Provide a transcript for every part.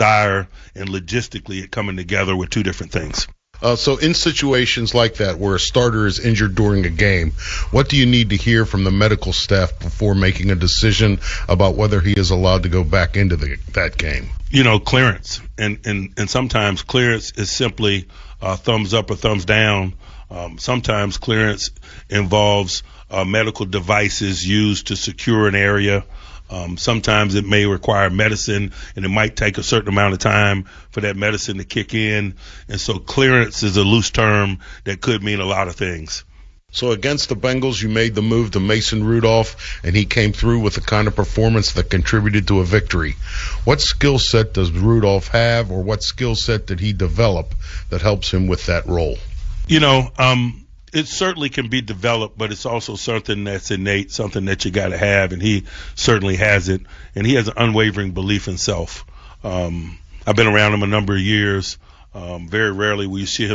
desire and logistically it coming together with two different things. So in situations like that where a starter is injured during a game, what do you need to hear from the medical staff before making a decision about whether he is allowed to go back into that game? Clearance. And sometimes clearance is simply thumbs up or thumbs down. Sometimes clearance involves medical devices used to secure an area. Sometimes it may require medicine, and it might take a certain amount of time for that medicine to kick in. And so clearance is a loose term that could mean a lot of things. So against the Bengals, you made the move to Mason Rudolph, and he came through with the kind of performance that contributed to a victory. What skill set does Rudolph have, or what skill set did he develop that helps him with that role? It certainly can be developed, but it's also something that's innate, something that you got to have, and he certainly has it. And he has an unwavering belief in self. I've been around him a number of years. Very rarely will you see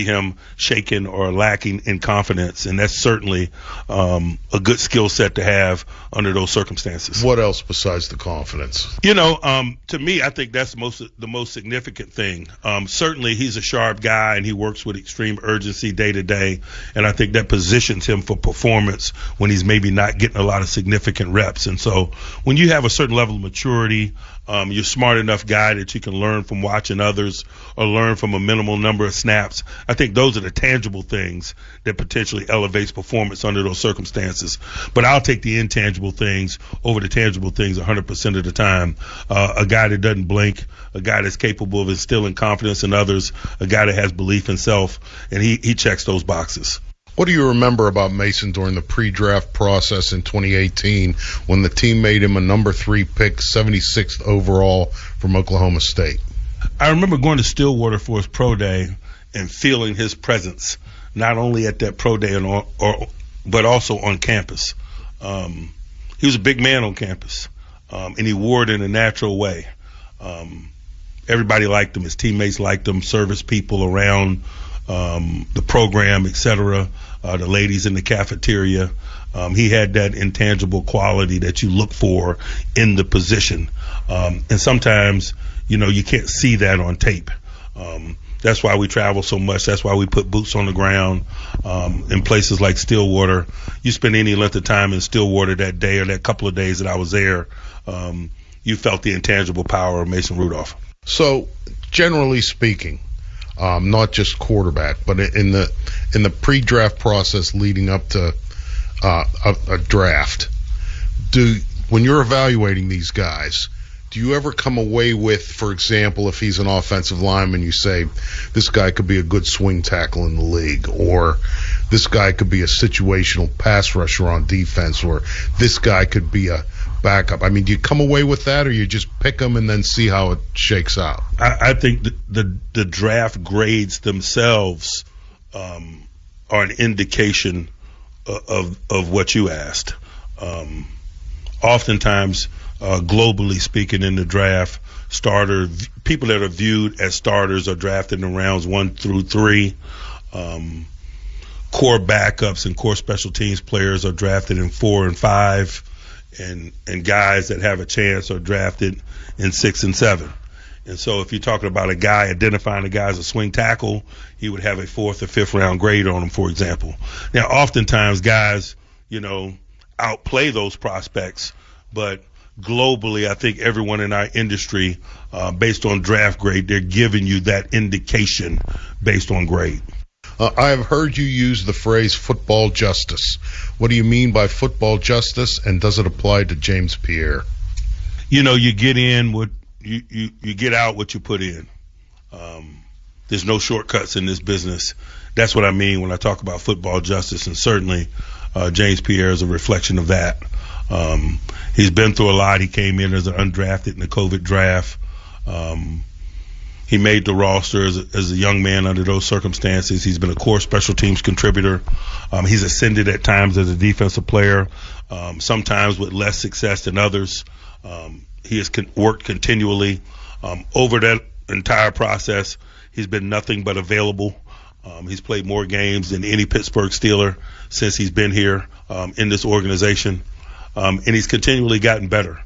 him shaken or lacking in confidence, and that's certainly a good skill set to have under those circumstances. What else besides the confidence? To me, I think that's the most significant thing. Certainly, he's a sharp guy, and he works with extreme urgency day to day, and I think that positions him for performance when he's maybe not getting a lot of significant reps. And so when you have a certain level of maturity, you're a smart enough guy that you can learn from watching others or learn from a minimal number of snaps. I think those are the tangible things that potentially elevates performance under those circumstances. But I'll take the intangible things over the tangible things 100% of the time. A guy that doesn't blink, a guy that's capable of instilling confidence in others, a guy that has belief in self, and he checks those boxes. What do you remember about Mason during the pre-draft process in 2018 when the team made him a number 3 pick, 76th overall from Oklahoma State? I remember going to Stillwater for his pro day and feeling his presence, not only at that pro day but also on campus. He was a big man on campus, and he wore it in a natural way. Everybody liked him. His teammates liked him, service people around the program, etc., the ladies in the cafeteria. He had that intangible quality that you look for in the position. And sometimes, you can't see that on tape. That's why we travel so much. That's why we put boots on the ground in places like Stillwater. You spend any length of time in Stillwater that day or that couple of days that I was there, you felt the intangible power of Mason Rudolph. So, generally speaking, not just quarterback, but in the pre-draft process leading up to a draft, when you're evaluating these guys, do you ever come away with, for example, if he's an offensive lineman, you say this guy could be a good swing tackle in the league, or this guy could be a situational pass rusher on defense, or this guy could be a backup? I mean, do you come away with that, or you just pick them and then see how it shakes out? I think the draft grades themselves are an indication of what you asked. Oftentimes, globally speaking, in the draft, people that are viewed as starters are drafted in rounds 1 through 3. Core backups and core special teams players are drafted in 4 and 5. And guys that have a chance are drafted in 6 and 7. And so if you're talking about a guy, identifying a guy as a swing tackle, he would have a 4th or 5th round grade on him, for example. Now, oftentimes guys, outplay those prospects, but globally, I think everyone in our industry, based on draft grade, they're giving you that indication based on grade. I have heard you use the phrase football justice. What do you mean by football justice, and does it apply to James Pierre? You get in what you get out what you put in. There's no shortcuts in this business. That's what I mean when I talk about football justice, and certainly James Pierre is a reflection of that. He's been through a lot. He came in as an undrafted in the COVID draft. He made the roster as a young man under those circumstances. He's been a core special teams contributor. He's ascended at times as a defensive player, sometimes with less success than others. He has worked continually. Over that entire process, he's been nothing but available. He's played more games than any Pittsburgh Steeler since he's been here in this organization. And he's continually gotten better.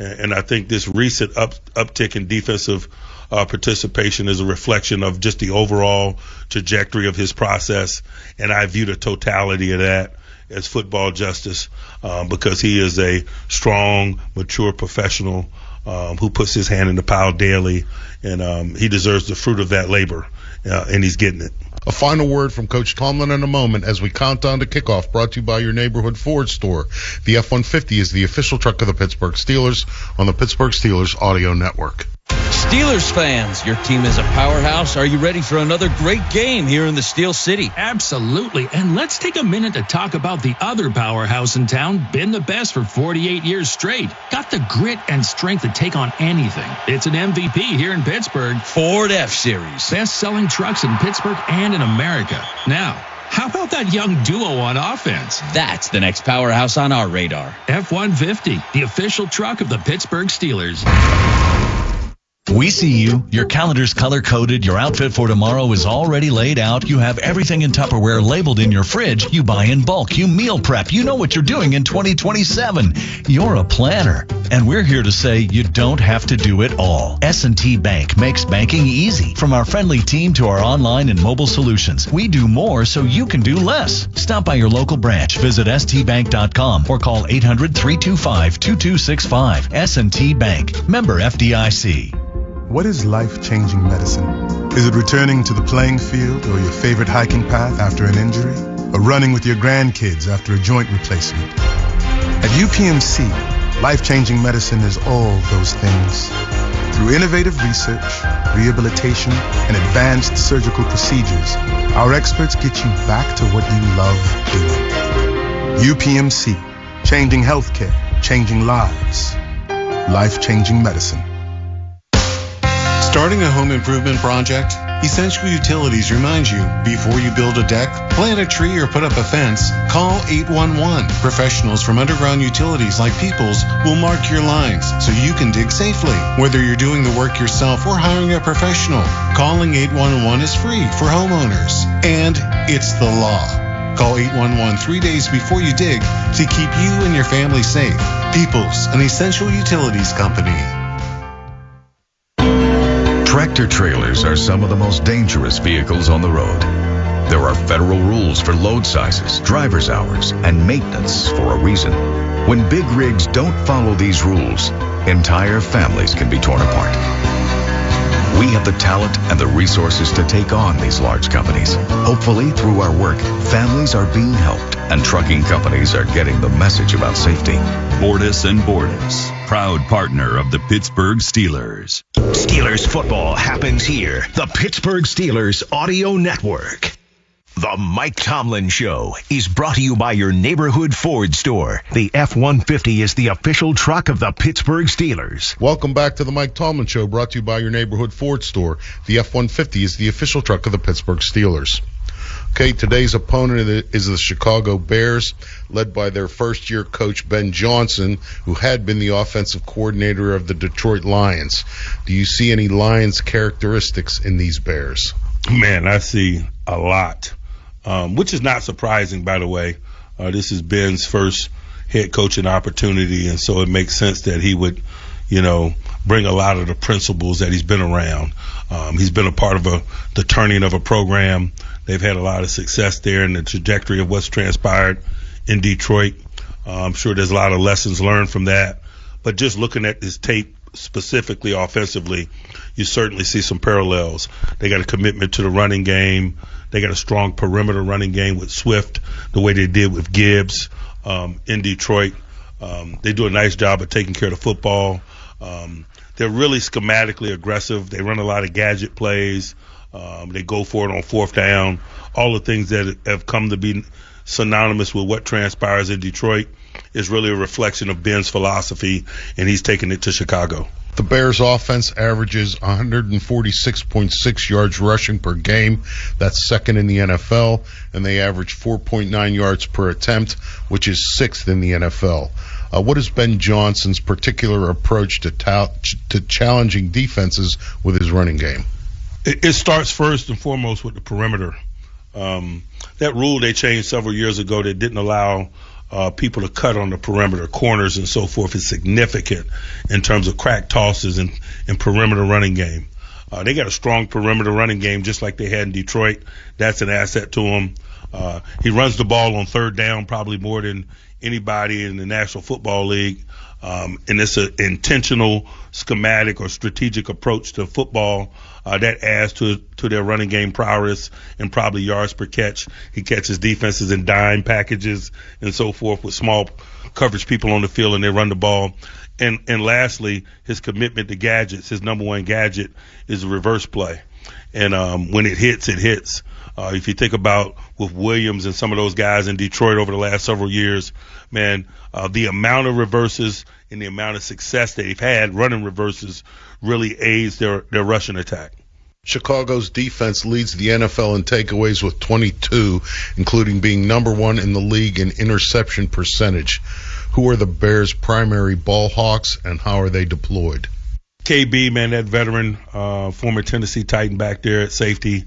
And I think this recent uptick in defensive participation is a reflection of just the overall trajectory of his process. And I view the totality of that as football justice, because he is a strong, mature professional who puts his hand in the pile daily, and he deserves the fruit of that labor, and he's getting it. A final word from Coach Tomlin in a moment as we count down to kickoff, brought to you by your neighborhood Ford store. The F-150 is the official truck of the Pittsburgh Steelers on the Pittsburgh Steelers Audio Network. Steelers fans, your team is a powerhouse. Are you ready for another great game here in the Steel City? Absolutely. And let's take a minute to talk about the other powerhouse in town, been the best for 48 years straight. Got the grit and strength to take on anything. It's an MVP here in Pittsburgh. Ford F-Series. Best-selling trucks in Pittsburgh and in America. Now, how about that young duo on offense? That's the next powerhouse on our radar. F-150, the official truck of the Pittsburgh Steelers. We see you. Your calendar's color-coded. Your outfit for tomorrow is already laid out. You have everything in Tupperware labeled in your fridge. You buy in bulk. You meal prep. You know what you're doing in 2027. You're a planner. And we're here to say you don't have to do it all. S&T Bank makes banking easy. From our friendly team to our online and mobile solutions, we do more so you can do less. Stop by your local branch. Visit stbank.com or call 800-325-2265. S&T Bank. Member FDIC. What is life-changing medicine? Is it returning to the playing field or your favorite hiking path after an injury? Or running with your grandkids after a joint replacement? At UPMC, life-changing medicine is all those things. Through innovative research, rehabilitation, and advanced surgical procedures, our experts get you back to what you love doing. UPMC, changing healthcare, changing lives. Life-changing medicine. Starting a home improvement project? Essential Utilities reminds you, before you build a deck, plant a tree, or put up a fence, call 811. Professionals from Underground Utilities like Peoples will mark your lines so you can dig safely. Whether you're doing the work yourself or hiring a professional, calling 811 is free for homeowners. And it's the law. Call 811 3 days before you dig to keep you and your family safe. Peoples, an Essential Utilities company. Tractor trailers are some of the most dangerous vehicles on the road. There are federal rules for load sizes, driver's hours, and maintenance for a reason. When big rigs don't follow these rules, entire families can be torn apart. We have the talent and the resources to take on these large companies. Hopefully, through our work, families are being helped and trucking companies are getting the message about safety. Bordas & Bordas, proud partner of the Pittsburgh Steelers. Steelers football happens here. The Pittsburgh Steelers Audio Network. The Mike Tomlin Show is brought to you by your neighborhood Ford store. The F-150 is the official truck of the Pittsburgh Steelers. Welcome back to the Mike Tomlin Show, brought to you by your neighborhood Ford store. The F-150 is the official truck of the Pittsburgh Steelers. Okay, today's opponent is the Chicago Bears, led by their first-year coach, Ben Johnson, who had been the offensive coordinator of the Detroit Lions. Do you see any Lions characteristics in these Bears? Man, I see a lot, which is not surprising, by the way. This is Ben's first head coaching opportunity, and so it makes sense that he would, bring a lot of the principles that he's been around. He's been a part of the turning of a program. They've had a lot of success there in the trajectory of what's transpired in Detroit. I'm sure there's a lot of lessons learned from that. But just looking at this tape specifically offensively, you certainly see some parallels. They got a commitment to the running game. They got a strong perimeter running game with Swift, the way they did with Gibbs in Detroit. They do a nice job of taking care of the football. They're really schematically aggressive. They run a lot of gadget plays. They go for it on fourth down. All the things that have come to be synonymous with what transpires in Detroit is really a reflection of Ben's philosophy, and he's taking it to Chicago. The Bears' offense averages 146.6 yards rushing per game. That's second in the NFL, and they average 4.9 yards per attempt, which is sixth in the NFL. What is Ben Johnson's particular approach to challenging defenses with his running game? It starts first and foremost with the perimeter. That rule they changed several years ago that didn't allow people to cut on the perimeter, corners and so forth, is significant in terms of crack tosses and perimeter running game. They got a strong perimeter running game just like they had in Detroit. That's an asset to him. He runs the ball on third down probably more than anybody in the National Football League. And it's an intentional, schematic, or strategic approach to football that adds to their running game prowess and probably yards per catch. He catches defenses in dime packages and so forth with small coverage people on the field, and they run the ball. And lastly, his commitment to gadgets. His number one gadget is a reverse play. And when it hits, it hits. If you think about with Williams and some of those guys in Detroit over the last several years, man, the amount of reverses and the amount of success they've had running reverses really aids their rushing attack. Chicago's defense leads the NFL in takeaways with 22, including being number one in the league in interception percentage. Who are the Bears' primary ball hawks, and how are they deployed? KB, man, that veteran, former Tennessee Titan back there at safety.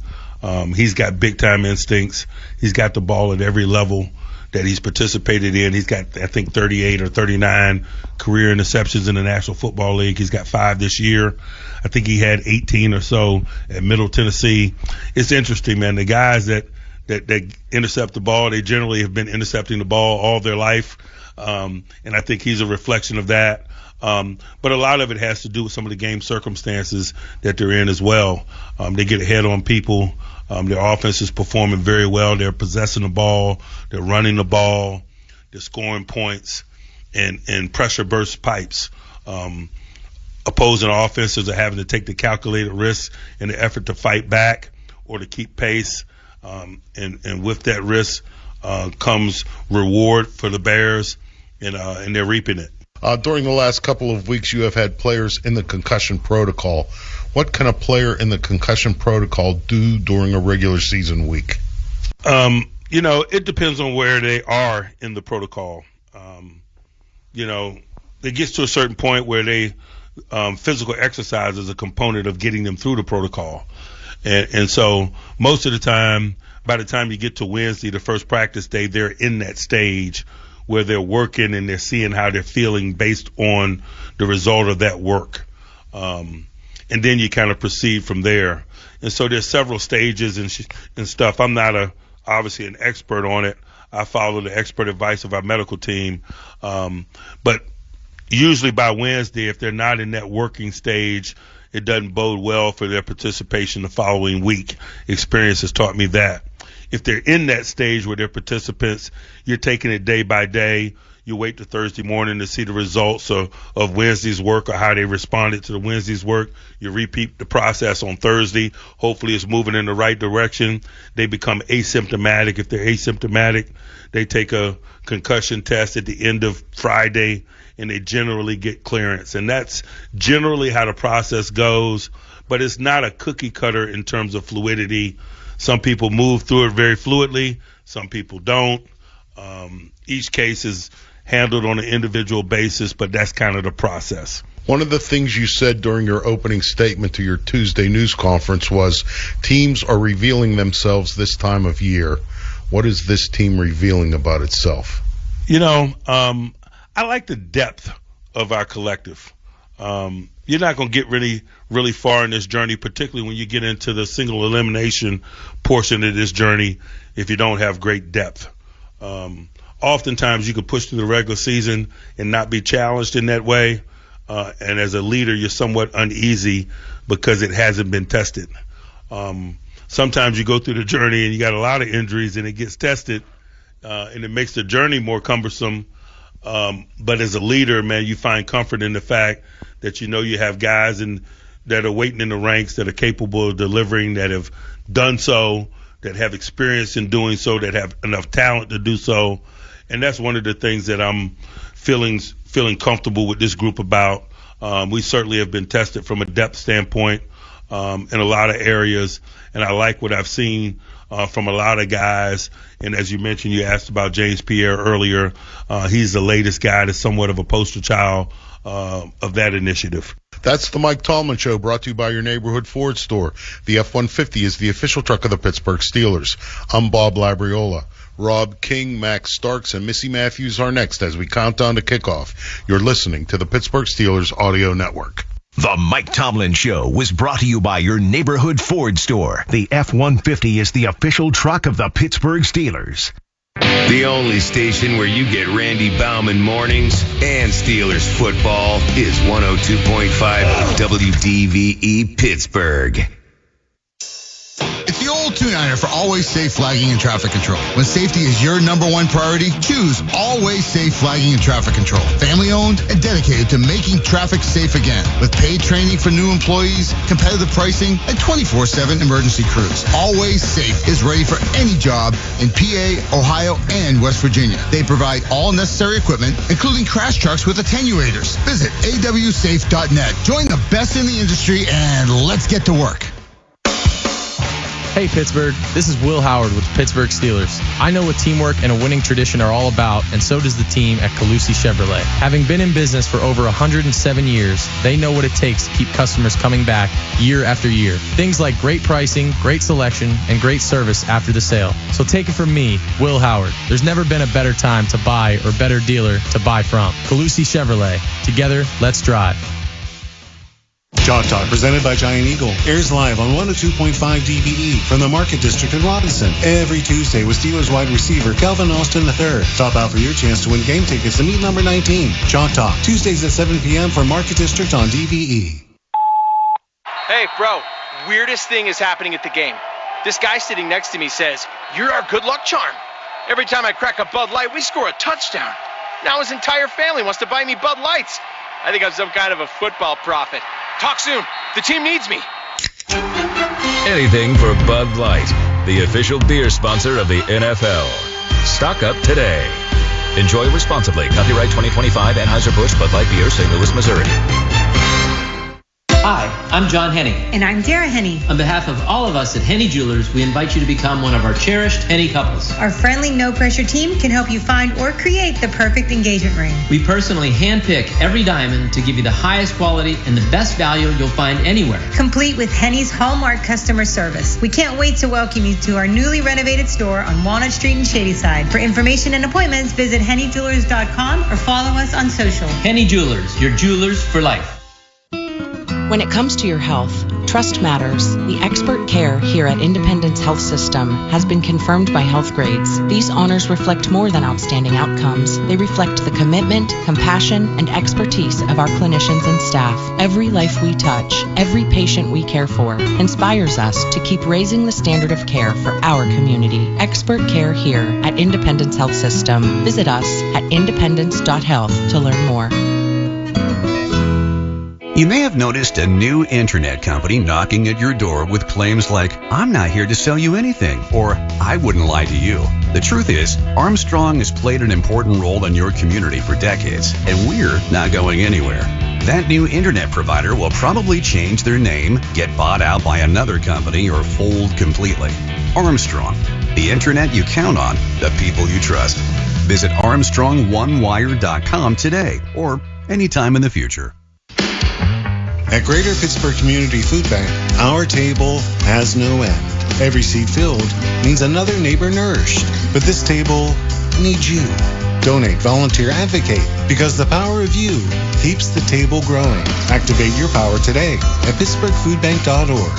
He's got big-time instincts. He's got the ball at every level that he's participated in. He's got, I think, 38 or 39 career interceptions in the National Football League. He's got 5 this year. I think he had 18 or so at Middle Tennessee. It's interesting, man. The guys that intercept the ball, they generally have been intercepting the ball all their life. And I think he's a reflection of that. But a lot of it has to do with some of the game circumstances that they're in as well. They get ahead on people. Their offense is performing very well. They're possessing the ball. They're running the ball. They're scoring points and pressure burst pipes. Opposing offenses are having to take the calculated risks in the effort to fight back or to keep pace. And with that risk comes reward for the Bears, and they're reaping it. During the last couple of weeks, you have had players in the concussion protocol. What can a player in the concussion protocol do during a regular season week? It depends on where they are in the protocol. It gets to a certain point where they physical exercise is a component of getting them through the protocol. And so most of the time, by the time you get to Wednesday, the first practice day, they're in that stage where they're working and they're seeing how they're feeling based on the result of that work. And then you kind of proceed from there. And so there's several stages and stuff. I'm not obviously an expert on it. I follow the expert advice of our medical team. But usually by Wednesday, if they're not in that working stage, it doesn't bode well for their participation the following week. Experience has taught me that. If they're in that stage where they're participants, you're taking it day by day. You wait till Thursday morning to see the results of Wednesday's work or how they responded to the Wednesday's work. You repeat the process on Thursday. Hopefully it's moving in the right direction. They become asymptomatic. If they're asymptomatic, they take a concussion test at the end of Friday, and they generally get clearance. And that's generally how the process goes, but it's not a cookie cutter in terms of fluidity. Some people move through it very fluidly. Some people don't. Each case is handled on an individual basis, but that's kind of the process. One of the things you said during your opening statement to your Tuesday news conference was teams are revealing themselves this time of year. What is this team revealing about itself? I like the depth of our collective. You're not going to get really, really far in this journey, particularly when you get into the single elimination portion of this journey, if you don't have great depth. Oftentimes you can push through the regular season and not be challenged in that way. And as a leader, you're somewhat uneasy because it hasn't been tested. Sometimes you go through the journey and you got a lot of injuries and it gets tested, and it makes the journey more cumbersome. But as a leader, man, you find comfort in the fact that you have guys that are waiting in the ranks that are capable of delivering, that have done so, that have experience in doing so, that have enough talent to do so. And that's one of the things that I'm feeling comfortable with this group about. We certainly have been tested from a depth standpoint in a lot of areas, and I like what I've seen from a lot of guys. And as you mentioned, you asked about James Pierre earlier. He's the latest guy that's somewhat of a poster child of that initiative. That's the Mike Tomlin Show, brought to you by your neighborhood Ford store. The F-150 is the official truck of the Pittsburgh Steelers. I'm Bob Labriola. Rob King, Max Starks, and Missy Matthews are next as we count down to kickoff. You're listening to the Pittsburgh Steelers Audio Network. The Mike Tomlin Show was brought to you by your neighborhood Ford store. The F-150 is the official truck of the Pittsburgh Steelers. The only station where you get Randy Baumann mornings and Steelers football is 102.5 WDVE Pittsburgh. It's the old two-niner for Always Safe Flagging and Traffic Control. When safety is your number one priority, choose Always Safe Flagging and Traffic Control. Family-owned and dedicated to making traffic safe again. With paid training for new employees, competitive pricing, and 24/7 emergency crews. Always Safe is ready for any job in PA, Ohio, and West Virginia. They provide all necessary equipment, including crash trucks with attenuators. Visit awsafe.net. Join the best in the industry, and let's get to work. Hey Pittsburgh, this is Will Howard with Pittsburgh Steelers. I know what teamwork and a winning tradition are all about, and so does the team at Calusi Chevrolet. Having been in business for over 107 years, they know what it takes to keep customers coming back year after year. Things like great pricing, great selection, and great service after the sale. So take it from me, Will Howard. There's never been a better time to buy or better dealer to buy from. Calusi Chevrolet. Together, let's drive. Chalk Talk, presented by Giant Eagle, airs live on 102.5 DVE from the Market District in Robinson every Tuesday with Steelers wide receiver Calvin Austin III. Top out for your chance to win game tickets to meet number 19. Chalk Talk, Tuesdays at 7 p.m. for Market District on DVE. Hey, bro, weirdest thing is happening at the game. This guy sitting next to me says, "You're our good luck charm. Every time I crack a Bud Light, we score a touchdown. Now his entire family wants to buy me Bud Lights. I think I'm some kind of a football prophet. Talk soon. The team needs me." Anything for Bud Light, the official beer sponsor of the NFL. Stock up today. Enjoy responsibly. Copyright 2025 Anheuser-Busch Bud Light Beer, St. Louis, Missouri. Hi, I'm John Henney. And I'm Dara Henney. On behalf of all of us at Henney Jewelers, we invite you to become one of our cherished Henney couples. Our friendly, no-pressure team can help you find or create the perfect engagement ring. We personally handpick every diamond to give you the highest quality and the best value you'll find anywhere. Complete with Henney's Hallmark customer service. We can't wait to welcome you to our newly renovated store on Walnut Street in Shadyside. For information and appointments, visit hennyjewelers.com or follow us on social. Henney Jewelers, your jewelers for life. When it comes to your health, trust matters. The expert care here at Independence Health System has been confirmed by Health Grades. These honors reflect more than outstanding outcomes. They reflect the commitment, compassion, and expertise of our clinicians and staff. Every life we touch, every patient we care for, inspires us to keep raising the standard of care for our community. Expert care here at Independence Health System. Visit us at independence.health to learn more. You may have noticed a new internet company knocking at your door with claims like, "I'm not here to sell you anything," or "I wouldn't lie to you." The truth is, Armstrong has played an important role in your community for decades, and we're not going anywhere. That new internet provider will probably change their name, get bought out by another company, or fold completely. Armstrong, the internet you count on, the people you trust. Visit ArmstrongOneWire.com today, or anytime in the future. At Greater Pittsburgh Community Food Bank, our table has no end. Every seat filled means another neighbor nourished. But this table needs you. Donate, volunteer, advocate, because the power of you keeps the table growing. Activate your power today at PittsburghFoodBank.org.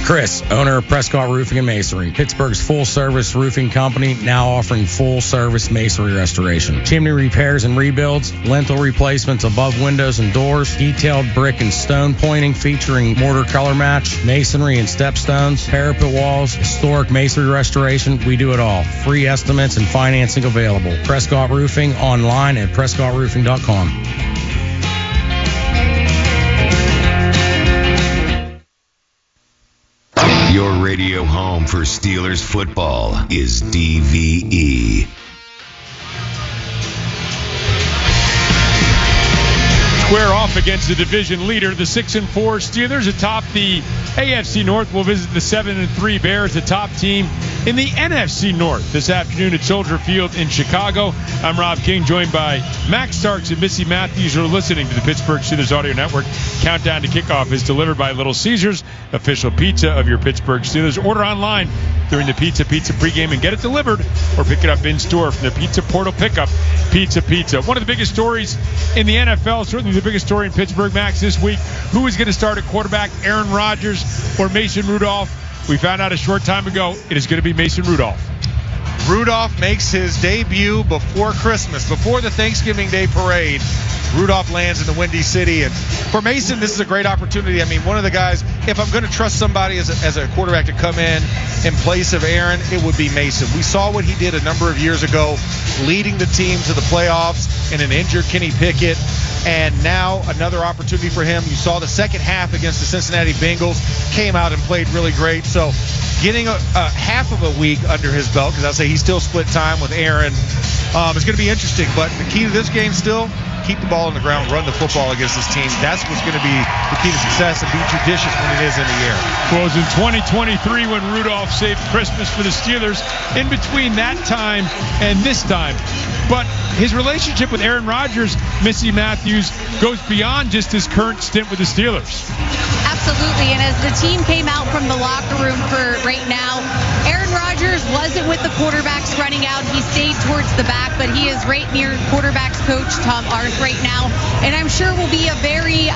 Chris, owner of Prescott Roofing and Masonry, Pittsburgh's full-service roofing company, now offering full-service masonry restoration. Chimney repairs and rebuilds, lintel replacements above windows and doors, detailed brick and stone pointing featuring mortar color match, masonry and stepstones, parapet walls, historic masonry restoration. We do it all. Free estimates and financing available. Prescott Roofing online at PrescottRoofing.com. Your radio home for Steelers football is DVE. square off against the division leader, the 6-4 Steelers. Atop the AFC North will visit the 7-3 Bears, the top team in the NFC North, this afternoon at Soldier Field in Chicago. I'm Rob King, joined by Max Starks and Missy Matthews. You're listening to the Pittsburgh Steelers Audio Network. Countdown to kickoff is delivered by Little Caesars, official pizza of your Pittsburgh Steelers. Order online during the Pizza pregame and get it delivered, or pick it up in store from the Pizza Portal Pickup. Pizza. One of the biggest stories in the NFL, certainly the biggest story in Pittsburgh, Max, this week. Who is going to start at quarterback, Aaron Rodgers or Mason Rudolph? We found out a short time ago it is going to be Mason Rudolph. Rudolph makes his debut before Christmas, before the Thanksgiving Day parade. Rudolph lands in the Windy City. And for Mason, this is a great opportunity. I mean, one of the guys, if I'm going to trust somebody as a quarterback to come in place of Aaron, it would be Mason. We saw what he did a number of years ago, leading the team to the playoffs in an injured Kenny Pickett. And now another opportunity for him. You saw the second half against the Cincinnati Bengals, came out and played really great. So getting a half of a week under his belt, because I'll say he still split time with Aaron, it's going to be interesting. But the key to this game still, keep the ball on the ground, run the football against this team. That's what's going to be the key to success, and be judicious when it is in the air. Well, it was in 2023 when Rudolph saved Christmas for the Steelers. In between that time and this time. But his relationship with Aaron Rodgers, Missy Matthews, goes beyond just his current stint with the Steelers. Absolutely, and as the team came out from the locker room for right now, Aaron Rodgers wasn't with the quarterbacks running out. He stayed towards the back, but he is right near quarterbacks coach Tom Arth right now, and I'm sure will be a very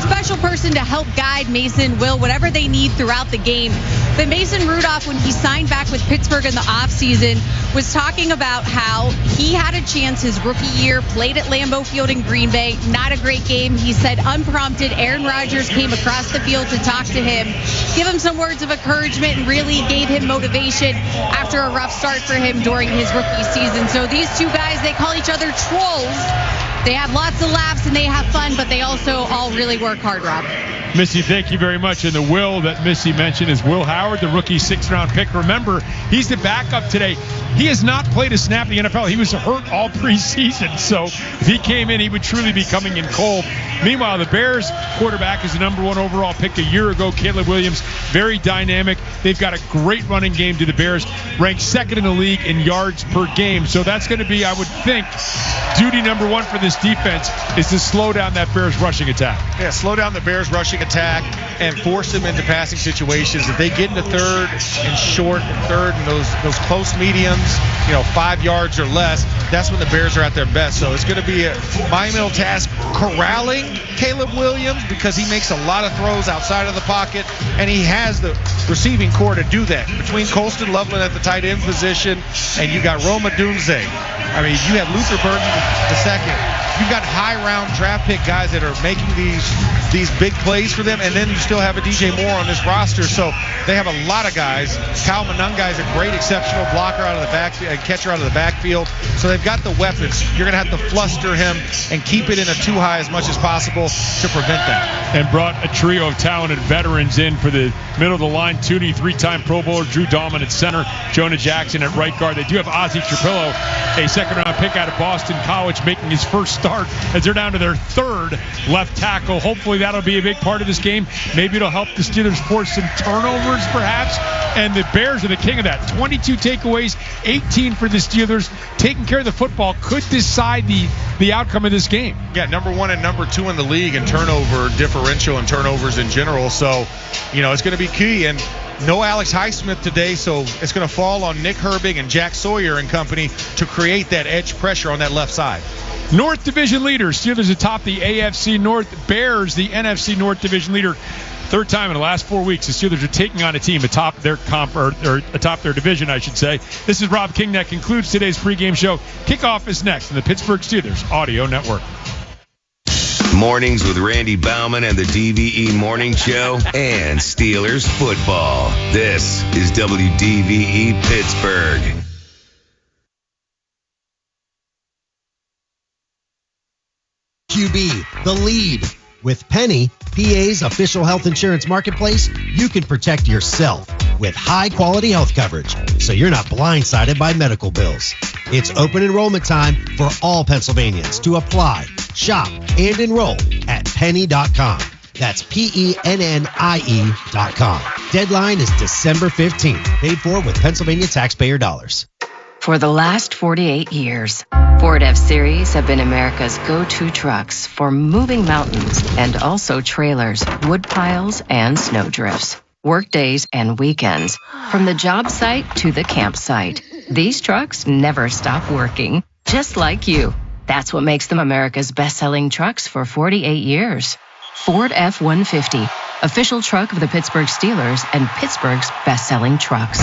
special person to help guide Mason, Will, whatever they need throughout the game. But Mason Rudolph, when he signed back with Pittsburgh in the offseason, was talking about how he had a chance his rookie year, played at Lambeau Field in Green Bay, not a great game. He said unprompted, Aaron Rodgers came across the field to talk to him, give him some words of encouragement, and really gave him motivation after a rough start for him during his rookie season. So these two guys, they call each other trolls. They have lots of laughs and they have fun, but they also all really work hard, Rob. Missy, thank you very much. And the Will that Missy mentioned is Will Howard, the rookie 6th-round pick. Remember, he's the backup today. He has not played a snap in the NFL. He was hurt all preseason. So if he came in, he would truly be coming in cold. Meanwhile, the Bears quarterback is the number 1 overall pick a year ago, Caleb Williams. Very dynamic. They've got a great running game to the Bears, ranked 2nd in the league in yards per game. So that's going to be, I would think, duty number 1 for this defense is to slow down that Bears rushing attack. Yeah, slow down the Bears rushing attack and force them into passing situations. If they get into third and short and third and those close mediums, 5 yards or less, that's when the Bears are at their best. So it's going to be a monumental task corralling Caleb Williams, because he makes a lot of throws outside of the pocket, and he has the receiving core to do that. Between Colston Loveland at the tight end position, and you got Roma Dunze. I mean, you have Luther Burton II. You've got high-round draft pick guys that are making these big plays for them, and then you still have a DJ Moore on this roster. So they have a lot of guys. Kyle Monunga is a great, exceptional blocker out of the backfield and catcher out of the backfield. So they've got the weapons. You're going to have to fluster him and keep it in a 2-high as much as possible to prevent that. And brought a trio of talented veterans in for the middle of the line. Tooney, 3-time Pro Bowler, Drew Dahlman at center, Jonah Jackson at right guard. They do have Ozzie Trapillo, a 2nd-round pick out of Boston College, making his first start as they're down to their 3rd left tackle. Hopefully that'll be a big part of this game. Maybe it'll help the Steelers force some turnovers perhaps. And the Bears are the king of that. 22 takeaways, 18 for the Steelers. Taking care of the football could decide the outcome of this game. Yeah, number 1 and number 2 in the league in turnover differential and turnovers in general. So, it's going to be key. And no Alex Highsmith today, so it's going to fall on Nick Herbig and Jack Sawyer and company to create that edge pressure on that left side. North Division leader, Steelers atop the AFC North, Bears the NFC North Division leader. 3rd time in the last 4 weeks, the Steelers are taking on a team atop their atop their division, I should say. This is Rob King. That concludes today's pregame show. Kickoff is next in the Pittsburgh Steelers Audio Network. Mornings with Randy Baumann and the DVE Morning Show and Steelers football. This is WDVE Pittsburgh. QB, the lead. With Penny, PA's official health insurance marketplace, you can protect yourself. with high-quality health coverage, so you're not blindsided by medical bills. It's open enrollment time for all Pennsylvanians to apply, shop, and enroll at penny.com. That's PENNIE.com. Deadline is December 15th. Paid for with Pennsylvania taxpayer dollars. For the last 48 years, Ford F-Series have been America's go-to trucks for moving mountains and also trailers, wood piles, and snow drifts. Work days and weekends, from the job site to the campsite. These trucks never stop working, just like you. That's what makes them America's best-selling trucks for 48 years. Ford F-150, official truck of the Pittsburgh Steelers and Pittsburgh's best-selling trucks.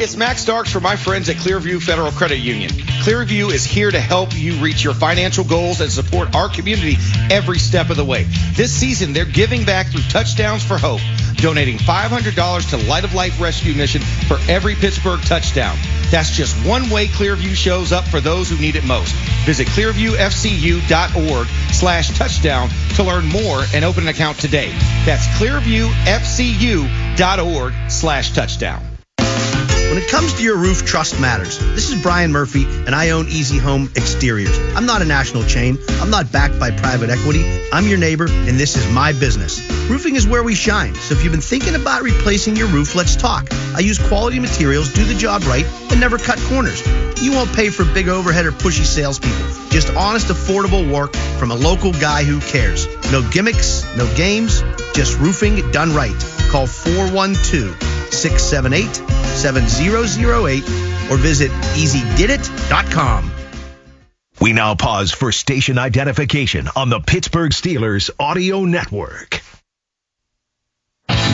It's Max Starks for my friends at Clearview Federal Credit Union. Clearview is here to help you reach your financial goals and support our community every step of the way. This season, they're giving back through Touchdowns for Hope, donating $500 to Light of Life Rescue Mission for every Pittsburgh touchdown. That's just one way Clearview shows up for those who need it most. Visit clearviewfcu.org/touchdown to learn more and open an account today. That's clearviewfcu.org/touchdown. When it comes to your roof, trust matters. This is Brian Murphy, and I own Easy Home Exteriors. I'm not a national chain. I'm not backed by private equity. I'm your neighbor, and this is my business. Roofing is where we shine, so if you've been thinking about replacing your roof, let's talk. I use quality materials, do the job right, and never cut corners. You won't pay for big overhead or pushy salespeople. Just honest, affordable work from a local guy who cares. No gimmicks, no games, just roofing done right. Call 412-678-7008 or visit easydidit.com. We now pause for station identification on the Pittsburgh Steelers Audio Network.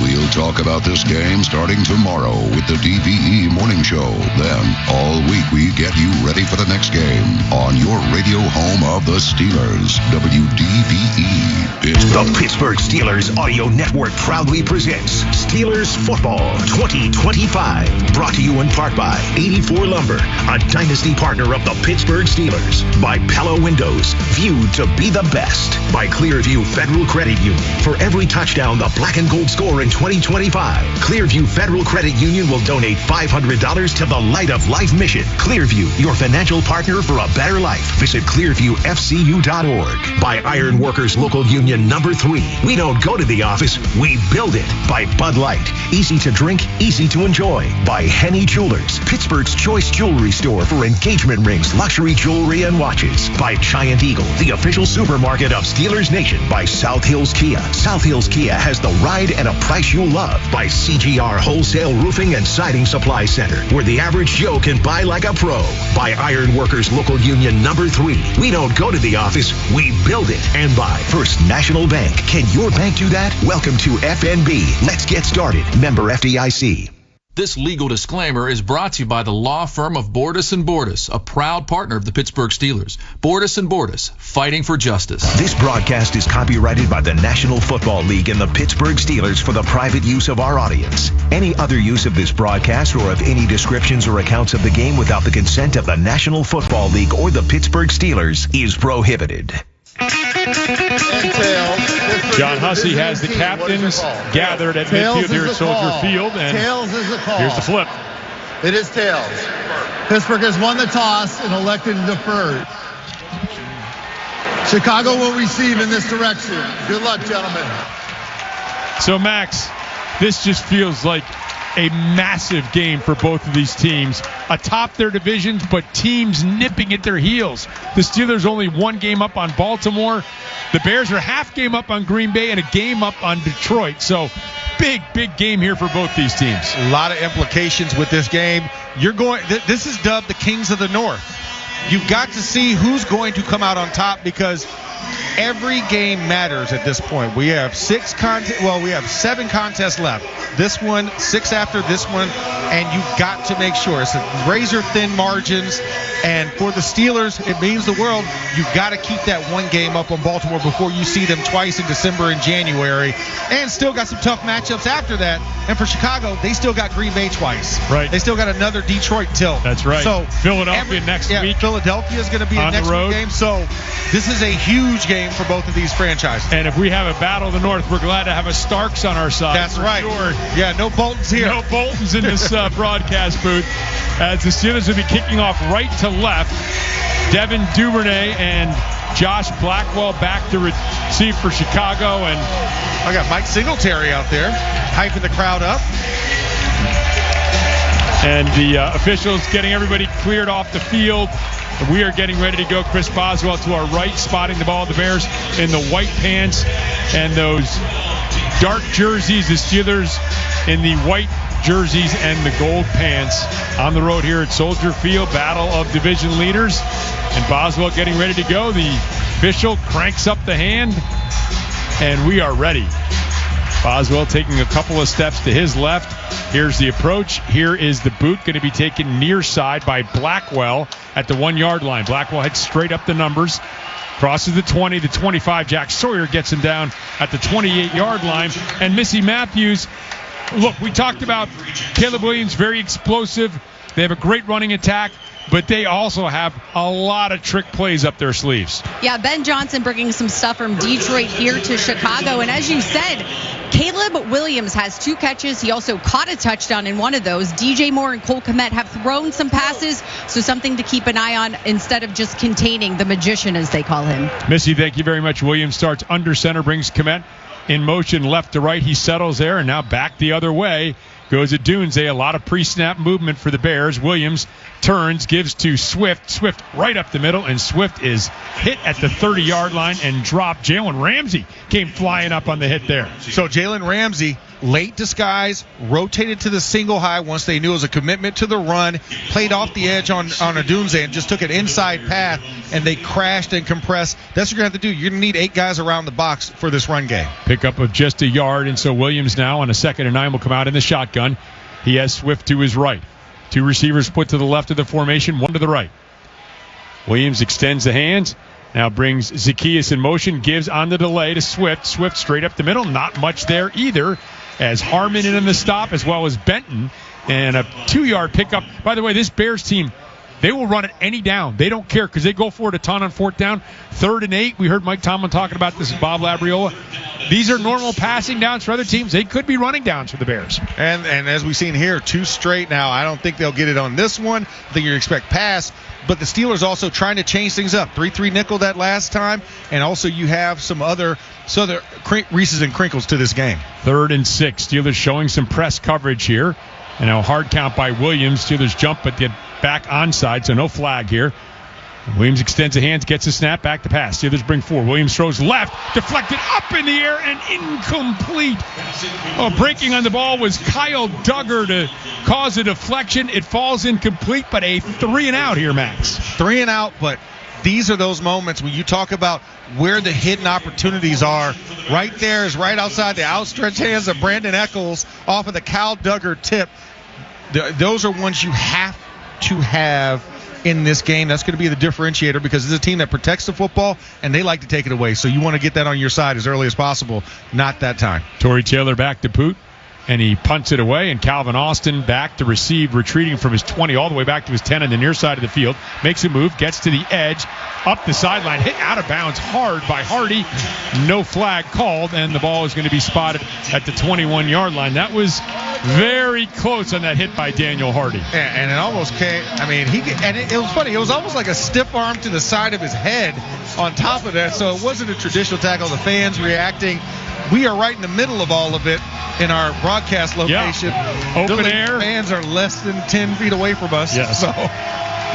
We'll talk about this game starting tomorrow with the DVE Morning Show. Then, all week, we get you ready for the next game on your radio home of the Steelers, WDVE Pittsburgh. The Pittsburgh Steelers Audio Network proudly presents Steelers Football 2025. Brought to you in part by 84 Lumber, a dynasty partner of the Pittsburgh Steelers. By Pella Windows, viewed to be the best. By Clearview Federal Credit Union. For every touchdown the black and gold score in 2025, Clearview Federal Credit Union will donate $500 to the Light of Life mission. Clearview, your financial partner for a better life. Visit clearviewfcu.org. By Iron Workers Local Union number 3. We don't go to the office, we build it. By Bud Light, easy to drink, easy to enjoy. By Henny Jewelers, Pittsburgh's choice jewelry store for engagement rings, luxury jewelry, and watches. By Giant Eagle, the official supermarket of Steelers Nation. By South Hills Kia. South Hills Kia has the ride and a price you love. By CGR Wholesale Roofing and Siding Supply Center, where the average Joe can buy like a pro. By Iron Workers Local Union number 3. We don't go to the office, we build it. And by First National Bank. Can your bank do that? Welcome to FNB. Let's get started. Member FDIC. This legal disclaimer is brought to you by the law firm of Bordis & Bordis, a proud partner of the Pittsburgh Steelers. Bordis & Bordis, fighting for justice. This broadcast is copyrighted by the National Football League and the Pittsburgh Steelers for the private use of our audience. Any other use of this broadcast or of any descriptions or accounts of the game without the consent of the National Football League or the Pittsburgh Steelers is prohibited. John Hussey has the captains gathered at midfield here at Soldier Field, and tails is the call. Here's the flip. It is tails. Pittsburgh has won the toss and elected to defer. Chicago will receive in this direction. Good luck, gentlemen. So, Max, this just feels like a massive game for both of these teams. Atop their divisions, but teams nipping at their heels. The Steelers only one game up on Baltimore. The Bears are half game up on Green Bay and a game up on Detroit. So big game here for both these teams. A lot of implications with this game. This is dubbed the Kings of the North. You've got to see who's going to come out on top because every game matters at this point. We have 7 contests left. This one, 6 after this one, and you've got to make sure. It's razor-thin margins, and for the Steelers, it means the world. You've got to keep that one game up on Baltimore before you see them twice in December and January, and still got some tough matchups after that. And for Chicago, they still got Green Bay twice. Right. They still got another Detroit tilt. That's right. So Philadelphia next week. Philadelphia is going to be a next week game. So this is a huge game game for both of these franchises. And if we have a battle of the North, we're glad to have a Starks on our side. That's right. Sure. Yeah, no Boltons here. No Boltons in this broadcast booth. As the Steelers will be kicking off right to left. Devin Duvernay and Josh Blackwell back to receive for Chicago. And I got Mike Singletary out there hyping the crowd up. And the officials getting everybody cleared off the field. We are getting ready to go. Chris Boswell to our right, spotting the ball. The Bears in the white pants and those dark jerseys. The Steelers in the white jerseys and the gold pants. On the road here at Soldier Field, battle of division leaders. And Boswell getting ready to go. The official cranks up the hand, and we are ready. Boswell taking a couple of steps to his left. Here's the approach. Here is the boot, going to be taken near side by Blackwell at the 1 yard line. Blackwell heads straight up the numbers. Crosses the 20, the 25. Jack Sawyer gets him down at the 28-yard line. And Missy Matthews, look, we talked about Caleb Williams, very explosive. They have a great running attack, but they also have a lot of trick plays up their sleeves. Yeah, Ben Johnson bringing some stuff from Detroit here to Chicago. And as you said, Caleb Williams has 2 catches. He also caught a touchdown in one of those. DJ Moore and Cole Kmet have thrown some passes, so something to keep an eye on instead of just containing the magician, as they call him. Missy, thank you very much. Williams starts under center, brings Kmet in motion left to right. He settles there, and now back the other way goes at Dunze. A lot of pre-snap movement for the Bears. Williams turns, gives to Swift. Swift right up the middle, and Swift is hit at the 30-yard line and dropped. Jalen Ramsey came flying up on the hit there. So Jalen Ramsey, late disguise, rotated to the single high once they knew it was a commitment to the run, played off the edge on Adunze and just took an inside path, and they crashed and compressed. That's what you're going to have to do. You're going to need 8 guys around the box for this run game. Pickup of just a yard, and so Williams now on a 2nd and 9 will come out in the shotgun. He has Swift to his right. 2 receivers put to the left of the formation, 1 to the right. Williams extends the hands. Now brings Zacchaeus in motion, gives on the delay to Swift. Swift straight up the middle, not much there either, as Harmon in the stop as well as Benton. And a 2-yard pickup. By the way, this Bears team, they will run it any down. They don't care because they go for it a ton on 4th down. 3rd and 8. We heard Mike Tomlin talking about this, Bob Labriola. These are normal passing downs for other teams. They could be running downs for the Bears. And as we've seen here, 2 straight now. I don't think they'll get it on this one. I think you expect pass. But the Steelers also trying to change things up. 3-3 nickel that last time. And also you have some other Reese's and crinkles to this game. 3rd and 6. Steelers showing some press coverage here. And now hard count by Williams. Steelers jump but get back onside, so no flag here. Williams extends the hands, gets a snap, back to pass. Steelers bring 4. Williams throws left, deflected up in the air and incomplete. Breaking on the ball was Kyle Duggar to cause a deflection. It falls incomplete, but a 3 and out here, Max. 3 and out, but these are those moments when you talk about where the hidden opportunities are. Right there is right outside the outstretched hands of Brandon Eccles off of the Kyle Duggar tip. Those are ones you have to have in this game. That's going to be the differentiator because it's a team that protects the football and they like to take it away. So you want to get that on your side as early as possible. Not that time. Torrey Taylor back to Poot, and he punts it away, and Calvin Austin back to receive, retreating from his 20 all the way back to his 10 on the near side of the field. Makes a move, gets to the edge, up the sideline, hit out of bounds hard by Hardy. No flag called, and the ball is going to be spotted at the 21-yard line. That was very close on that hit by Daniel Hardy. Yeah, and it almost came, it was funny. It was almost like a stiff arm to the side of his head on top of that, so it wasn't a traditional tackle. The fans reacting. We are right in the middle of all of it in our broadcast location. Yeah. Open air. Fans are less than 10 feet away from us. Yeah. So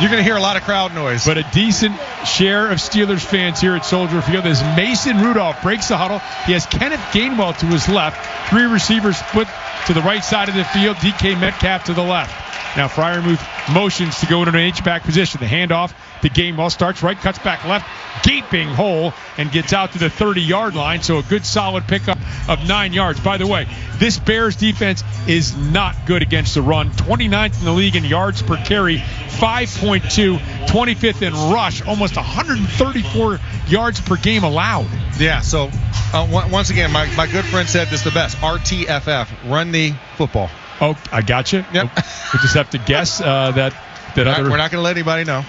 you're going to hear a lot of crowd noise. But a decent share of Steelers fans here at Soldier Field as Mason Rudolph breaks the huddle. He has Kenneth Gainwell to his left. 3 receivers split to the right side of the field. DK Metcalf to the left. Now Freiermuth motions to go into an H-back position. The handoff to Gainwell, starts right, cuts back left, gaping hole, and gets out to the 30-yard line. So a good solid pickup of 9 yards. By the way, this Bears defense is not good against the run. 29th in the league in yards per carry, 5.2, 25th in rush, almost 134 yards per game allowed. Yeah, so once again, my good friend said this the best. RTFF, run the football. Oh, I got you. Yep. We just have to guess that we're not going to let anybody know.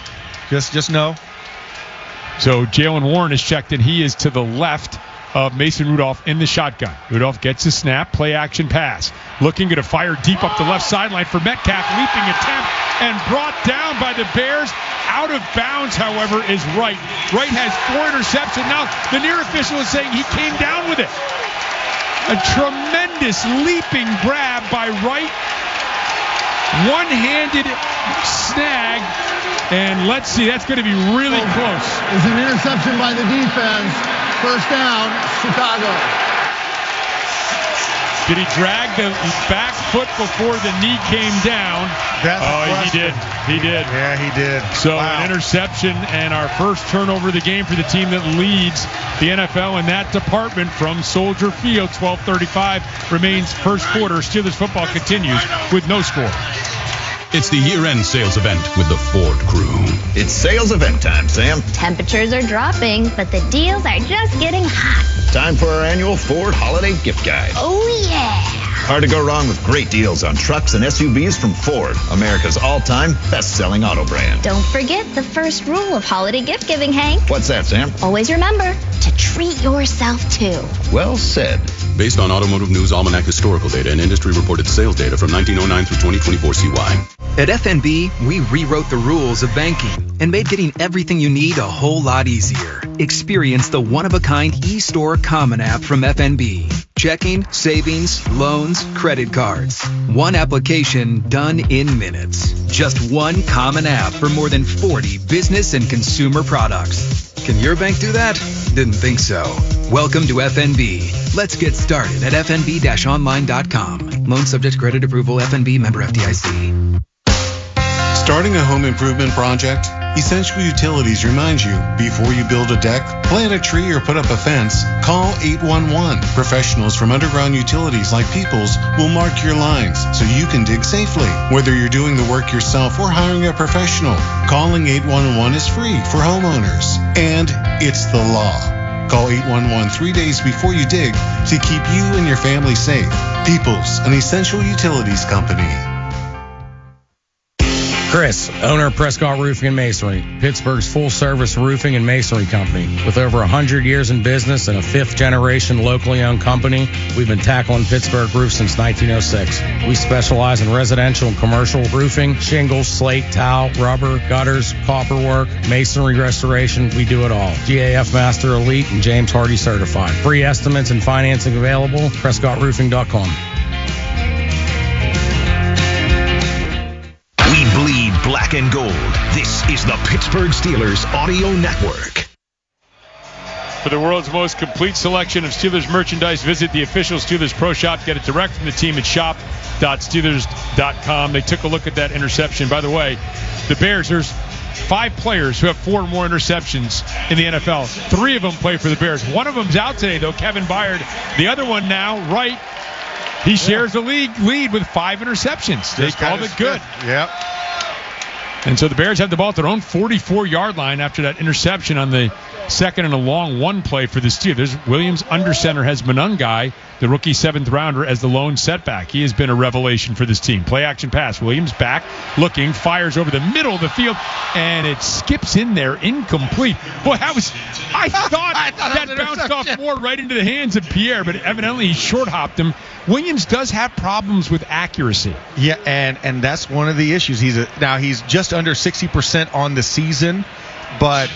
Just know. So Jalen Warren is checked in. He is to the left of Mason Rudolph in the shotgun. Rudolph gets a snap, play action pass. Looking to fire deep up the left sideline for Metcalf. Leaping attempt and brought down by the Bears. Out of bounds, however, is Wright. Wright has 4 interceptions. Now the near official is saying he came down with it. A tremendous leaping grab by Wright. One-handed snag. And let's see, that's going to be really close. It's an interception by the defense. First down, Chicago. Did he drag the back foot before the knee came down? He did. He did. Yeah, he did. So an interception and our first turnover of the game for the team that leads the NFL in that department from Soldier Field. 12:35 remains first quarter. Steelers football continues with no score. It's the year-end sales event with the Ford crew. It's sales event time, Sam. Temperatures are dropping, but the deals are just getting hot. Time for our annual Ford Holiday Gift Guide. Oh, yeah. Hard to go wrong with great deals on trucks and SUVs from Ford, America's all-time best-selling auto brand. Don't forget the first rule of holiday gift giving, Hank. What's that, Sam? Always remember to treat yourself, too. Well said. Based on Automotive News Almanac historical data and industry-reported sales data from 1909 through 2024 CY. At FNB, we rewrote the rules of banking and made getting everything you need a whole lot easier. Experience the one-of-a-kind e-store Common App from FNB. Checking, savings, loans, credit cards. One application done in minutes. Just one common app for more than 40 business and consumer products. Can your bank do that? Didn't think so. Welcome to FNB. Let's get started at fnb-online.com. Loan subject to credit approval. FNB member FDIC. Starting a home improvement project? Essential Utilities reminds you, before you build a deck, plant a tree, or put up a fence, call 811. Professionals from Underground Utilities like Peoples will mark your lines so you can dig safely. Whether you're doing the work yourself or hiring a professional, calling 811 is free for homeowners. And it's the law. Call 811 3 days before you dig to keep you and your family safe. Peoples, an Essential Utilities company. Chris, owner of Prescott Roofing and Masonry, Pittsburgh's full-service roofing and masonry company. With over 100 years in business and a fifth-generation locally owned company, we've been tackling Pittsburgh roofs since 1906. We specialize in residential and commercial roofing, shingles, slate, tile, rubber, gutters, copper work, masonry restoration. We do it all. GAF Master Elite and James Hardy certified. Free estimates and financing available. PrescottRoofing.com. We bleed black and gold. This is the Pittsburgh Steelers Audio Network. For the world's most complete selection of Steelers merchandise, visit the official Steelers Pro Shop. Get it direct from the team at shop.steelers.com. They took a look at that interception. By the way, the Bears, there's 5 players who have 4 or more interceptions in the NFL. 3 of them play for the Bears. One of them's out today, though, Kevin Byard. The other one now, Wright. He shares the lead with 5 interceptions. They called it good. Yep. And so the Bears have the ball at their own 44-yard line after that interception on the second and a long one play for the Steelers. Williams under center has Monungai, the rookie 7th rounder, as the lone setback. He has been a revelation for this team. Play action pass. Williams back, looking, fires over the middle of the field, and it skips in there, incomplete. Boy, I thought that bounced off more right into the hands of Pierre, but evidently he short hopped him. Williams does have problems with accuracy. Yeah, and that's one of the issues. Now he's just under 60% on the season, but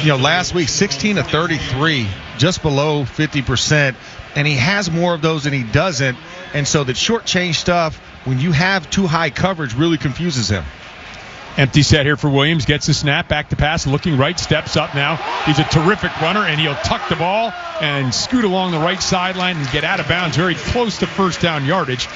last week 16 of 33, just below 50%, and he has more of those than he doesn't, and so the short change stuff, when you have too high coverage, really confuses him. Empty set here for Williams. Gets the snap, back to pass, looking right, steps up now. He's a terrific runner, and he'll tuck the ball and scoot along the right sideline and get out of bounds very close to first down yardage.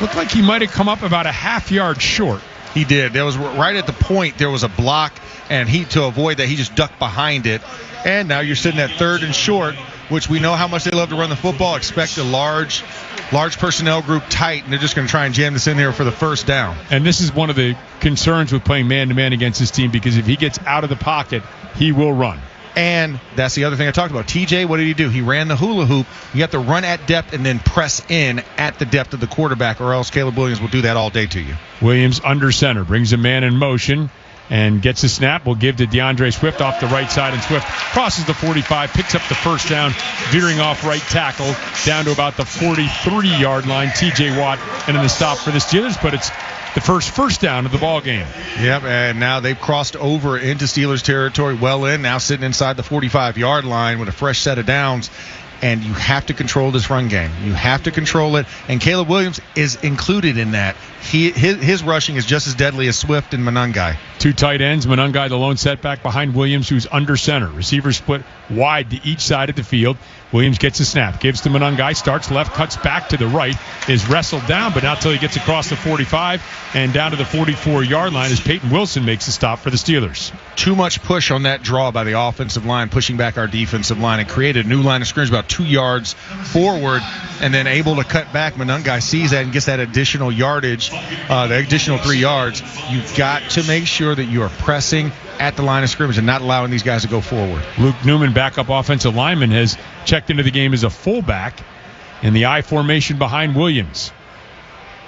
Looked like he might have come up about a half yard short. He did. There was right at the point, there was a block, and to avoid that, he just ducked behind it. And now you're sitting at 3rd and short, which we know how much they love to run the football. Expect a large personnel group tight, and they're just going to try and jam this in there for the first down. And this is one of the concerns with playing man-to-man against this team, because if he gets out of the pocket, he will run. And that's the other thing I talked about. TJ, what did he do? He ran the hula hoop. You have to run at depth and then press in at the depth of the quarterback, or else Caleb Williams will do that all day to you. Williams under center, brings a man in motion. and gets the snap. Will give to DeAndre Swift off the right side, and Swift crosses the 45, picks up the first down, veering off right tackle down to about the 43-yard line. TJ Watt and then the stop for the Steelers, but it's the first down of the ball game. Yep, and now they've crossed over into Steelers territory, well in, now sitting inside the 45-yard line with a fresh set of downs. And you have to control this run game. You have to control it. And Caleb Williams is included in that. His rushing is just as deadly as Swift and Monangai. Two tight ends. Monangai, the lone setback behind Williams, who's under center. Receivers split wide to each side of the field. Williams gets a snap, gives to Monangai, starts left, cuts back to the right, is wrestled down, but not until he gets across the 45 and down to the 44-yard line as Peyton Wilson makes the stop for the Steelers. Too much push on that draw by the offensive line, pushing back our defensive line, and created a new line of scrimmage about 2 yards forward, and then able to cut back. Monangai sees that and gets that additional yardage, the additional 3 yards. You've got to make sure that you are pressing at the line of scrimmage and not allowing these guys to go forward. Luke Newman, backup offensive lineman, has checked into the game as a fullback in the I formation behind Williams.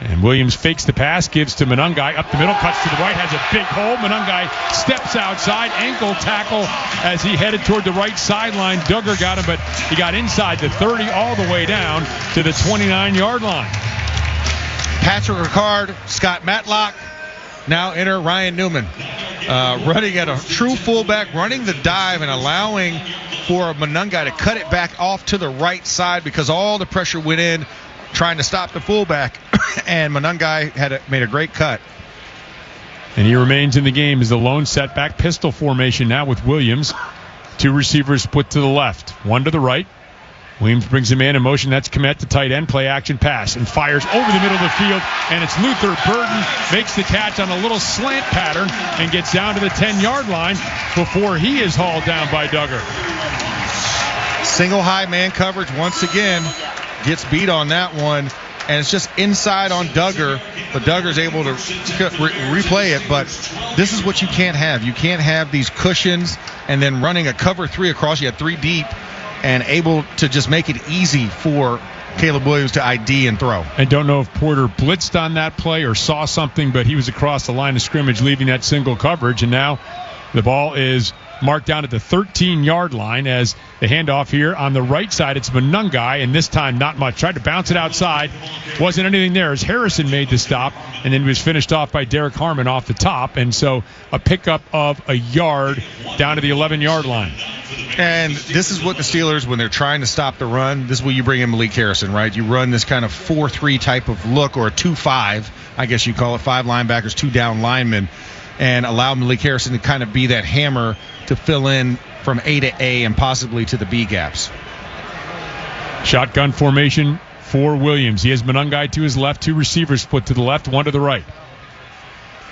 And Williams fakes the pass, gives to Monangai up the middle, cuts to the right, has a big hole. Monangai steps outside, ankle tackle as he headed toward the right sideline. Duggar got him, but he got inside the 30 all the way down to the 29-yard line. Patrick Ricard, Scott Matlock, now enter Ryan Newman. Running at a true fullback, running the dive and allowing for Monangai to cut it back off to the right side because all the pressure went in trying to stop the fullback, and Monangai made a great cut. And he remains in the game as the lone setback, pistol formation now with Williams. Two receivers split to the left, one to the right. Williams brings a man in motion. That's Kmet, the tight end, play action pass, and fires over the middle of the field. And it's Luther Burden makes the catch on a little slant pattern and gets down to the 10-yard line before he is hauled down by Duggar. Single high man coverage once again. Gets beat on that one. And it's just inside on Duggar, but Duggar's able to replay it. But this is what you can't have. You can't have these cushions and then running a cover 3 across. You had 3 deep and able to just make it easy for Caleb Williams to ID and throw. I don't know if Porter blitzed on that play or saw something, but he was across the line of scrimmage leaving that single coverage. And now the ball is marked down at the 13-yard line as the handoff here on the right side. It's Monangai, and this time not much. Tried to bounce it outside. Wasn't anything there as Harrison made the stop, and then was finished off by Derek Harmon off the top. And so a pickup of a yard down to the 11-yard line. And this is what the Steelers, when they're trying to stop the run, this is where you bring in Malik Harrison, right? You run this kind of 4-3 type of look, or a 2-5, I guess you call it, 5 linebackers, 2 down linemen, and allow Malik Harrison to kind of be that hammer to fill in from A to A and possibly to the B gaps. Shotgun formation for Williams. He has Monangai to his left, 2 receivers split to the left, 1 to the right.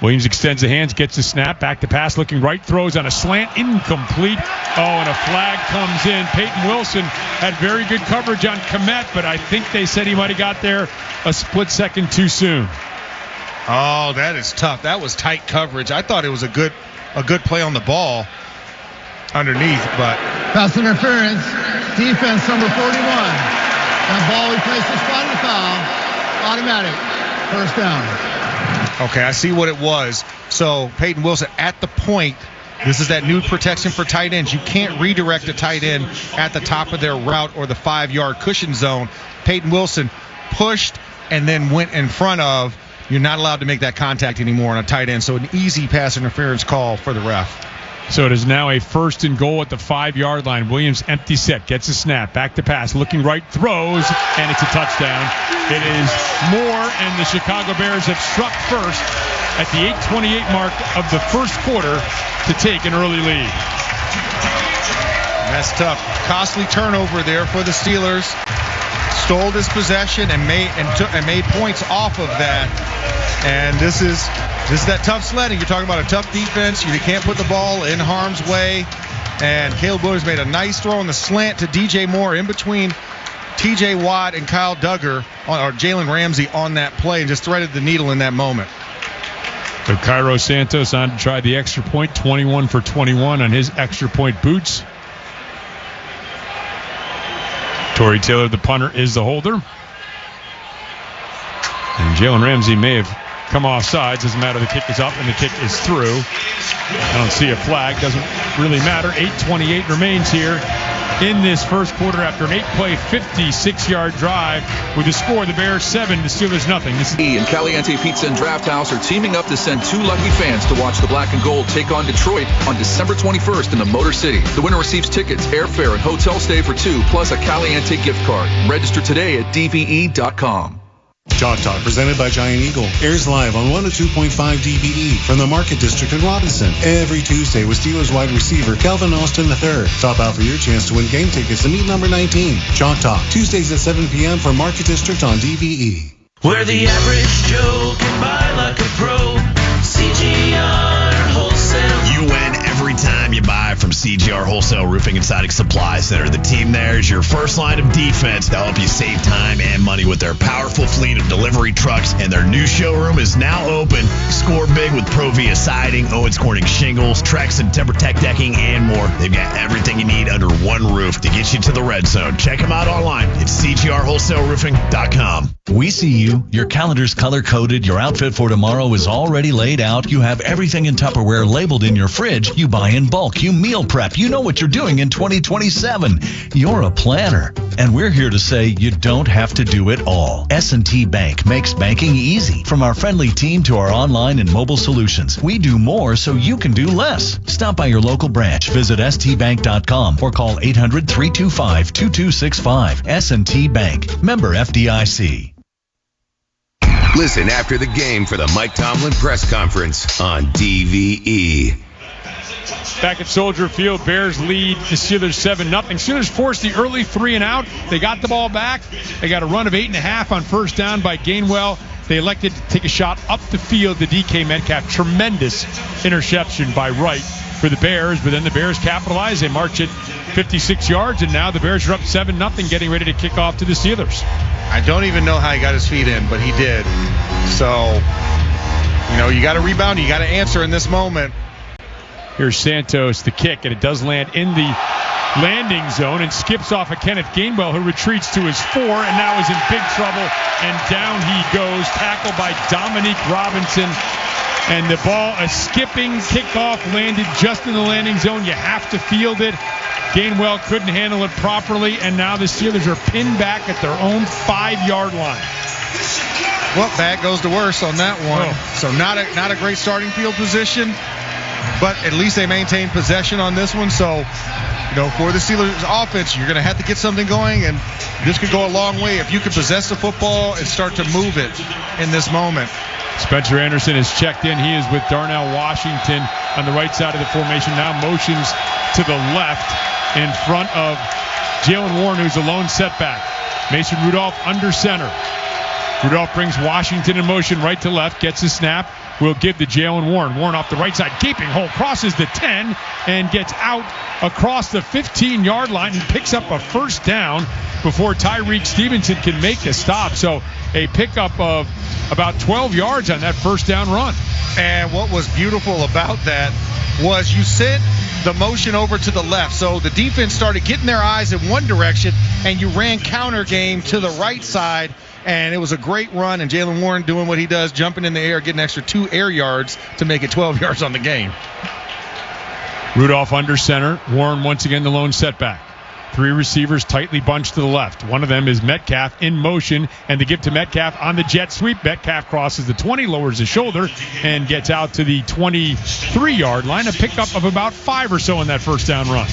Williams extends the hands, gets the snap, back to pass, looking right, throws on a slant, incomplete. Oh, and a flag comes in. Peyton Wilson had very good coverage on Kmet, but I think they said he might have got there a split second too soon. Oh, that is tough. That was tight coverage. I thought it was a good play on the ball underneath, but pass interference, defense number 41. That ball replaces spot the foul. Automatic. First down. Okay, I see what it was. So Peyton Wilson at the point. This is that new protection for tight ends. You can't redirect a tight end at the top of their route or the 5-yard cushion zone. Peyton Wilson pushed and then went in front of. You're not allowed to make that contact anymore on a tight end. So an easy pass interference call for the ref. So it is now a 1st and goal at the 5-yard line. Williams empty set, gets a snap, back to pass, looking right, throws, and it's a touchdown. It is Moore, and the Chicago Bears have struck first at the 8:28 mark of the first quarter to take an early lead. That's tough. Costly turnover there for the Steelers. Stole this possession and made points off of that. And this is that tough sledding. You're talking about a tough defense. You can't put the ball in harm's way. And Caleb Williams made a nice throw on the slant to DJ Moore in between TJ Watt and Kyle Duggar, or Jalen Ramsey on that play, and just threaded the needle in that moment. So Cairo Santos on to try the extra point, 21 for 21 on his extra point boots. Torrey Taylor, the punter, is the holder. And Jalen Ramsey may have come off sides. Doesn't matter. The kick is up and the kick is through. I don't see a flag. Doesn't really matter. 8:28 remains here in this first quarter after an 8-play, 56-yard drive. With the score, the Bears 7, the Steelers nothing. This is and Caliente Pizza and Draft House are teaming up to send 2 lucky fans to watch the Black and Gold take on Detroit on December 21st in the Motor City. The winner receives tickets, airfare, and hotel stay for 2, plus a Caliente gift card. Register today at dve.com. Chalk Talk, presented by Giant Eagle, airs live on 102.5 DVE from the Market District in Robinson every Tuesday with Steelers wide receiver Kelvin Austin III. Top out for your chance to win game tickets to meet number 19. Chalk Talk, Tuesdays at 7 p.m. for Market District on DVE. Where the average Joe can buy like a pro. CGR Wholesale. You win every time you buy from CGR Wholesale Roofing and Siding Supply Center. The team there is your first line of defense. They'll help you save time and money with their powerful fleet of delivery trucks, and their new showroom is now open. Score big with Provia Siding, Owens Corning Shingles, Trex and TimberTech Decking, and more. They've got everything you need under one roof to get you to the red zone. Check them out online at cgrwholesaleroofing.com. We see you. Your calendar's color-coded. Your outfit for tomorrow is already laid out. You have everything in Tupperware labeled in your fridge. You buy in bulk. You meal prep. You know what you're doing in 2027. You're a planner. And we're here to say you don't have to do it all. S&T Bank makes banking easy. From our friendly team to our online and mobile solutions, we do more so you can do less. Stop by your local branch. Visit stbank.com or call 800-325-2265. S&T Bank. Member FDIC. Listen after the game for the Mike Tomlin press conference on DVE. Back at Soldier Field, Bears lead the Steelers 7-0. Steelers forced the early 3 and out. They got the ball back. They got a run of 8.5 on first down by Gainwell. They elected to take a shot up the field to DK Metcalf. Tremendous interception by Wright for the Bears, but then the Bears capitalized. They march it 56 yards, and now the Bears are up 7-0, getting ready to kick off to the Steelers. I don't even know how he got his feet in, but he did. So, you got to rebound. You got to answer in this moment. Here's Santos, the kick, and it does land in the landing zone and skips off of Kenneth Gainwell, who retreats to his 4 and now is in big trouble, and down he goes, tackled by Dominique Robinson. And the ball, a skipping kickoff, landed just in the landing zone. You have to field it. Gainwell couldn't handle it properly, and now the Steelers are pinned back at their own 5-yard line. Well, bad goes to worse on that one. Oh. So not a great starting field position, but at least they maintain possession on this one. So, for the Steelers offense, you're going to have to get something going, and this could go a long way if you can possess the football and start to move it in this moment. Spencer Anderson is checked in. He is with Darnell Washington on the right side of the formation. Now motions to the left in front of Jalen Warren, who's a lone setback. Mason Rudolph under center. Rudolph brings Washington in motion right to left, gets a snap, will give to Jalen Warren. Warren off the right side, gaping hole, crosses the 10 and gets out across the 15-yard line and picks up a first down before Tyreek Stevenson can make the stop. So a pickup of about 12 yards on that first down run. And what was beautiful about that was you sent the motion over to the left. So the defense started getting their eyes in one direction, and you ran counter game to the right side. And it was a great run, and Jalen Warren doing what he does, jumping in the air, getting an extra 2 air yards to make it 12 yards on the game. Rudolph under center. Warren once again the lone setback. 3 receivers tightly bunched to the left. One of them is Metcalf in motion, and the give to Metcalf on the jet sweep. Metcalf crosses the 20, lowers his shoulder, and gets out to the 23-yard line. A pickup of about 5 or so in that first down run.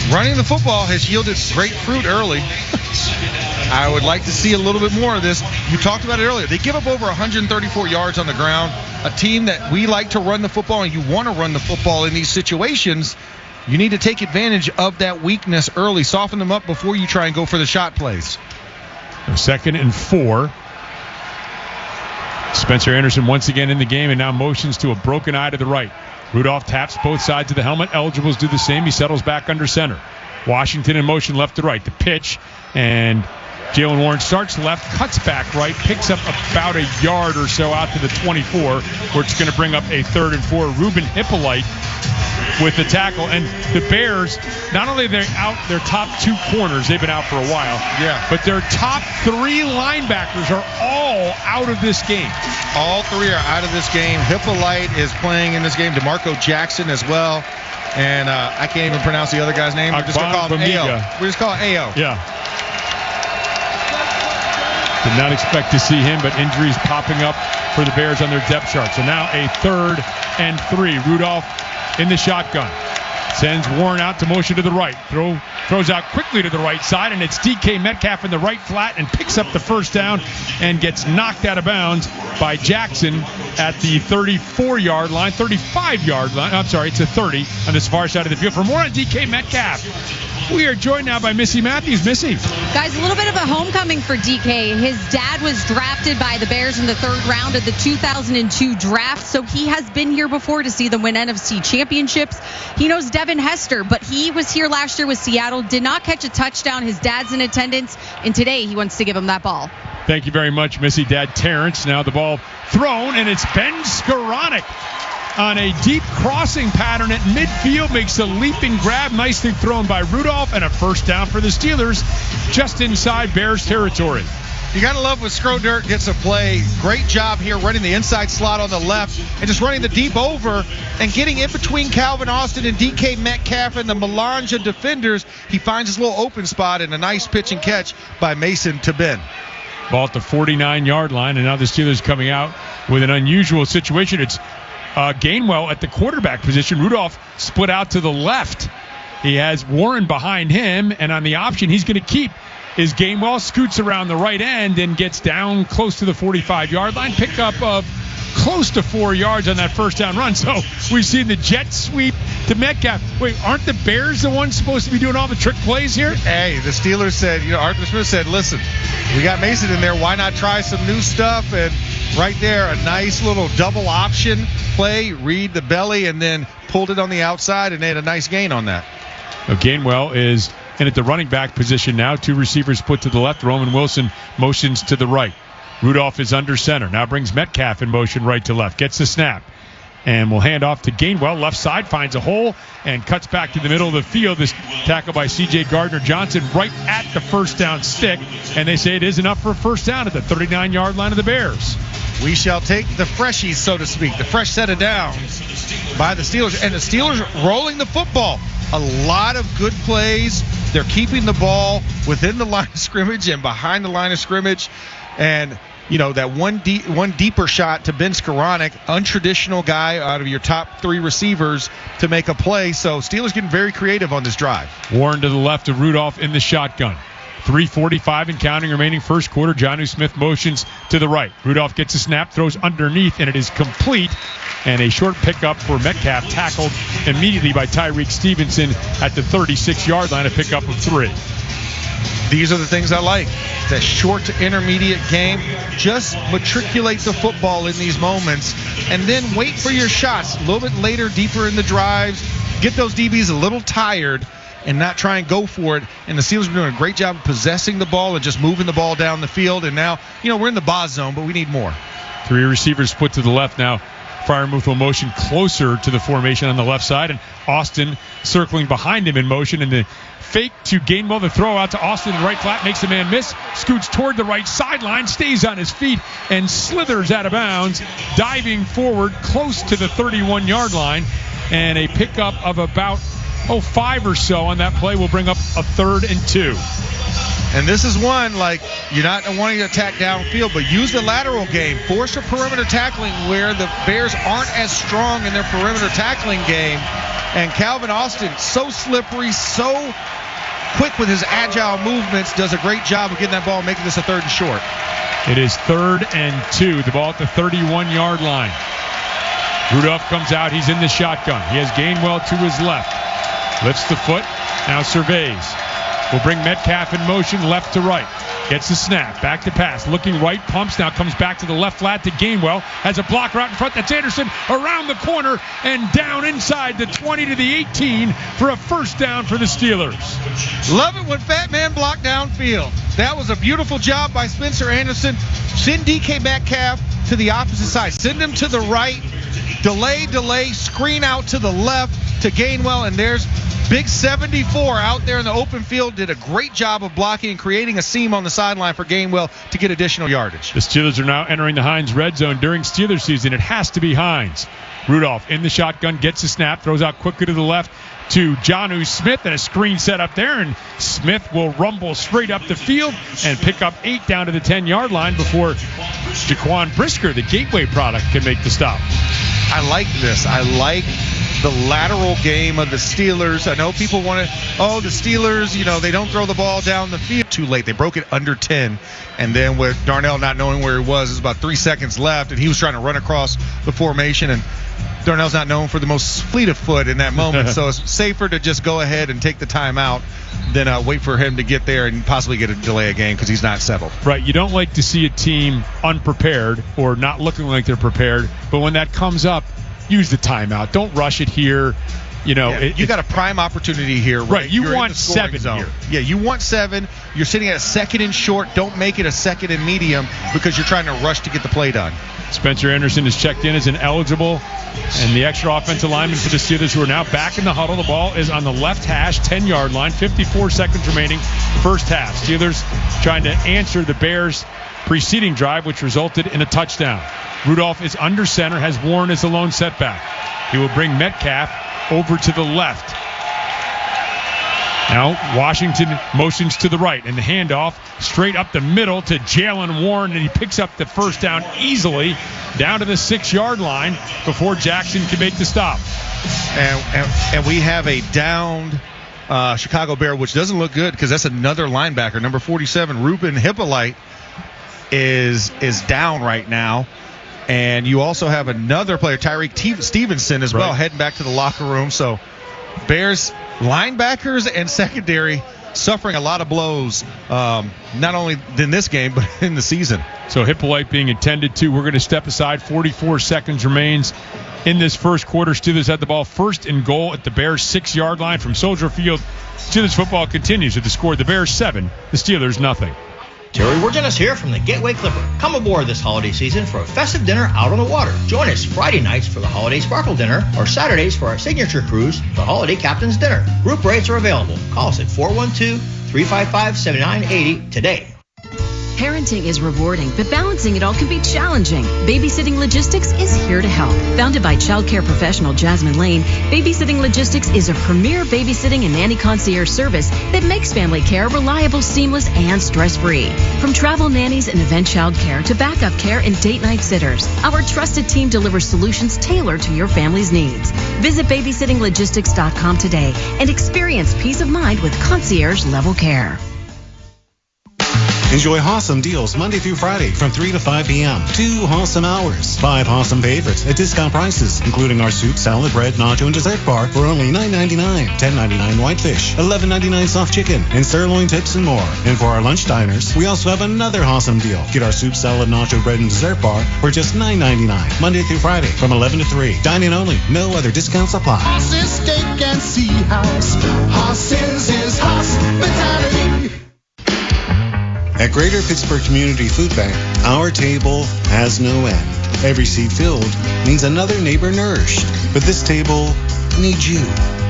Running the football has yielded great fruit early. I would like to see a little bit more of this. You talked about it earlier. They give up over 134 yards on the ground. A team that we like to run the football, and you want to run the football in these situations. You need to take advantage of that weakness early. Soften them up before you try and go for the shot plays. 2nd and 4. Spencer Anderson once again in the game, and now motions to a broken eye to the right. Rudolph taps both sides of the helmet. Eligibles do the same. He settles back under center. Washington in motion left to right. The pitch, and Jalen Warren starts left, cuts back right, picks up about a yard or so out to the 24, where it's going to bring up a 3rd and 4. Ruben Hippolyte with the tackle. And the Bears, not only are they out their top 2 corners, they've been out for a while, but their top 3 linebackers are all out of this game. All 3 are out of this game. Hippolyte is playing in this game. DeMarco Jackson as well. And I can't even pronounce the other guy's name. We're just going to call him A.O. We just call it A.O. Yeah. Did not expect to see him, but injuries popping up for the Bears on their depth chart. So now a 3rd and 3. Rudolph in the shotgun. Sends Warren out to motion to the right. Throws out quickly to the right side, and it's DK Metcalf in the right flat and picks up the first down and gets knocked out of bounds by Jackson at the 34-yard line, 35-yard line. I'm sorry, it's a 30 on this far side of the field. For more on DK Metcalf, we are joined now by Missy Matthews. Missy. Guys, a little bit of a homecoming for DK. His dad was drafted by the Bears in the 3rd round of the 2002 draft, so he has been here before to see them win NFC championships. He knows Devin Hester, but he was here last year with Seattle, did not catch a touchdown. His dad's in attendance, and today he wants to give him that ball. Thank you very much, Missy. Dad Terrence. Now the ball thrown, and it's Ben Skoranek on a deep crossing pattern at midfield, makes a leaping grab, nicely thrown by Rudolph, and a first down for the Steelers just inside Bears territory. You got to love when Skrodert gets a play. Great job here running the inside slot on the left and just running the deep over and getting in between Calvin Austin and DK Metcalf and the melange of defenders. He finds his little open spot and a nice pitch and catch by Mason Tobin. Ball at the 49-yard line, and now the Steelers coming out with an unusual situation. It's Gainwell at the quarterback position. Rudolph split out to the left. He has Warren behind him, and on the option he's going to keep is Gainwell. Scoots around the right end and gets down close to the 45-yard line. Pickup of close to 4 yards on that first down run. So we've seen the jet sweep to Metcalf. Wait, aren't the Bears the ones supposed to be doing all the trick plays here? Hey, the Steelers said, Arthur Smith said, listen, we got Mason in there. Why not try some new stuff? And right there, a nice little double option play. Read the belly and then pulled it on the outside, and they had a nice gain on that. Gainwell is in at the running back position now. 2 receivers put to the left. Roman Wilson motions to the right. Rudolph is under center. Now brings Metcalf in motion right to left. Gets the snap. And will hand off to Gainwell. Left side finds a hole and cuts back to the middle of the field. This tackle by C.J. Gardner-Johnson right at the first down stick. And they say it is enough for a first down at the 39-yard line of the Bears. We shall take the freshies, so to speak, the fresh set of downs by the Steelers. And the Steelers rolling the football. A lot of good plays. They're keeping the ball within the line of scrimmage and behind the line of scrimmage. And, that one deeper shot to Ben Skoranek, untraditional guy out of your top 3 receivers to make a play. So Steelers getting very creative on this drive. Warren to the left of Rudolph in the shotgun. 3:45 and counting remaining first quarter. Jonnu Smith motions to the right. Rudolph gets a snap, throws underneath, and it is complete. And a short pickup for Metcalf, tackled immediately by Tyreek Stevenson at the 36-yard line, a pickup of 3. These are the things I like. That short to intermediate game. Just matriculate the football in these moments and then wait for your shots. A little bit later, deeper in the drives. Get those DBs a little tired and not try and go for it. And the Steelers are doing a great job of possessing the ball and just moving the ball down the field. And now, we're in the Boz zone, but we need more. 3 receivers put to the left now. Freiermuth will motion closer to the formation on the left side, and Austin circling behind him in motion. And the fake to Gainwell, the throw out to Austin in the right flat, makes the man miss, scoots toward the right sideline, stays on his feet, and slithers out of bounds, diving forward close to the 31-yard line. And a pickup of about 5 or so on that play will bring up a 3rd and 2. And this is one, you're not wanting to attack downfield, but use the lateral game. Force a perimeter tackling where the Bears aren't as strong in their perimeter tackling game. And Calvin Austin, so slippery, so quick with his agile movements, does a great job of getting that ball and making this a 3rd and short. It is 3rd and 2. The ball at the 31-yard line. Rudolph comes out. He's in the shotgun. He has Gainwell to his left. Lifts the foot. Now surveys. Will bring Metcalf in motion left to right. Gets the snap. Back to pass. Looking right. Pumps. Now comes back to the left flat to Gainwell. Has a blocker out in front. That's Anderson around the corner and down inside the 20 to the 18 for a first down for the Steelers. Love it when fat man block downfield. That was a beautiful job by Spencer Anderson. Send DK Metcalf to the opposite side. Send him to the right. Delay, screen out to the left. to Gainwell, and there's Big 74 out there in the open field. Did a great job of blocking and creating a seam on the sideline for Gainwell to get additional yardage. The Steelers are now entering the Heinz red zone. During Steelers season, it has to be Heinz. Rudolph in the shotgun, gets the snap, throws out quickly to the left to Jonnu Smith, and a screen set up there, and Smith will rumble straight up the field and pick up 8 down to the 10-yard line before Jaquan Brisker, the Gateway product, can make the stop. I like this. I like the lateral game of the Steelers. I know people want to, the Steelers, they don't throw the ball down the field. Too late. They broke it under 10. And then with Darnell not knowing where he was, it was about 3 seconds left, and he was trying to run across the formation, and Darnell's not known for the most fleet of foot in that moment, so it's safer to just go ahead and take the timeout than wait for him to get there and possibly get a delay a game because he's not settled. Right. You don't like to see a team unprepared or not looking like they're prepared, but when that comes up, use the timeout. Don't rush it here. You got a prime opportunity here. Right. You want 7 zone here. Yeah, you want 7. You're sitting at a second and short. Don't make it a second and medium because you're trying to rush to get the play done. Spencer Anderson is checked in as ineligible, and the extra offensive lineman for the Steelers, who are now back in the huddle. The ball is on the left hash, 10-yard line, 54 seconds remaining, first half. Steelers trying to answer the Bears' preceding drive, which resulted in a touchdown. Rudolph is under center, has Warren as the lone setback. He will bring Metcalf over to the left. Now Washington motions to the right, and the handoff straight up the middle to Jalen Warren, and he picks up the first down easily down to the 6-yard line before Jackson can make the stop. And we have a downed Chicago Bear, which doesn't look good because that's another linebacker, number 47, Ruben Hippolyte, is down right now. And you also have another player, Tyreek Stevenson, as well, heading back to the locker room. So Bears linebackers and secondary suffering a lot of blows, not only in this game, but in the season. So Hippolyte being attended to. We're going to step aside. 44 seconds remains in this first quarter. Steelers had the ball first and goal at the Bears' 6-yard line from Soldier Field. Steelers football continues with the score. The Bears 7, the Steelers nothing. Terry Wirgenis here from the Gateway Clipper. Come aboard this holiday season for a festive dinner out on the water. Join us Friday nights for the Holiday Sparkle Dinner or Saturdays for our signature cruise, the Holiday Captain's Dinner. Group rates are available. Call us at 412-355-7980 today. Parenting is rewarding, but balancing it all can be challenging. Babysitting Logistics is here to help. Founded by childcare professional Jasmine Lane, Babysitting Logistics is a premier babysitting and nanny concierge service that makes family care reliable, seamless, and stress-free. From travel nannies and event childcare to backup care and date night sitters, our trusted team delivers solutions tailored to your family's needs. Visit babysittinglogistics.com today and experience peace of mind with concierge-level care. Enjoy awesome deals Monday through Friday from 3 to 5 p.m. 2 awesome hours. 5 awesome favorites at discount prices, including our soup, salad, bread, nacho, and dessert bar for only $9.99. $10.99 whitefish, $11.99 soft chicken, and sirloin tips and more. And for our lunch diners, we also have another awesome deal. Get our soup, salad, nacho, bread, and dessert bar for just $9.99. Monday through Friday from 11 to 3. Dine-in only. No other discounts apply. Horses, steak, and sea house. Horses is hospitality. At Greater Pittsburgh Community Food Bank, our table has no end. Every seat filled means another neighbor nourished. But this table needs you.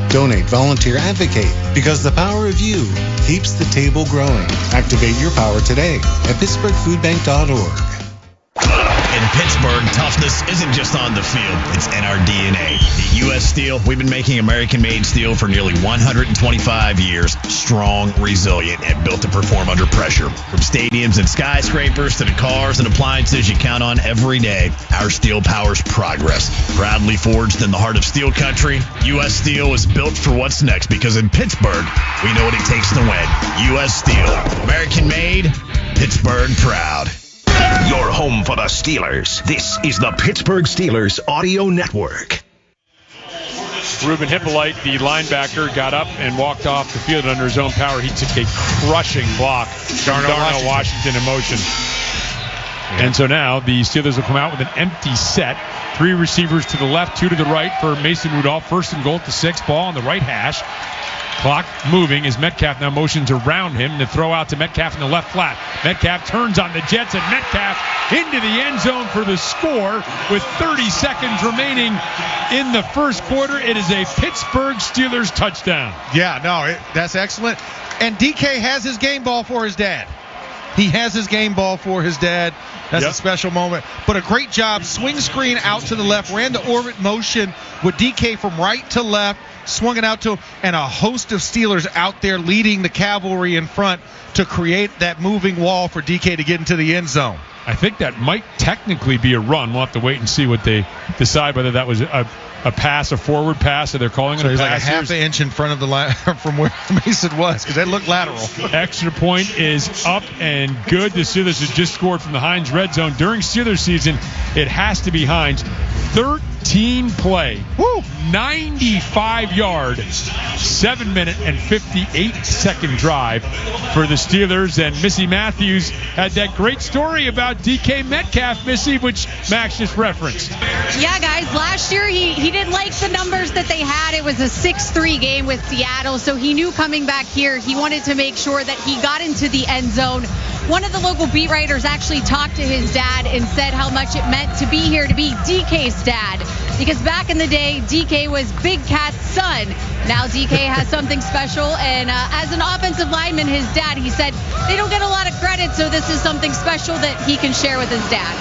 Donate, volunteer, advocate, because the power of you keeps the table growing. Activate your power today at PittsburghFoodBank.org. In Pittsburgh, toughness isn't just on the field, it's in our DNA. At U.S. Steel, we've been making American-made steel for nearly 125 years, strong, resilient, and built to perform under pressure. From stadiums and skyscrapers to the cars and appliances you count on every day, our steel powers progress. Proudly forged in the heart of steel country, U.S. Steel is built for what's next because in Pittsburgh, we know what it takes to win. U.S. Steel, American-made, Pittsburgh proud. Your home for the Steelers. This is the Pittsburgh Steelers Audio Network. Ruben Hippolyte, the linebacker, got up and walked off the field under his own power. He took a crushing block from Darnell Washington in motion. And so now the Steelers will come out with an empty set. 3 receivers to the left, 2 to the right for Mason Rudolph. First and goal at the 6. Ball on the right hash. Clock moving as Metcalf now motions around him to throw out to Metcalf in the left flat. Metcalf turns on the Jets, and Metcalf into the end zone for the score with 30 seconds remaining in the first quarter. It is a Pittsburgh Steelers touchdown. Yeah, no, that's excellent. And DK has his game ball for his dad. He has his game ball for his dad. That's a special moment. But a great job. Swing screen out to the left. Ran the orbit motion with DK from right to left. Swung it out to him. And a host of Steelers out there leading the cavalry in front to create that moving wall for DK to get into the end zone. I think that might technically be a run. We'll have to wait and see what they decide, whether that was a pass, a forward pass, or they're calling it a pass. Like a half an inch in front of the line from where Mason was, because that looked lateral. Extra point is up and good. The Steelers have just scored from the Heinz red zone. During Steelers season, it has to be Heinz. 13 play, 95-yard, 7-minute and 58-second drive for the Steelers. And Missy Matthews had that great story about DK Metcalf, Missy, which Max just referenced. Yeah, guys, last year he didn't like the numbers that they had. It was a 6-3 game with Seattle, so he knew coming back here he wanted to make sure that he got into the end zone. One of the local beat writers actually talked to his dad and said how much it meant to be here, to be DK's dad. Because back in the day, DK was Big Cat's son. Now DK has something special. And as an offensive lineman, his dad, he said, they don't get a lot of credit, so this is something special that he can share with his dad.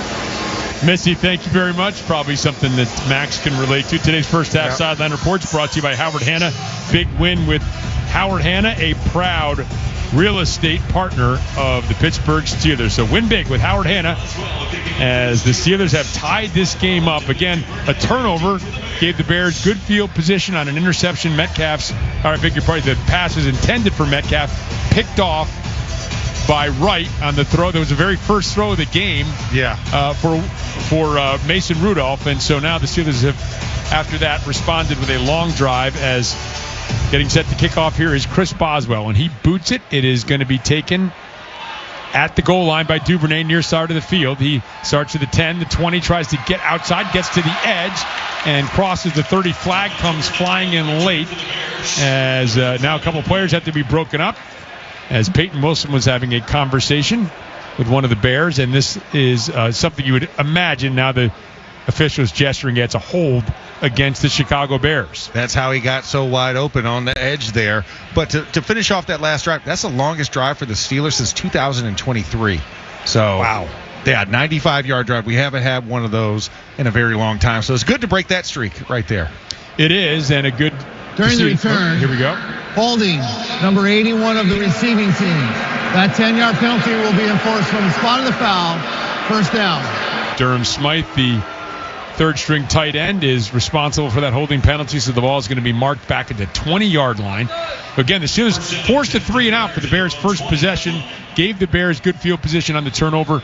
Missy, thank you very much. Probably something that Max can relate to. Today's first half Sideline Reports brought to you by Howard Hanna. Big win with Howard Hanna, a proud real estate partner of the Pittsburgh Steelers. So win big with Howard Hanna as the Steelers have tied this game up. Again, a turnover gave the Bears good field position on an interception. The pass was intended for Metcalf, picked off by Wright on the throw. That was the very first throw of the game for Mason Rudolph. And so now the Steelers have, after that, responded with a long drive as getting set to kick off here is Chris Boswell. When he boots it, it is going to be taken at the goal line by Duvernay near side of the field. He starts at the 10, the 20, tries to get outside, gets to the edge, and crosses the 30. Flag comes flying in late as now a couple players have to be broken up as Peyton Wilson was having a conversation with one of the Bears, and this is something you would imagine now the officials gesturing at a hold against the Chicago Bears. That's how he got so wide open on the edge there. But to finish off that last drive, that's the longest drive for the Steelers since 2023. So, wow. Yeah, 95-yard drive. We haven't had one of those in a very long time. So it's good to break that streak right there. It is, and a good... During the return, here we go. Holding number 81 of the receiving team. That 10-yard penalty will be enforced from the spot of the foul. First down. Durham Smythe, the third-string tight end, is responsible for that holding penalty, so the ball is going to be marked back at the 20-yard line. Again, the Steelers forced a 3-and-out for the Bears' first possession, gave the Bears good field position on the turnover.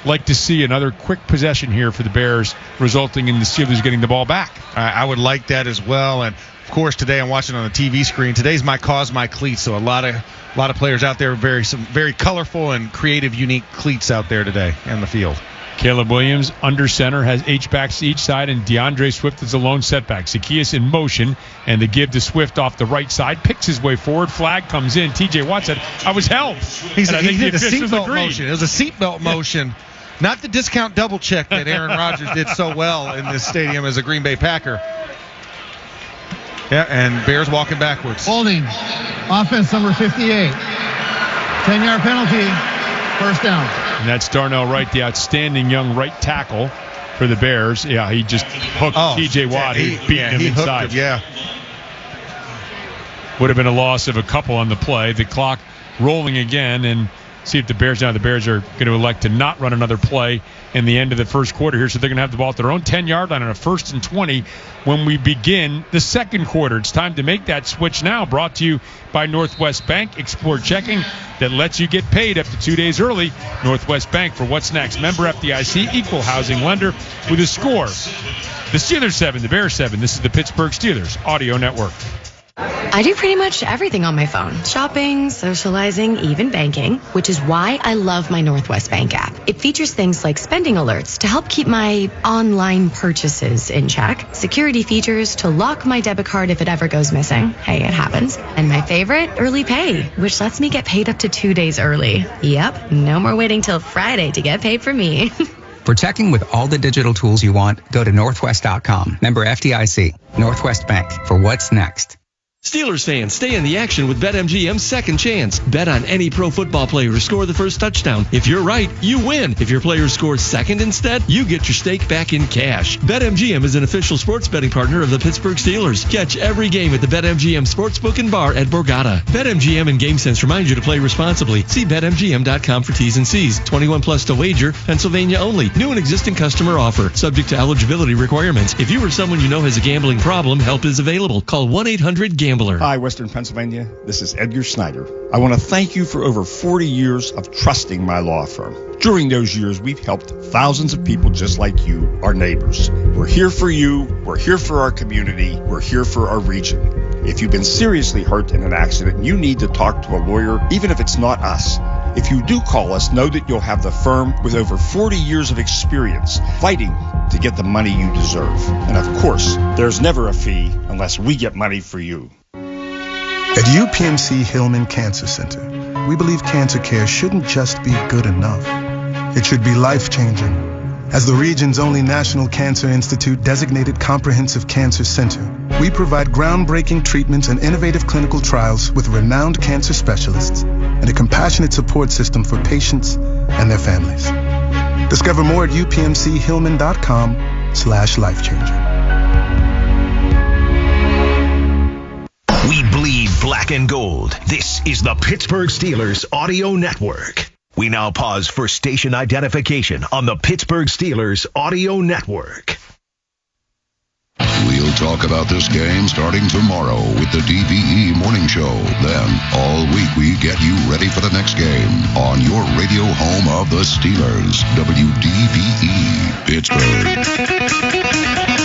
Like to see another quick possession here for the Bears, resulting in the Steelers getting the ball back. I would like that as well, and of course today I'm watching on the TV screen. Today's my cause, my cleats, so a lot of players out there, some very colorful and creative, unique cleats out there today in the field. Caleb Williams under center has H-backs to each side, and DeAndre Swift is a lone setback. Zacchaeus in motion, and the give to Swift off the right side, picks his way forward. Flag comes in. T.J. Watt said, I was held. He did the seatbelt motion. It was a seatbelt motion, not the discount double check that Aaron Rodgers did so well in this stadium as a Green Bay Packer. Yeah, and Bears walking backwards. Holding. Offense number 58. 10-yard penalty. First down. And that's Darnell Wright, the outstanding young right tackle for the Bears. Yeah, he just hooked T.J. Watt. He beat him inside. Would have been a loss of a couple on the play. The clock rolling again, and see if the Bears are going to elect to not run another play in the end of the first quarter here. So they're going to have the ball at their own 10-yard line on a 1st and 20 when we begin the second quarter. It's time to make that switch now. Brought to you by Northwest Bank. Explore checking that lets you get paid up to 2 days early. Northwest Bank for what's next. Member FDIC, equal housing lender with a score. The Steelers 7, the Bears 7. This is the Pittsburgh Steelers Audio Network. I do pretty much everything on my phone. Shopping, socializing, even banking, which is why I love my Northwest Bank app. It features things like spending alerts to help keep my online purchases in check, security features to lock my debit card if it ever goes missing. Hey, it happens. And my favorite, early pay, which lets me get paid up to 2 days early. Yep, no more waiting till Friday to get paid for me. Protecting with all the digital tools you want, go to Northwest.com. Member FDIC. Northwest Bank. For what's next. Steelers fans, stay in the action with BetMGM's Second Chance. Bet on any pro football player to score the first touchdown. If you're right, you win. If your player scores second instead, you get your stake back in cash. BetMGM is an official sports betting partner of the Pittsburgh Steelers. Catch every game at the BetMGM Sportsbook and Bar at Borgata. BetMGM and GameSense remind you to play responsibly. See BetMGM.com for T's and C's. 21 plus to wager. Pennsylvania only. New and existing customer offer. Subject to eligibility requirements. If you or someone you know has a gambling problem, help is available. Call 1-800-GAMBLER. Hi, Western Pennsylvania. This is Edgar Snyder. I want to thank you for over 40 years of trusting my law firm. During those years, we've helped thousands of people just like you, our neighbors. We're here for you. We're here for our community. We're here for our region. If you've been seriously hurt in an accident, you need to talk to a lawyer, even if it's not us. If you do call us, know that you'll have the firm with over 40 years of experience fighting to get the money you deserve. And of course, there's never a fee unless we get money for you. At UPMC Hillman Cancer Center, we believe cancer care shouldn't just be good enough. It should be life-changing. As the region's only National Cancer Institute designated comprehensive cancer center, we provide groundbreaking treatments and innovative clinical trials with renowned cancer specialists and a compassionate support system for patients and their families. Discover more at upmchillman.com/lifechanger. We bleed black and gold. This is the Pittsburgh Steelers Audio Network. We now pause for station identification on the Pittsburgh Steelers Audio Network. We'll talk about this game starting tomorrow with the DVE Morning Show. Then, all week, we get you ready for the next game on your radio home of the Steelers, WDVE, Pittsburgh.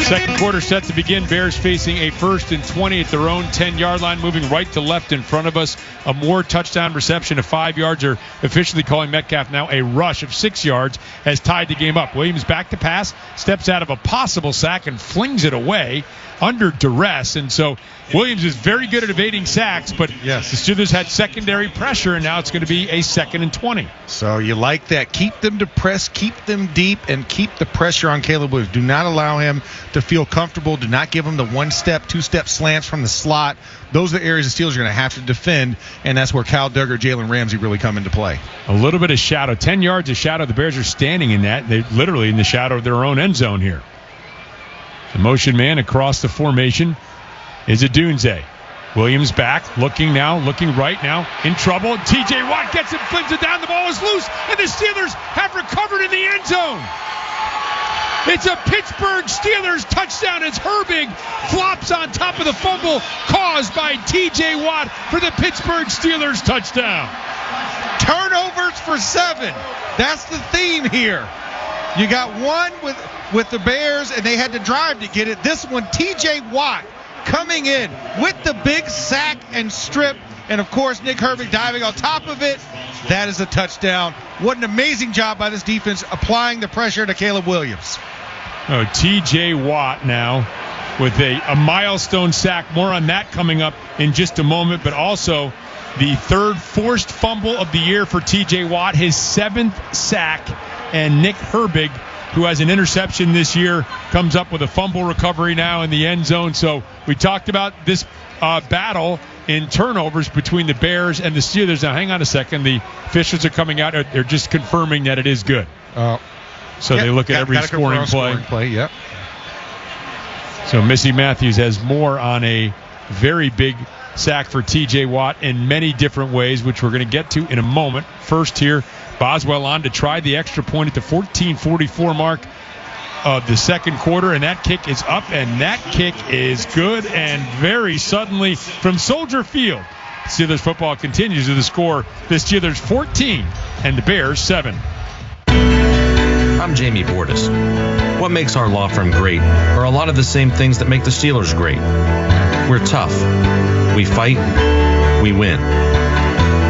Second quarter set to begin. Bears facing a 1st and 20 at their own 10-yard line, moving right to left in front of us. A Moore touchdown reception of 5 yards, or officially calling Metcalf now a rush of 6 yards, has tied the game up. Williams back to pass, steps out of a possible sack and flings it away under duress. And so Williams is very good at evading sacks, but yes, the Steelers had secondary pressure, and now it's going to be a 2nd and 20. So you like that. Keep them depressed, keep them deep, and keep the pressure on Caleb Williams. Do not allow him to feel comfortable. Do not give him the 1-step, 2-step slants from the slot. Those are the areas the Steelers are going to have to defend, and that's where Kyle Duggar, Jalen Ramsey really come into play. A little bit of shadow, 10 yards of shadow. The Bears are standing in that. They're literally in the shadow of their own end zone here. The motion man across the formation is Adunze. Williams back, looking right now, in trouble. TJ Watt gets it, flips it down, the ball is loose, and the Steelers have recovered in the end zone. It's a Pittsburgh Steelers touchdown as Herbig flops on top of the fumble caused by TJ Watt for the Pittsburgh Steelers touchdown. Turnovers for 7. That's the theme here. You got one with the Bears, and they had to drive to get it. This one, TJ Watt coming in with the big sack and strip, and of course Nick Herbig diving on top of it. That is a touchdown. What an amazing job by this defense applying the pressure to Caleb Williams. Oh, TJ Watt now with a milestone sack. More on that coming up in just a moment, but also the 3rd forced fumble of the year for TJ Watt, his 7th sack, and Nick Herbig, who has an interception this year, comes up with a fumble recovery now in the end zone. So we talked about this battle in turnovers between the Bears and the Steelers. Now, hang on a second. The officials are coming out. They're just confirming that it is good. So they look at every scoring play. Yep. So Missy Matthews has more on a very big sack for TJ Watt in many different ways, which we're going to get to in a moment. First here, Boswell on to try the extra point at the 14:44 mark of the second quarter, and that kick is up, and that kick is good, and very suddenly from Soldier Field. Steelers football continues with the score. The Steelers 14 and the Bears 7. I'm Jamie Bordas. What makes our law firm great are a lot of the same things that make the Steelers great. We're tough. We fight. We win.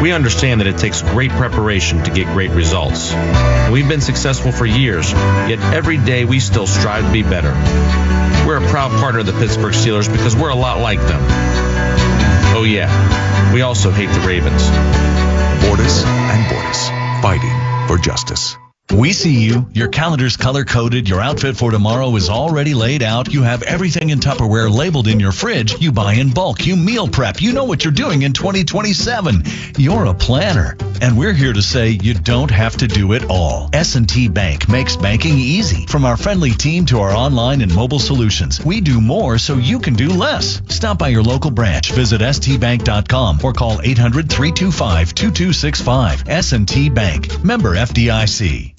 We understand that it takes great preparation to get great results. We've been successful for years, yet every day we still strive to be better. We're a proud partner of the Pittsburgh Steelers because we're a lot like them. Oh yeah, we also hate the Ravens. Bordas and Bordas, fighting for justice. We see you. Your calendar's color-coded. Your outfit for tomorrow is already laid out. You have everything in Tupperware labeled in your fridge. You buy in bulk. You meal prep. You know what you're doing in 2027. You're a planner. And we're here to say you don't have to do it all. S&T Bank makes banking easy. From our friendly team to our online and mobile solutions, we do more so you can do less. Stop by your local branch. Visit stbank.com or call 800-325-2265. S&T Bank. Member FDIC.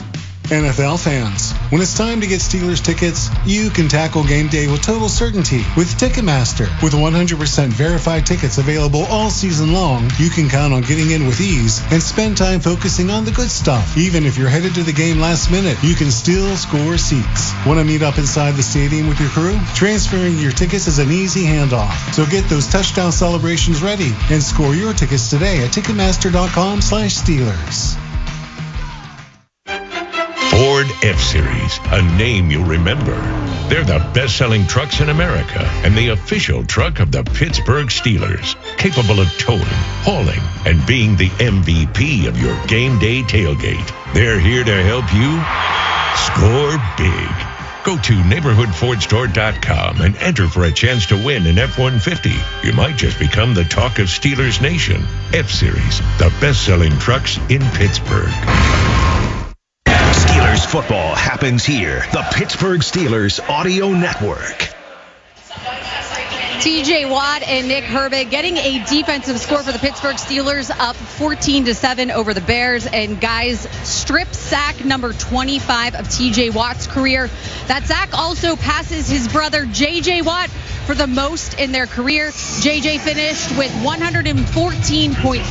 NFL fans, when it's time to get Steelers tickets, you can tackle game day with total certainty with Ticketmaster. With 100% verified tickets available all season long, you can count on getting in with ease and spend time focusing on the good stuff. Even if you're headed to the game last minute, you can still score seats. Want to meet up inside the stadium with your crew? Transferring your tickets is an easy handoff. So get those touchdown celebrations ready and score your tickets today at Ticketmaster.com/Steelers. Ford F-Series, a name you'll remember. They're the best-selling trucks in America and the official truck of the Pittsburgh Steelers, capable of towing, hauling, and being the MVP of your game day tailgate. They're here to help you score big. Go to neighborhoodfordstore.com and enter for a chance to win an F-150. You might just become the talk of Steelers Nation. F-Series, the best-selling trucks in Pittsburgh. Steelers football happens here. The Pittsburgh Steelers Audio Network. TJ Watt and Nick Herbig getting a defensive score for the Pittsburgh Steelers, up 14-7 over the Bears. And guys, strip sack number 25 of TJ Watt's career. That sack also passes his brother JJ Watt for the most in their career. JJ finished with 114.5.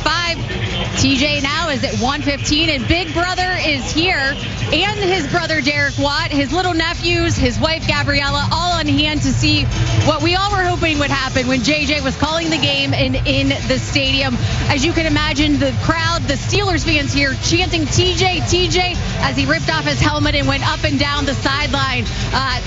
TJ now is at 115, and Big Brother is here, and his brother Derek Watt, his little nephews, his wife Gabriella, all on hand to see what we all were hoping would happen when JJ was calling the game in the stadium. As you can imagine, the crowd, the Steelers fans here chanting TJ, TJ, as he ripped off his helmet and went up and down the sideline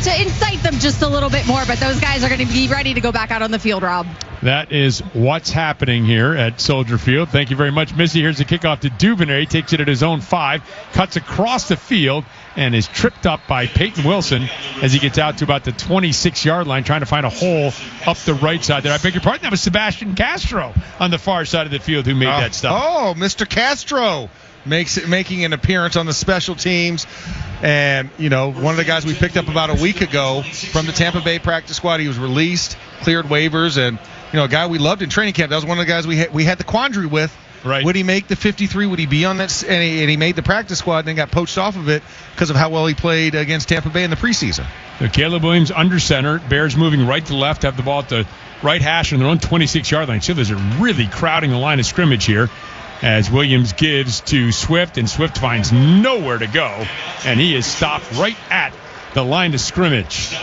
to incite them just a little bit more. But those guys are going to be ready to go back out on the field, Rob. That is what's happening here at Soldier Field. Thank you very much, Missy. Here's the kickoff to Duvernay. Takes it at his own 5, cuts across the field, and is tripped up by Peyton Wilson as he gets out to about the 26-yard line, trying to find a hole up the right side there. I beg your pardon, that was Sebastian Castro on the far side of the field who made that stop. Oh, Mr. Castro making an appearance on the special teams. And, you know, one of the guys we picked up about a week ago from the Tampa Bay practice squad, he was released, cleared waivers, and, you know, a guy we loved in training camp. That was one of the guys we had the quandary with. Right. Would he make the 53? Would he be on that? And he made the practice squad and then got poached off of it because of how well he played against Tampa Bay in the preseason. So Caleb Williams under center. Bears moving right to left, have the ball at the right hash on their own 26-yard line. Steelers are really crowding the line of scrimmage here as Williams gives to Swift, and Swift finds nowhere to go, and he is stopped right at the line of scrimmage.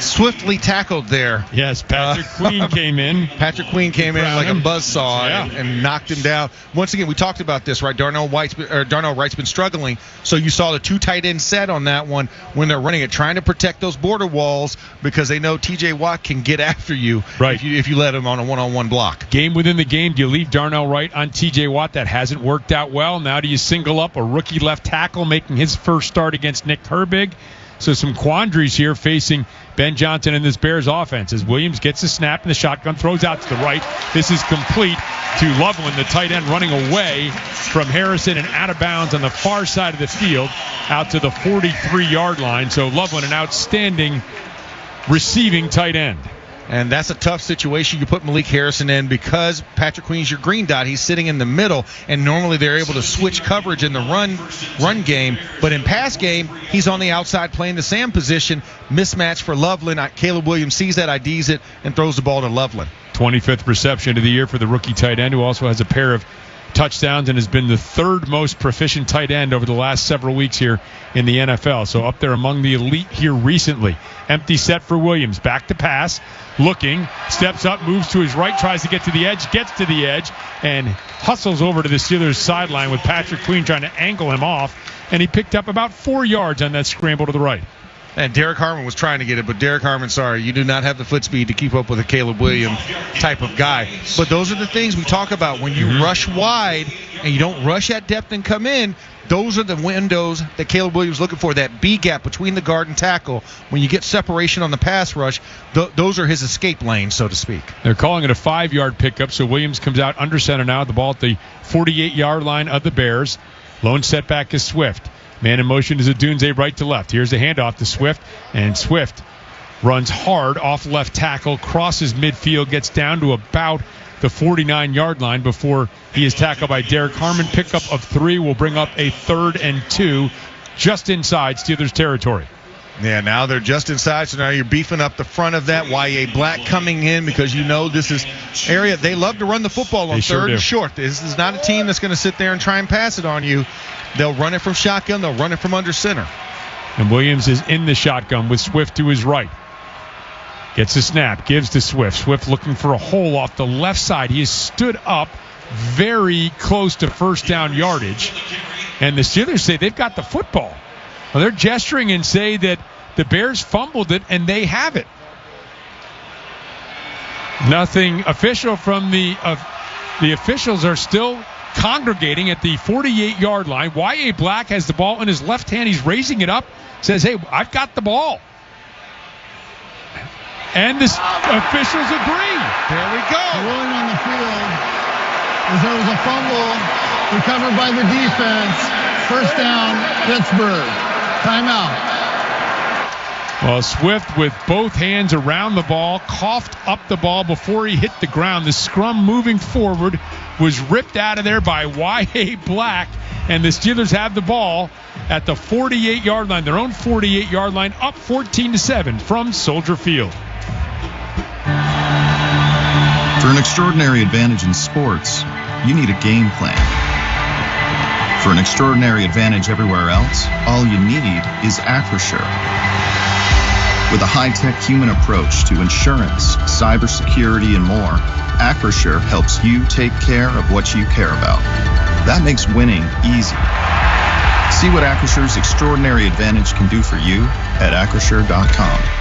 Swiftly tackled there. Yes, Patrick Queen came in. Patrick Queen came in like a buzzsaw and knocked him down. Once again, we talked about this, right? Darnell Wright's been struggling, so you saw the 2 tight end set on that one when they're running it, trying to protect those border walls because they know TJ Watt can get after you if you let him on a one-on-one block. Game within the game. Do you leave Darnell Wright on TJ Watt? That hasn't worked out well. Now do you single up a rookie left tackle making his first start against Nick Herbig? So some quandaries here facing Ben Johnson and this Bears offense as Williams gets a snap in the shotgun, throws out to the right. This is complete to Loveland, the tight end, running away from Harrison and out of bounds on the far side of the field out to the 43-yard line. So Loveland, an outstanding receiving tight end. And that's a tough situation you put Malik Harrison in because Patrick Queen's your green dot. He's sitting in the middle, and normally they're able to switch coverage in the run game. But in pass game, he's on the outside playing the Sam position. Mismatch for Loveland. Caleb Williams sees that, IDs it, and throws the ball to Loveland. 25th reception of the year for the rookie tight end, who also has a pair of touchdowns and has been the third most proficient tight end over the last several weeks here in the NFL. So up there among the elite here recently. Empty set for Williams. Back to pass. Looking. Steps up. Moves to his right. Tries to get to the edge. Gets to the edge. And hustles over to the Steelers sideline with Patrick Queen trying to angle him off. And he picked up about 4 yards on that scramble to the right. And Derek Harmon was trying to get it, but Derek Harmon, sorry, you do not have the foot speed to keep up with a Caleb Williams type of guy. But those are the things we talk about. When you rush wide and you don't rush at depth and come in, those are the windows that Caleb Williams is looking for, that B gap between the guard and tackle. When you get separation on the pass rush, those are his escape lanes, so to speak. They're calling it a 5-yard pickup, so Williams comes out under center now, the ball at the 48-yard line of the Bears. Lone setback is Swift. Man in motion is Adunze right to left. Here's the handoff to Swift, and Swift runs hard off left tackle, crosses midfield, gets down to about the 49-yard line before he is tackled by Derek Harmon. Pickup of 3 will bring up a 3rd and 2 just inside Steelers territory. Yeah, now they're just inside, so now you're beefing up the front of that. Y.A. Black coming in because you know this is area. They love to run the football on third and short. This is not a team that's going to sit there and try and pass it on you. They'll run it from shotgun. They'll run it from under center. And Williams is in the shotgun with Swift to his right. Gets a snap, gives to Swift. Swift looking for a hole off the left side. He has stood up very close to first down yardage. And the Steelers say they've got the football. Well, they're gesturing and say that the Bears fumbled it, and they have it. Nothing official from the officials are still congregating at the 48-yard line. Y.A. Black has the ball in his left hand. He's raising it up. Says, hey, I've got the ball. And the officials agree. There we go. The ruling on the field is there was a fumble recovered by the defense. First down, Pittsburgh. Timeout. Well, Swift with both hands around the ball, coughed up the ball before he hit the ground. The scrum moving forward was ripped out of there by Y.A. Black, and the Steelers have the ball at the 48-yard line, their own 48-yard line, up 14-7 from Soldier Field. For an extraordinary advantage in sports, you need a game plan. For an extraordinary advantage everywhere else, all you need is Acrisure. With a high-tech human approach to insurance, cybersecurity, and more, Acrisure helps you take care of what you care about. That makes winning easy. See what Acrissure's extraordinary advantage can do for you at Acrisure.com.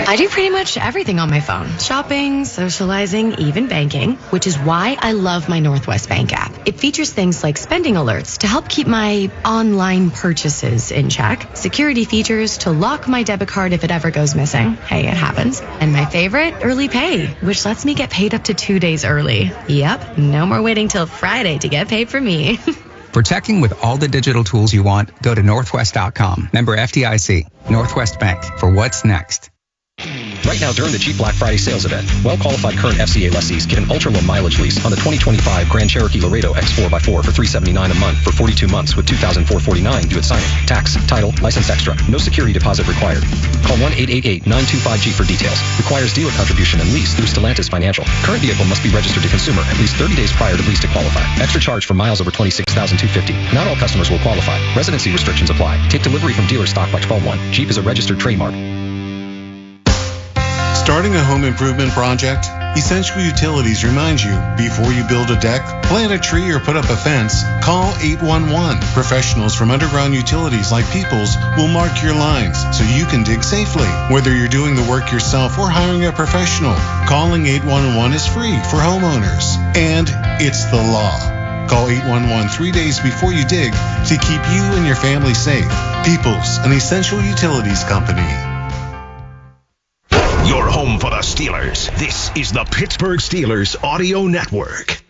I do pretty much everything on my phone. Shopping, socializing, even banking, which is why I love my Northwest Bank app. It features things like spending alerts to help keep my online purchases in check, security features to lock my debit card if it ever goes missing. Hey, it happens. And my favorite, early pay, which lets me get paid up to 2 days early. Yep, no more waiting till Friday to get paid for me. For teching with all the digital tools you want, go to Northwest.com. Member FDIC. Northwest Bank. For what's next. Right now, during the cheap Black Friday sales event, well-qualified current FCA lessees get an ultra-low mileage lease on the 2025 Grand Cherokee Laredo X4x4 for $379 a month for 42 months with $2,449 due at signing. Tax, title, license extra. No security deposit required. Call 1-888-925-G for details. Requires dealer contribution and lease through Stellantis Financial. Current vehicle must be registered to consumer at least 30 days prior to lease to qualify. Extra charge for miles over 26,250. Not all customers will qualify. Residency restrictions apply. Take delivery from dealer stock by 12/1. Jeep is a registered trademark. Starting a home improvement project? Essential Utilities reminds you, before you build a deck, plant a tree, or put up a fence, call 811. Professionals from Underground Utilities like Peoples will mark your lines so you can dig safely. Whether you're doing the work yourself or hiring a professional, calling 811 is free for homeowners. And it's the law. Call 811 3 days before you dig to keep you and your family safe. Peoples, an Essential Utilities company. Your home for the Steelers. This is the Pittsburgh Steelers Audio Network.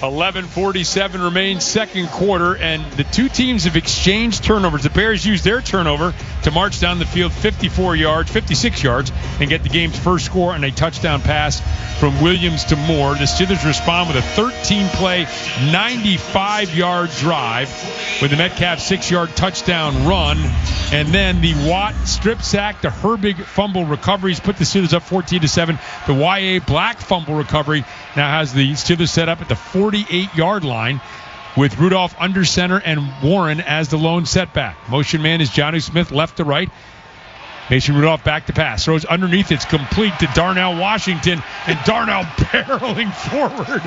11:47 remains second quarter, and the two teams have exchanged turnovers. The Bears used their turnover to march down the field 56 yards, and get the game's first score on a touchdown pass from Williams to Moore. The Steelers respond with a 13-play, 95-yard drive with the Metcalf 6-yard touchdown run, and then the Watt strip sack, the Herbig fumble recoveries put the Steelers up 14-7. The Y.A. Black fumble recovery now has the Steelers set up at the 48-yard line with Rudolph under center and Warren as the lone setback. Motion man is Jonnu Smith left to right. Mason Rudolph back to pass. Throws underneath. It's complete to Darnell Washington. And Darnell barreling forward.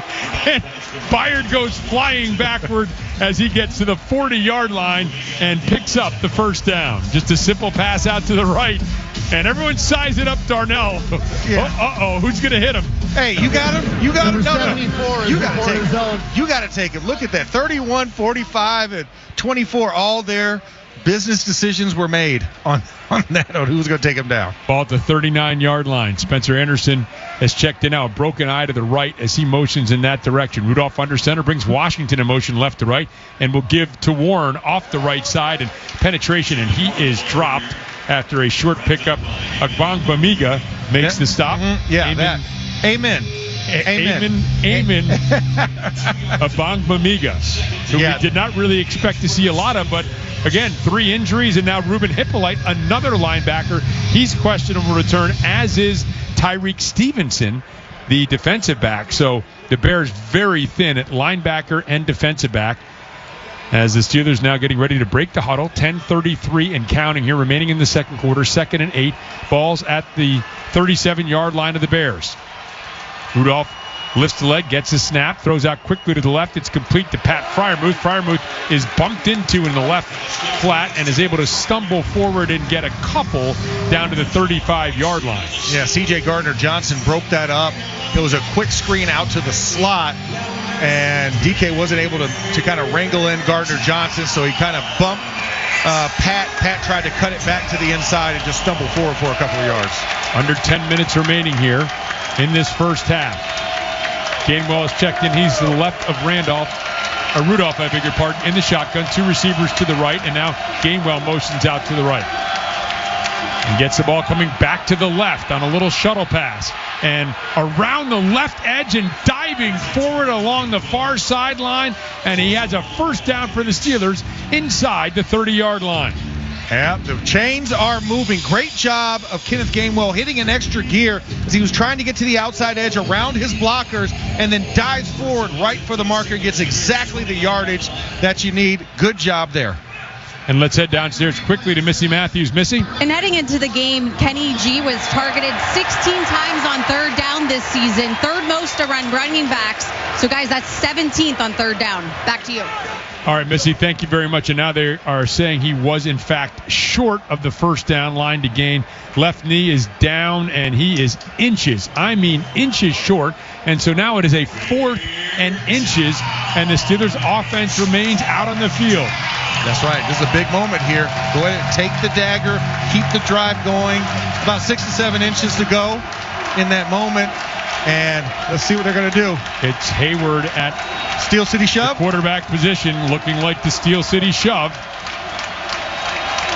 And Byard goes flying backward as he gets to the 40-yard line and picks up the first down. Just a simple pass out to the right. And everyone sizing up Darnell. Yeah. Who's going to hit him? Hey, you got him? You got him? No. You got to take him. Zone. You got to take him. Look at that. 31, 45, and 24 all there. Business decisions were made on that, on who's going to take him down. Ball at the 39-yard line. Spencer Anderson has checked in now. A broken eye to the right as he motions in that direction. Rudolph under center brings Washington in motion left to right and will give to Warren off the right side and penetration, and he is dropped after a short pickup. Agbongbamiga makes the stop. Mm-hmm. Yeah, Amen. Agbongbamiga, who we did not really expect to see a lot of, but again, 3 injuries, and now Ruben Hippolyte, another linebacker. He's questionable return, as is Tyreek Stevenson, the defensive back. So the Bears very thin at linebacker and defensive back, as the Steelers now getting ready to break the huddle. 10:33 and counting here remaining in the second quarter. 2nd and 8. Ball's at the 37-yard line of the Bears. Rudolph lifts the leg, gets a snap, throws out quickly to the left. It's complete to Pat Freiermuth. Freiermuth is bumped into in the left flat and is able to stumble forward and get a couple down to the 35-yard line. Yeah, C.J. Gardner-Johnson broke that up. It was a quick screen out to the slot, and DK wasn't able to kind of wrangle in Gardner-Johnson, so he kind of bumped Pat. Pat tried to cut it back to the inside and just stumbled forward for a couple of yards. Under 10 minutes remaining here in this first half. Gainwell is checked in. He's to the left of Rudolph, I beg your pardon, in the shotgun. 2 receivers to the right, and now Gainwell motions out to the right. And gets the ball coming back to the left on a little shuttle pass. And around the left edge and diving forward along the far sideline. And he has a first down for the Steelers inside the 30-yard line. Yeah, the chains are moving. Great job of Kenneth Gainwell hitting an extra gear as he was trying to get to the outside edge around his blockers and then dives forward right for the marker. Gets exactly the yardage that you need. Good job there. And let's head downstairs quickly to Missy Matthews. Missy? And heading into the game, Kenny G was targeted 16 times on third down this season. Third most around running backs. So, guys, that's 17th on third down. Back to you. All right, Missy, thank you very much. And now they are saying he was, in fact, short of the first down line to gain. Left knee is down, and he is inches short. And so now it is a 4th and inches, and the Steelers' offense remains out on the field. That's right. This is a big moment here. Go ahead and take the dagger, keep the drive going. About 6 to 7 inches to go in that moment. And let's see what they're going to do. It's Hayward at Steel City Shove. The quarterback position, looking like the Steel City Shove.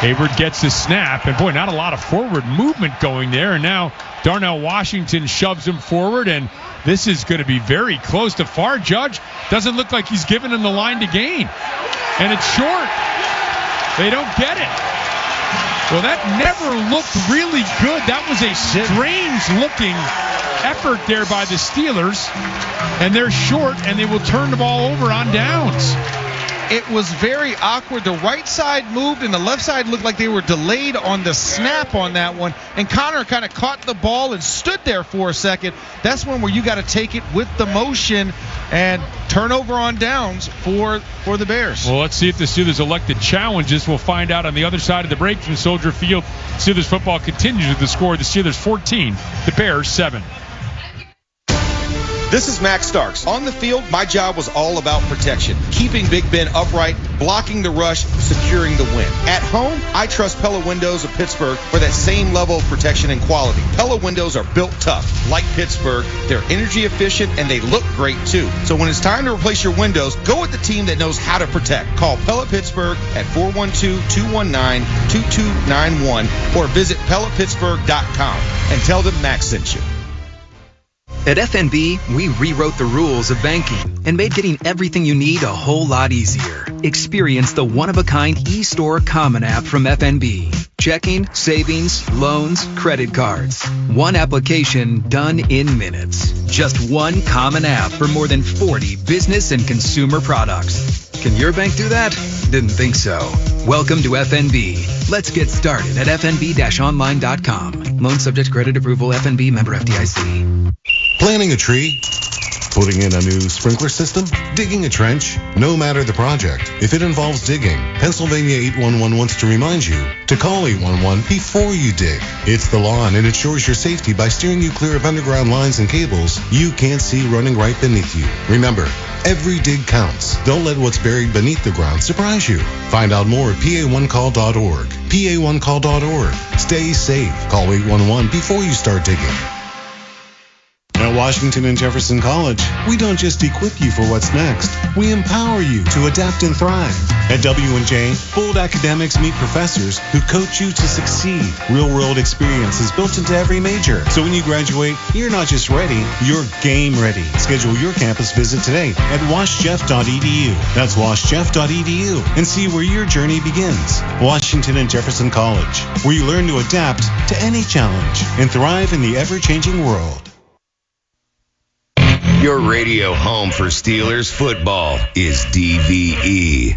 Hayward gets the snap, and boy, not a lot of forward movement going there. And now Darnell Washington shoves him forward, and this is going to be very close to far. Judge doesn't look like he's giving him the line to gain. And it's short. They don't get it. Well, that never looked really good. That was a strange-looking effort there by the Steelers. And they're short, and they will turn the ball over on downs. It was very awkward. The right side moved, and the left side looked like they were delayed on the snap on that one. And Connor kind of caught the ball and stood there for a second. That's one where you got to take it with the motion and turnover on downs for the Bears. Well, let's see if the Steelers elect to challenge this. We'll find out on the other side of the break from Soldier Field. Steelers football continues with the score. The Steelers 14, the Bears 7. This is Max Starks. On the field, my job was all about protection. Keeping Big Ben upright, blocking the rush, securing the win. At home, I trust Pella Windows of Pittsburgh for that same level of protection and quality. Pella Windows are built tough. Like Pittsburgh, they're energy efficient and they look great too. So when it's time to replace your windows, go with the team that knows how to protect. Call Pella Pittsburgh at 412-219-2291 or visit PellaPittsburgh.com and tell them Max sent you. At FNB, we rewrote the rules of banking and made getting everything you need a whole lot easier. Experience the one-of-a-kind e-store common app from FNB. Checking, savings, loans, credit cards. One application done in minutes. Just one common app for more than 40 business and consumer products. Can your bank do that? Didn't think so. Welcome to FNB. Let's get started at fnb-online.com. Loan subject to credit approval. FNB member FDIC. Planting a tree? Putting in a new sprinkler system? Digging a trench? No matter the project, if it involves digging, Pennsylvania 811 wants to remind you to call 811 before you dig. It's the law and it ensures your safety by steering you clear of underground lines and cables you can't see running right beneath you. Remember, every dig counts. Don't let what's buried beneath the ground surprise you. Find out more at pa1call.org. pa1call.org. Stay safe. Call 811 before you start digging. At Washington and Jefferson College, we don't just equip you for what's next. We empower you to adapt and thrive. At W&J, bold academics meet professors who coach you to succeed. Real-world experience is built into every major. So when you graduate, you're not just ready, you're game ready. Schedule your campus visit today at washjeff.edu. That's washjeff.edu and see where your journey begins. Washington and Jefferson College, where you learn to adapt to any challenge and thrive in the ever-changing world. Your radio home for Steelers football is DVE.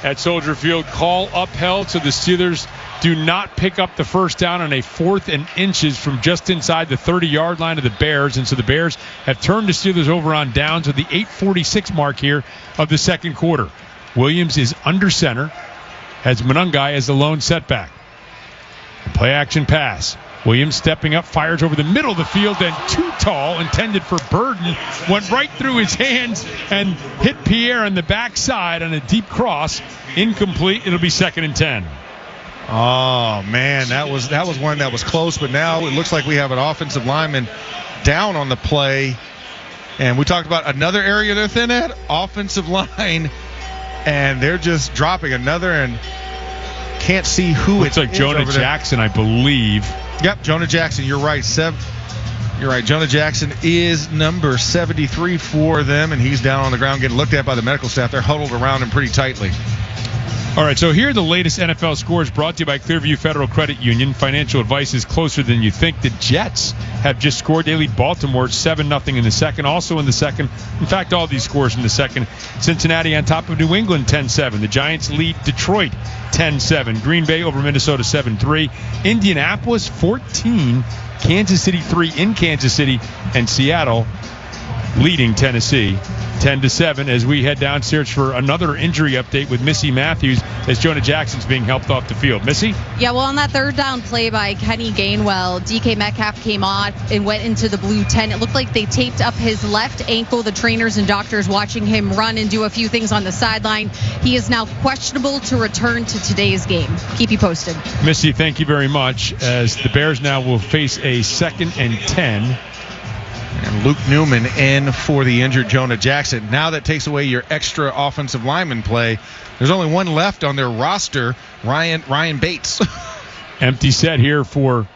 At Soldier Field, call upheld, so the Steelers do not pick up the first down on a 4th and inches from just inside the 30-yard line of the Bears. And so the Bears have turned the Steelers over on downs with the 8:46 mark here of the second quarter. Williams is under center, has Monangai as the lone setback. Play action pass. Williams stepping up, fires over the middle of the field, then too tall, intended for Burden, went right through his hands and hit Pierre on the backside on a deep cross. Incomplete. It'll be 2nd and 10. Oh, man, that was one that was close, but now it looks like we have an offensive lineman down on the play. And we talked about another area they're thin at, offensive line, and they're just dropping another and can't see who it's like Jonah Jackson, I believe. Yep, Jonah Jackson, you're right. You're right. Jonah Jackson is number 73 for them, and he's down on the ground getting looked at by the medical staff. They're huddled around him pretty tightly. All right, so here are the latest NFL scores brought to you by Clearview Federal Credit Union. Financial advice is closer than you think. The Jets have just scored. They lead Baltimore 7-0 in the second. Also in the second, in fact, all these scores in the second. Cincinnati on top of New England 10-7. The Giants lead Detroit 10-7. Green Bay over Minnesota 7-3. Indianapolis 14. Kansas City 3 in Kansas City. And Seattle leading Tennessee 10-7 as we head downstairs for another injury update with Missy Matthews as Jonah Jackson's being helped off the field. Missy? Yeah, well, on that third down play by Kenny Gainwell, DK Metcalf came on and went into the blue 10. It looked like they taped up his left ankle. The trainers and doctors watching him run and do a few things on the sideline. He is now questionable to return to today's game. Keep you posted. Missy, thank you very much, as the Bears now will face a 2nd and 10. And Luke Newman in for the injured Jonah Jackson. Now that takes away your extra offensive lineman play. There's only one left on their roster, Ryan Bates. Empty set here for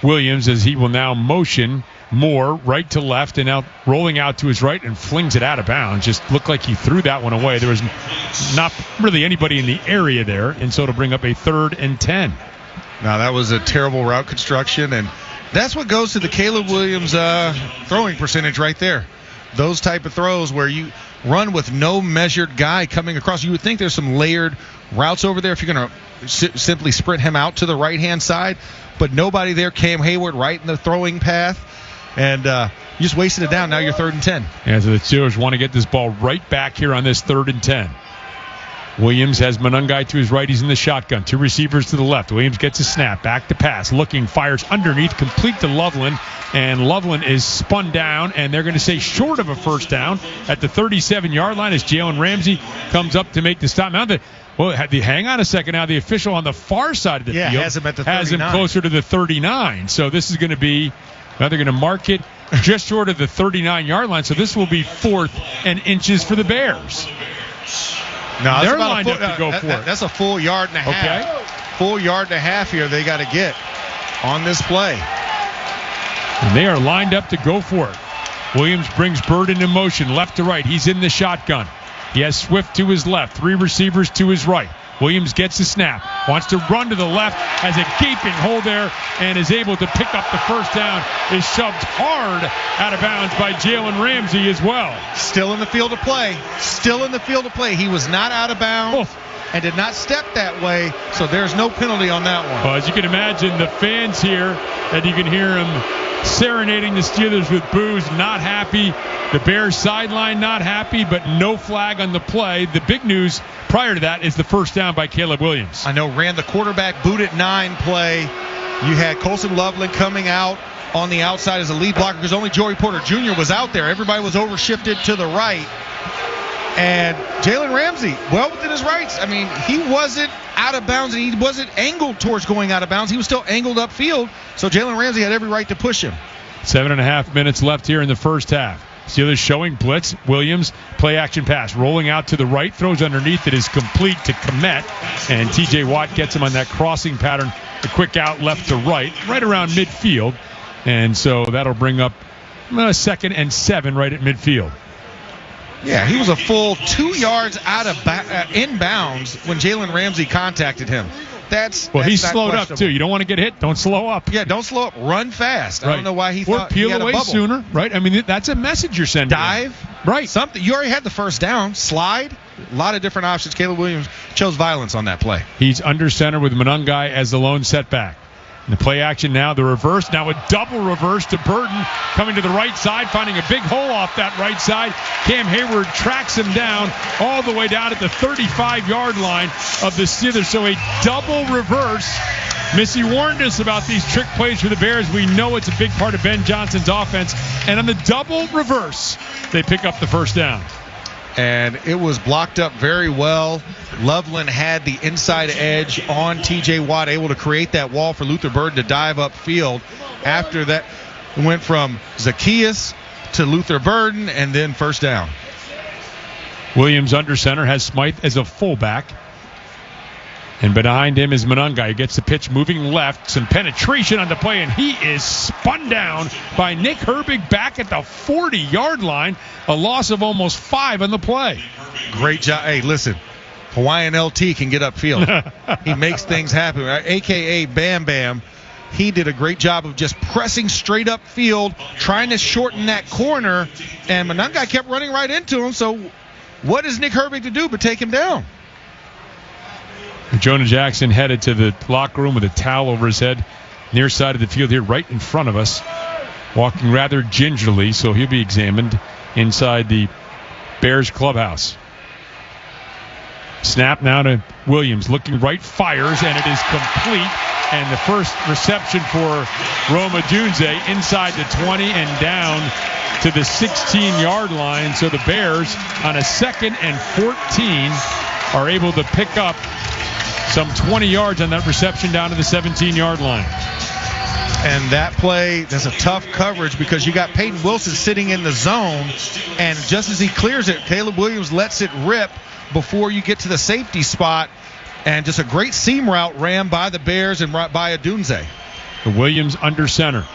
Williams as he will now motion Moore right to left and now rolling out to his right and flings it out of bounds. Just looked like he threw that one away. There was not really anybody in the area there, and so it'll bring up a 3rd and 10. Now that was a terrible route construction, and that's what goes to the Caleb Williams throwing percentage right there. Those type of throws where you run with no measured guy coming across. You would think there's some layered routes over there if you're going to simply sprint him out to the right-hand side. But nobody there. Cam Hayward right in the throwing path. And you just wasted it down. Now you're 3rd and 10. Yeah, so the Steelers want to get this ball right back here on this 3rd and 10. Williams has Monangai to his right. He's in the shotgun. 2 receivers to the left. Williams gets a snap. Back to pass. Looking. Fires underneath. Complete to Loveland. And Loveland is spun down. And they're going to say short of a first down at the 37-yard line as Jalen Ramsey comes up to make the stop. Now, hang on a second. Now the official on the far side of the field has him at the 39. Has him closer to the 39. So this is going to be, now they're going to mark it just short of the 39-yard line. So this will be 4th and inches for the Bears. No, they're lined up to go for it. That's a full yard and a half. Okay. Full yard and a half here they got to get on this play. And they are lined up to go for it. Williams brings Bird into motion, left to right. He's in the shotgun. He has Swift to his left, 3 receivers to his right. Williams gets the snap, wants to run to the left, has a gaping hole there, and is able to pick up the first down. Is shoved hard out of bounds by Jalen Ramsey as well. Still in the field of play. Still in the field of play. He was not out of bounds and did not step that way, so there's no penalty on that one. Well, as you can imagine, the fans here, and you can hear them serenading the Steelers with boos, not happy. The Bears sideline not happy, but no flag on the play. The big news prior to that is the first down by Caleb Williams. I know, ran the quarterback boot at 9 play. You had Colson Loveland coming out on the outside as a lead blocker because only Joey Porter Jr. was out there. Everybody was overshifted to the right. And Jalen Ramsey, well within his rights. I mean, he wasn't out of bounds and he wasn't angled towards going out of bounds. He was still angled upfield. So Jalen Ramsey had every right to push him. 7.5 minutes left here in the first half. Steelers showing blitz. Williams, play action pass. Rolling out to the right. Throws underneath. It is complete to Kmet. And TJ Watt gets him on that crossing pattern. A quick out left to right around midfield. And so that'll bring up 2nd and 7 right at midfield. Yeah, he was a full 2 yards out of inbounds when Jalen Ramsey contacted him. He slowed up too. You don't want to get hit. Don't slow up. Yeah, don't slow up. Run fast. Right. I don't know why he thought peel he had away a bubble. Sooner, right? I mean, that's a message you're sending. Dive, right? Something. You already had the first down. Slide. A lot of different options. Caleb Williams chose violence on that play. He's under center with Monangai as the lone setback. And the play action now, the reverse. Now a double reverse to Burton coming to the right side, finding a big hole off that right side. Cam Hayward tracks him down all the way down at the 35-yard line of the Steelers. So a double reverse. Missy warned us about these trick plays for the Bears. We know it's a big part of Ben Johnson's offense. And on the double reverse, they pick up the first down. And it was blocked up very well. Loveland had the inside edge on TJ Watt, able to create that wall for Luther Burden to dive upfield. After that, it went from Zacchaeus to Luther Burden, and then first down. Williams under center has Smythe as a fullback. And behind him is Monangai. He gets the pitch moving left. Some penetration on the play, and he is spun down by Nick Herbig back at the 40-yard line. A loss of almost 5 on the play. Great job. Hey, listen, Hawaiian LT can get upfield. He makes things happen, right? A.K.A. Bam Bam. He did a great job of just pressing straight upfield, trying to shorten that corner, and Monangai kept running right into him. So what is Nick Herbig to do but take him down? Jonah Jackson headed to the locker room with a towel over his head, near side of the field here, right in front of us, walking rather gingerly, so he'll be examined inside the Bears clubhouse. Snap now to Williams, looking right, fires, and it is complete. And the first reception for Roma Dunze inside the 20 and down to the 16-yard line. So the Bears on a 2nd and 14 are able to pick up some 20 yards on that reception down to the 17-yard line. And that play, that's a tough coverage because you got Peyton Wilson sitting in the zone, and just as he clears it, Caleb Williams lets it rip before you get to the safety spot, and just a great seam route ran by the Bears and by Adunze. The Williams under center.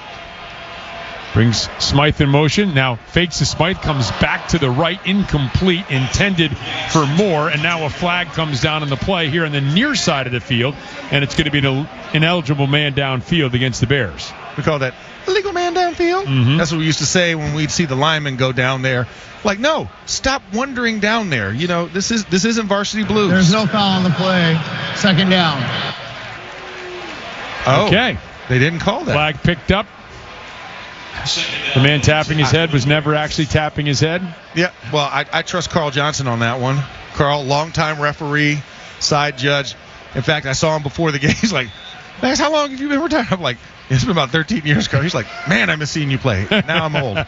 Brings Smythe in motion. Now fakes the Smythe, comes back to the right, incomplete, intended for more, and now a flag comes down on the play here on the near side of the field, and it's going to be an ineligible man downfield against the Bears. We call that illegal man downfield. Mm-hmm. That's what we used to say when we'd see the linemen go down there. Like, no, stop wandering down there. You know, this isn't varsity blues. There's no foul on the play. 2nd down. Oh, okay. They didn't call that. Flag picked up. The man tapping his head was never actually tapping his head. Yeah, well, I trust Carl Johnson on that one. Carl, longtime referee, side judge. In fact, I saw him before the game. He's like, Max, how long have you been retired? I'm like, it's been about 13 years ago. He's like, man, I miss seeing you play. Now I'm old.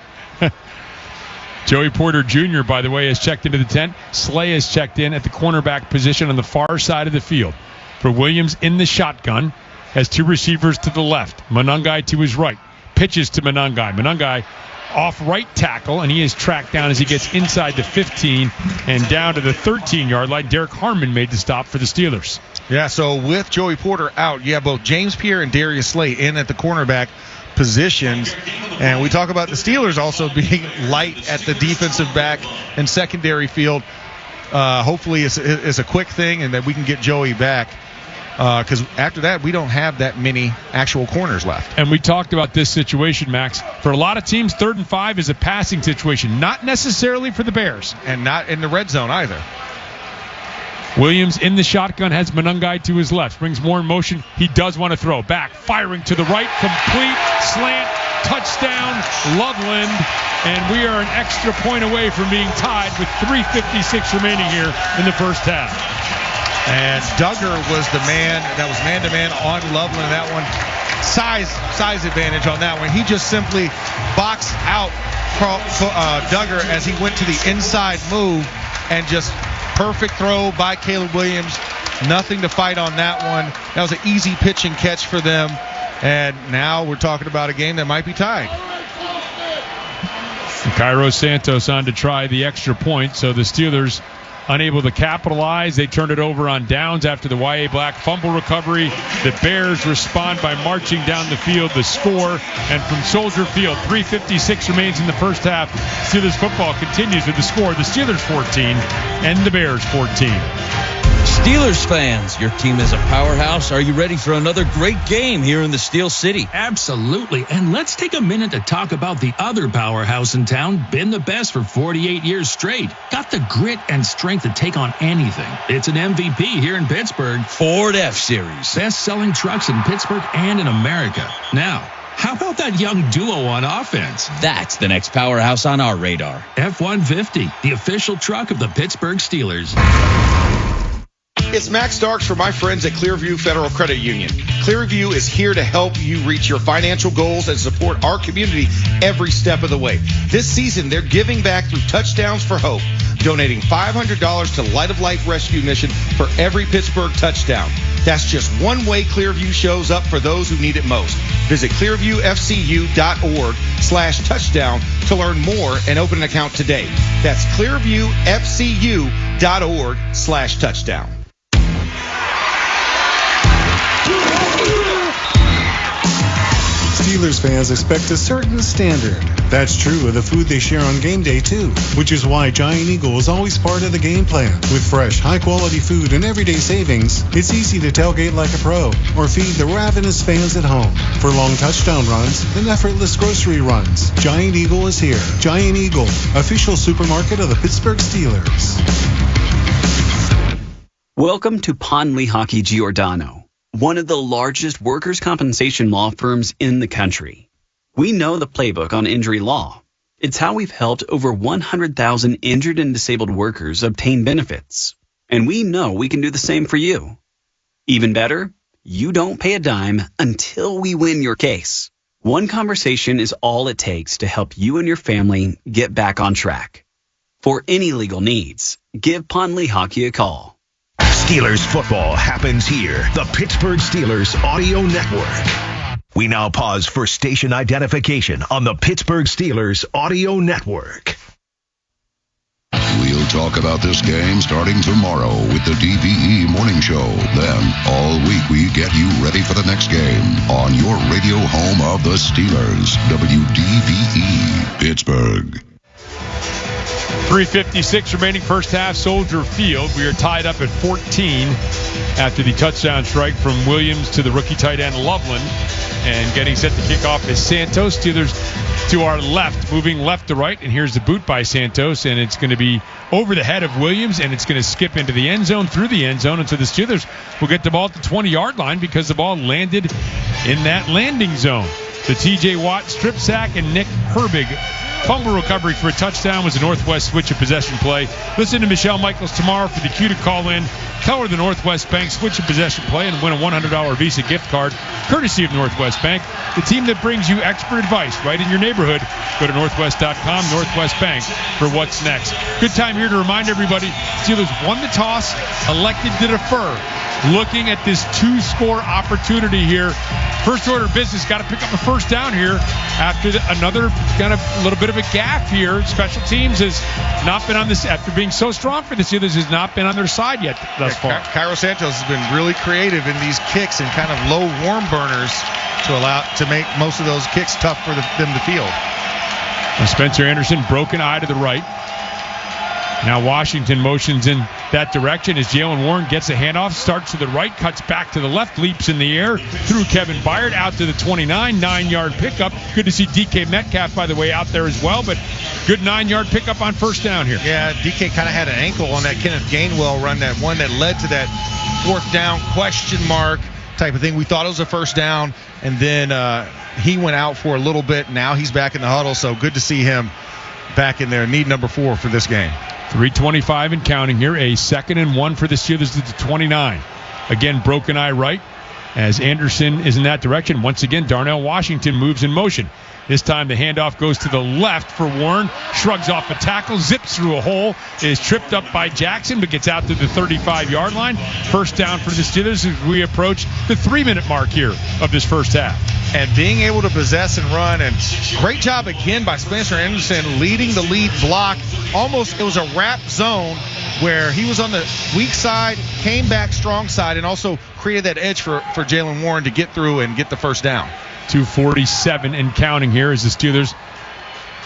Joey Porter Jr., by the way, has checked into the tent. Slay has checked in at the cornerback position on the far side of the field. For Williams in the shotgun, has two receivers to the left. Monangai to his right. Pitches to Monangai. Monangai off right tackle, and he is tracked down as he gets inside the 15 and down to the 13-yard line. Derek Harmon made the stop for the Steelers. Yeah, so with Joey Porter out, you have both James Pierre and Darius Slay in at the cornerback positions. And we talk about the Steelers also being light at the defensive back and secondary field. Hopefully it's a quick thing and that we can get Joey back. Because after that, we don't have that many actual corners left. And we talked about this situation, Max. For a lot of teams, 3rd and 5 is a passing situation, not necessarily for the Bears. And not in the red zone either. Williams in the shotgun has Monangai to his left. Brings more in motion. He does want to throw. Back, firing to the right. Complete, slant, touchdown, Loveland. And we are an extra point away from being tied with 3:56 remaining here in the first half. And Duggar was the man that was man-to-man on Loveland. That one, size advantage on that one. He just simply boxed out Duggar as he went to the inside move, and just perfect throw by Caleb Williams. Nothing to fight on that one. That was an easy pitch and catch for them. And now we're talking about a game that might be tied. Cairo Santos on to try the extra point, so the Steelers unable to capitalize. They turned it over on downs after the Y.A. Black fumble recovery. The Bears respond by marching down the field. The score, and from Soldier Field, 3:56 remains in the first half. Steelers football continues with the score. The Steelers 14 and the Bears 14. Steelers fans, your team is a powerhouse. Are you ready for another great game here in the Steel City? Absolutely. And let's take a minute to talk about the other powerhouse in town. Been the best for 48 years straight. Got the grit and strength to take on anything. It's an MVP here in Pittsburgh. Ford F-Series. Best-selling trucks in Pittsburgh and in America. Now, how about that young duo on offense? That's the next powerhouse on our radar. F-150, the official truck of the Pittsburgh Steelers. It's Max Starks for my friends at Clearview Federal Credit Union. Clearview is here to help you reach your financial goals and support our community every step of the way. This season, they're giving back through Touchdowns for Hope, donating $500 to Light of Life Rescue Mission for every Pittsburgh touchdown. That's just one way Clearview shows up for those who need it most. Visit clearviewfcu.org/touchdown to learn more and open an account today. That's clearviewfcu.org/touchdown. Steelers fans expect a certain standard. That's true of the food they share on game day, too, which is why Giant Eagle is always part of the game plan. With fresh, high-quality food and everyday savings, it's easy to tailgate like a pro or feed the ravenous fans at home. For long touchdown runs and effortless grocery runs, Giant Eagle is here. Giant Eagle, official supermarket of the Pittsburgh Steelers. Welcome to Pond Lehocky Giordano, one of the largest workers' compensation law firms in the country. We know the playbook on injury law. It's how we've helped over 100,000 injured and disabled workers obtain benefits. And we know we can do the same for you. Even better, you don't pay a dime until we win your case. One conversation is all it takes to help you and your family get back on track. For any legal needs, give Pond Lehocky a call. Steelers football happens here. The Pittsburgh Steelers Audio Network. We now pause for station identification on the Pittsburgh Steelers Audio Network. We'll talk about this game starting tomorrow with the DVE Morning Show. Then, all week, we get you ready for the next game on your radio home of the Steelers, WDVE, Pittsburgh. 3:56 remaining first half, Soldier Field. We are tied up at 14 after the touchdown strike from Williams to the rookie tight end Loveland. And getting set to kick off is Santos. Steelers to our left, moving left to right. And here's the boot by Santos. And it's going to be over the head of Williams. And it's going to skip into the end zone, through the end zone. And so the Steelers will get the ball at the 20-yard line because the ball landed in that landing zone. The T.J. Watt strip sack and Nick Herbig Fumble recovery for a touchdown was a Northwest switch of possession play. Listen to Michelle Michaels tomorrow for the cue to call in. Tell her the Northwest Bank switch of possession play and win a $100 Visa gift card courtesy of Northwest Bank, the team that brings you expert advice right in your neighborhood. Go to northwest.com, Northwest Bank, for what's next. Good time here to remind everybody, Steelers won the toss, elected to defer. Looking at this 2-score opportunity here. First order of business, got to pick up a first down here after another kind of little bit of a gaffe here. Special teams has not been on this, after being so strong for the Steelers, has not been on their side yet thus far. Cairo Santos has been really creative in these kicks and kind of low warm burners to make most of those kicks tough for them to field. Spencer Anderson, broken eye to the right. Now Washington motions in that direction as Jalen Warren gets a handoff, starts to the right, cuts back to the left, leaps in the air through Kevin Byard out to the 29, 9-yard pickup. Good to see DK Metcalf, by the way, out there as well, but good 9-yard pickup on first down here. Yeah, DK kind of had an ankle on that Kenneth Gainwell run, that one that led to that fourth down question mark type of thing. We thought it was a first down, and then he went out for a little bit. Now he's back in the huddle, so good to see him back in there. Need number 4 for this game. 3:25 and counting here. A 2nd and 1 for the Steelers at the 29. Again, broken eye right as Anderson is in that direction. Once again, Darnell Washington moves in motion. This time the handoff goes to the left for Warren. Shrugs off a tackle, zips through a hole, is tripped up by Jackson, but gets out to the 35-yard line. First down for the Steelers as we approach the 3-minute mark here of this first half. And being able to possess and run, and great job again by Spencer Anderson leading the lead block. Almost, it was a wrap zone where he was on the weak side, came back strong side, and also created that edge for Jalen Warren to get through and get the first down. 2:47 and counting here as the Steelers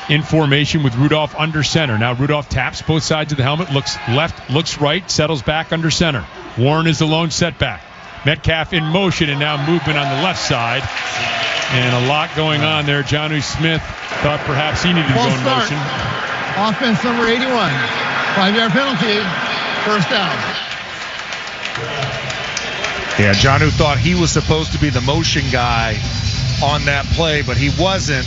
in formation with Rudolph under center. Now Rudolph taps both sides of the helmet, looks left, looks right, settles back under center. Warren is the lone setback. Metcalf in motion, and now movement on the left side. And a lot going on there. Jonnu Smith thought perhaps he needed to go in motion. Offense number 81. 5-yard penalty. First down. Yeah, Jonnu thought he was supposed to be the motion guy on that play, but he wasn't.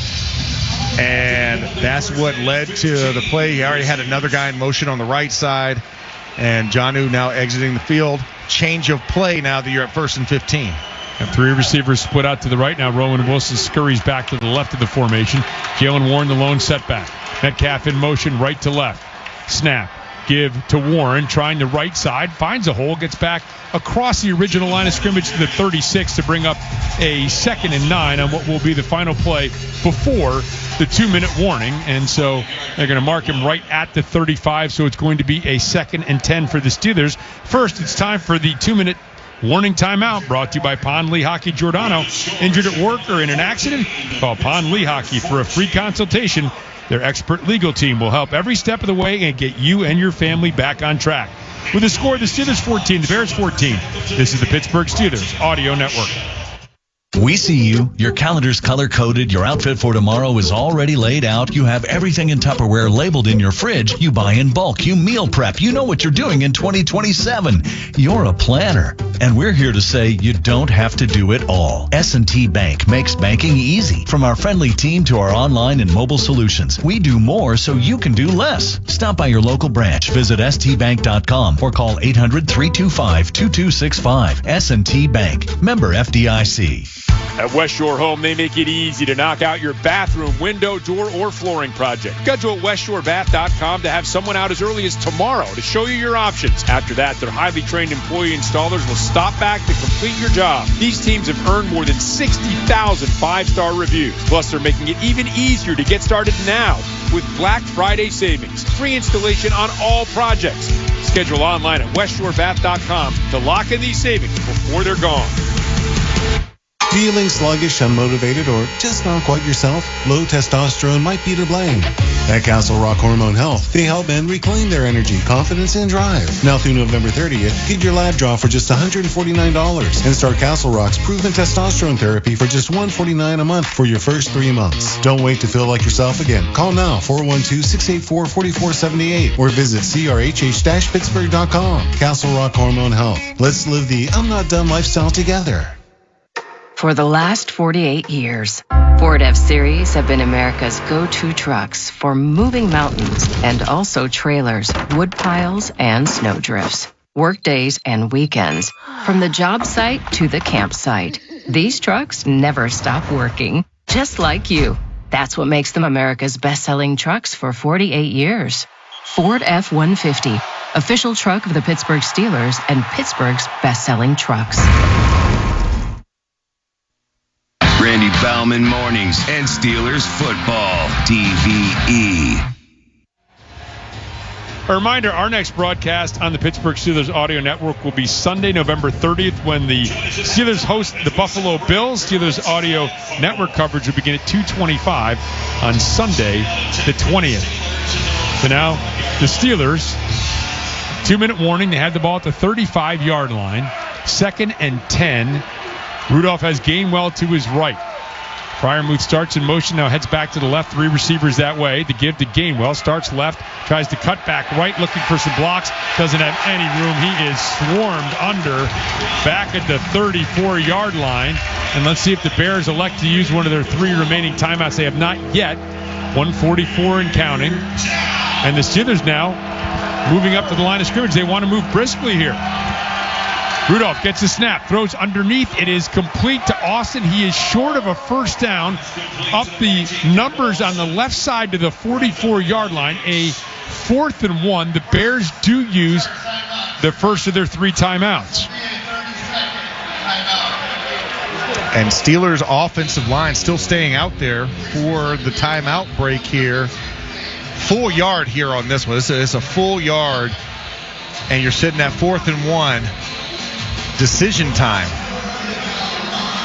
And that's what led to the play. He already had another guy in motion on the right side. And Jonnu now exiting the field. Change of play now that you're at 1st and 15. And 3 receivers split out to the right. Now Rowan Wilson scurries back to the left of the formation. Jalen Warren the lone setback. Metcalf in motion right to left. Snap. Give to Warren, trying the right side. Finds a hole, gets back across the original line of scrimmage to the 36 to bring up a 2nd and 9 on what will be the final play before the 2-minute warning. And so they're going to mark him right at the 35, so it's going to be a 2nd and 10 for the Steelers. First, it's time for the 2-minute warning timeout, brought to you by Pond Lee Hockey Giordano. Injured at work or in an accident? Call Pond Lee Hockey for a free consultation. Their expert legal team will help every step of the way and get you and your family back on track. With the score, the Steelers 14, the Bears 14. This is the Pittsburgh Steelers Audio Network. We see you. Your calendar's color-coded. Your outfit for tomorrow is already laid out. You have everything in Tupperware labeled in your fridge. You buy in bulk. You meal prep. You know what you're doing in 2027. You're a planner. And we're here to say you don't have to do it all. S&T Bank makes banking easy. From our friendly team to our online and mobile solutions, we do more so you can do less. Stop by your local branch. Visit stbank.com or call 800-325-2265. S&T Bank. Member FDIC. At West Shore Home, they make it easy to knock out your bathroom, window, door, or flooring project. Schedule at westshorebath.com to have someone out as early as tomorrow to show you your options. After that, their highly trained employee installers will stop back to complete your job. These teams have earned more than 60,000 five-star reviews. Plus, they're making it even easier to get started now with Black Friday savings. Free installation on all projects. Schedule online at westshorebath.com to lock in these savings before they're gone. Feeling sluggish, unmotivated, or just not quite yourself? Low testosterone might be to blame. At Castle Rock Hormone Health, they help men reclaim their energy, confidence, and drive. Now through November 30th, get your lab draw for just $149 and start Castle Rock's proven testosterone therapy for just $149 a month for your first 3 months. Don't wait to feel like yourself again. Call now, 412-684-4478, or visit crhh-pittsburgh.com. Castle Rock Hormone Health. Let's live the I'm not done lifestyle together. For the last 48 years, Ford F-Series have been America's go-to trucks for moving mountains and also trailers, wood piles, and snow drifts. Work days and weekends, from the job site to the campsite. These trucks never stop working, just like you. That's what makes them America's best-selling trucks for 48 years. Ford F-150, official truck of the Pittsburgh Steelers and Pittsburgh's best-selling trucks. Randy Bauman Mornings and Steelers Football, DVE. A reminder, our next broadcast on the Pittsburgh Steelers Audio Network will be Sunday, November 30th, when the Steelers host the Buffalo Bills. Steelers Audio Network coverage will begin at 2:25 on Sunday, the 20th. So now, the Steelers, 2-minute warning. They had the ball at the 35-yard line. 2nd and 10. Rudolph has Gainwell to his right. Freiermuth starts in motion, now heads back to the left. 3 receivers that way. The give to Gainwell. Starts left, tries to cut back right, looking for some blocks. Doesn't have any room. He is swarmed under back at the 34-yard line. And let's see if the Bears elect to use one of their 3 remaining timeouts. They have not yet. 1:44 and counting. And the Steelers now moving up to the line of scrimmage. They want to move briskly here. Rudolph gets the snap, throws underneath. It is complete to Austin. He is short of a first down. Up the numbers on the left side to the 44-yard line. A 4th and 1. The Bears do use the first of their 3 timeouts. And Steelers offensive line still staying out there for the timeout break here. Full yard here on this one. It's a full yard. And you're sitting at 4th and 1. Decision time.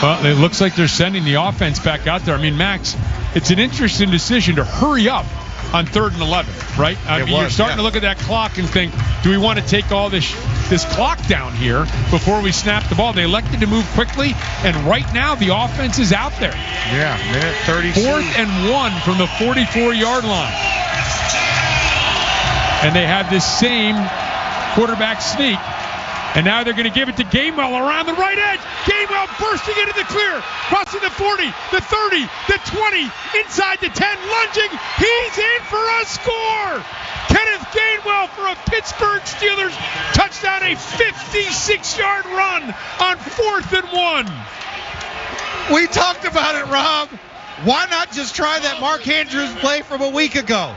Well, it looks like they're sending the offense back out there. I mean, Max, it's an interesting decision to hurry up on 3rd and 11, right? You're starting to look at that clock and think, do we want to take all this clock down here before we snap the ball? They elected to move quickly, and right now the offense is out there. Yeah, minute 32. 4th and 1 from the 44-yard line. And they have this same quarterback sneak. And now they're going to give it to Gainwell around the right edge. Gainwell bursting into the clear, crossing the 40, the 30, the 20, inside the 10, lunging. He's in for a score. Kenneth Gainwell for a Pittsburgh Steelers touchdown, a 56-yard run on 4th and 1. We talked about it, Rob. Why not just try that Mark Andrews play from a week ago?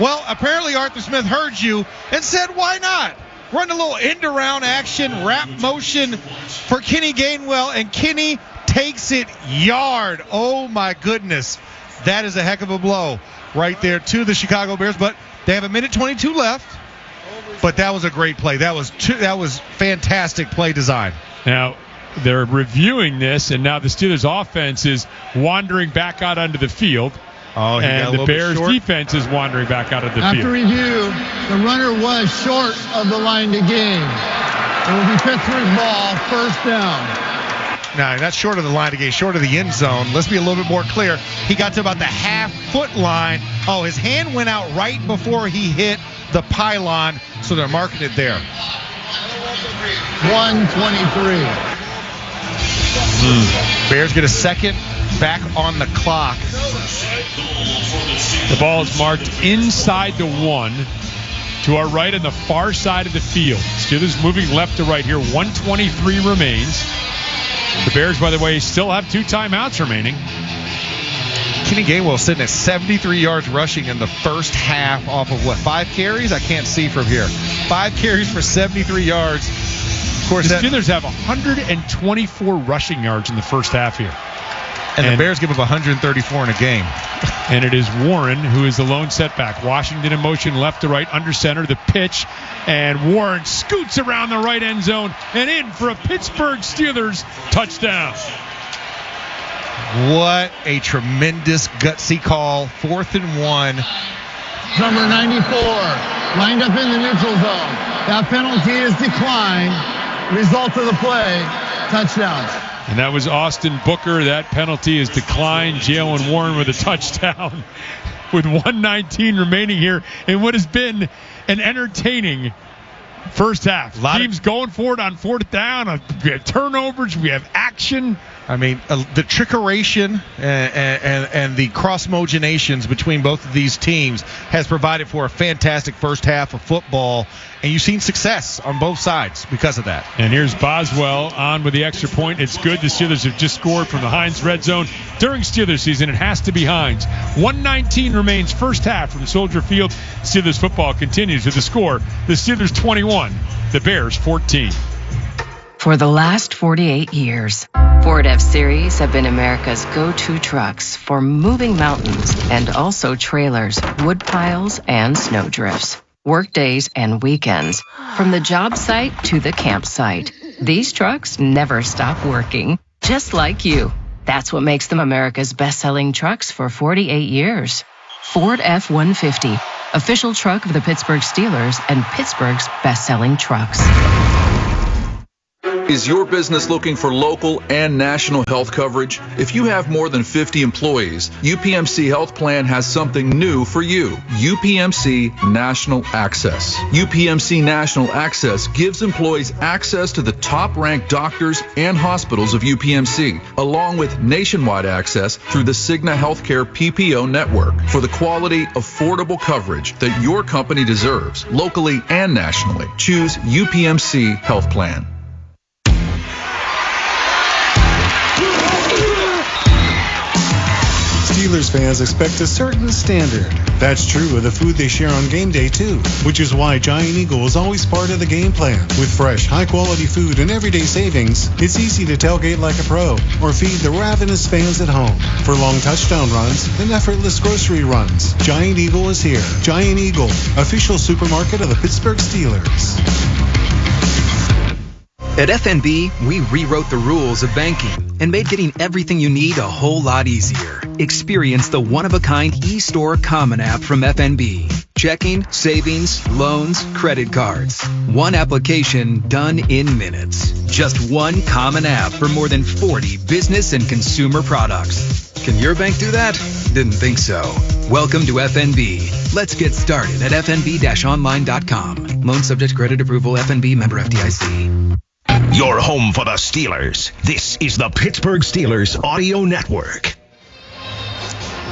Well, apparently Arthur Smith heard you and said, why not? Run a little end-around action, wrap motion for Kenny Gainwell, and Kenny takes it yard. Oh, my goodness. That is a heck of a blow right there to the Chicago Bears. But they have a minute 22 left. But that was a great play. That was fantastic play design. Now, they're reviewing this, and now the Steelers' offense is wandering back out onto the field. Oh, and the Bears defense is wandering back out of the field. After review, the runner was short of the line to gain. It will be Pittsburgh's ball, 1st down. No, not short of the line to gain, short of the end zone. Let's be a little bit more clear. He got to about the half-foot line. Oh, his hand went out right before he hit the pylon, so they're marking it there. 1:23. Bears get a second back on the clock. The ball is marked inside the 1 to our right on the far side of the field. Steelers moving left to right here. 1:23 remains. The Bears, by the way, still have 2 timeouts remaining. Kenny Gainwell sitting at 73 yards rushing in the first half off of 5 carries? I can't see from here. 5 carries for 73 yards. Of course, the Steelers have 124 rushing yards in the first half here. And the Bears give up 134 in a game. And it is Warren who is the lone setback. Washington in motion left to right under center. The pitch. And Warren scoots around the right end zone and in for a Pittsburgh Steelers touchdown. What a tremendous gutsy call. 4th and 1. Number 94 lined up in the neutral zone. That penalty is declined. Result of the play, touchdown. And that was Austin Booker. That penalty is declined. Jalen Warren with a touchdown with 1:19 remaining here in what has been an entertaining First half. Teams going for it on fourth down. We have turnovers. We have action. I mean, the trickeration and the cross-moginations between both of these teams has provided for a fantastic first half of football, and you've seen success on both sides because of that. And here's Boswell on with the extra point. It's good. The Steelers have just scored from the Heinz red zone. During Steelers season, it has to be Heinz. 1:19 remains first half from Soldier Field. Steelers football continues with the score. The Steelers 21, the Bears 14. For the last 48 years, Ford F-Series have been America's go-to trucks for moving mountains and also trailers, wood piles, and snow drifts. Work days and weekends, from the job site to the campsite. These trucks never stop working, just like you. That's what makes them America's best-selling trucks for 48 years. Ford F-150, official truck of the Pittsburgh Steelers and Pittsburgh's best-selling trucks. Is your business looking for local and national health coverage? If you have more than 50 employees, UPMC Health Plan has something new for you. UPMC National Access. UPMC National Access gives employees access to the top-ranked doctors and hospitals of UPMC, along with nationwide access through the Cigna Healthcare PPO network for the quality, affordable coverage that your company deserves, locally and nationally. Choose UPMC Health Plan. Steelers fans expect a certain standard. That's true of the food they share on game day, too, which is why Giant Eagle is always part of the game plan. With fresh, high-quality food and everyday savings, it's easy to tailgate like a pro or feed the ravenous fans at home. For long touchdown runs and effortless grocery runs, Giant Eagle is here. Giant Eagle, official supermarket of the Pittsburgh Steelers. At FNB, we rewrote the rules of banking and made getting everything you need a whole lot easier. Experience the one-of-a-kind eStore Common app from FNB. Checking, savings, loans, credit cards. One application done in minutes. Just one common app for more than 40 business and consumer products. Can your bank do that? Didn't think so. Welcome to FNB. Let's get started at fnb-online.com. Loan subject to credit approval. FNB member FDIC. Your home for the Steelers. This is the Pittsburgh Steelers Audio Network.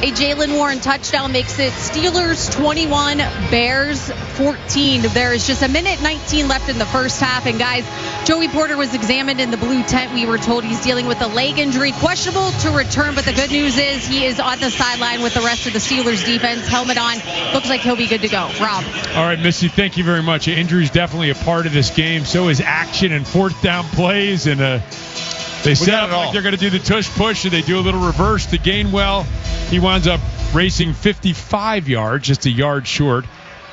A Jaylen Warren touchdown makes it Steelers 21, Bears 14. There is just 1:19 left in the first half. And guys, Joey Porter was examined in the blue tent. We were told he's dealing with a leg injury, questionable to return. But the good news is he is on the sideline with the rest of the Steelers defense. Helmet on. Looks like he'll be good to go. Rob. All right, Missy, thank you very much. Injury is definitely a part of this game. So is action and fourth down plays. And they set up like they're going to do the tush push, and they do a little reverse to Gainwell. He winds up racing 55 yards, just a yard short.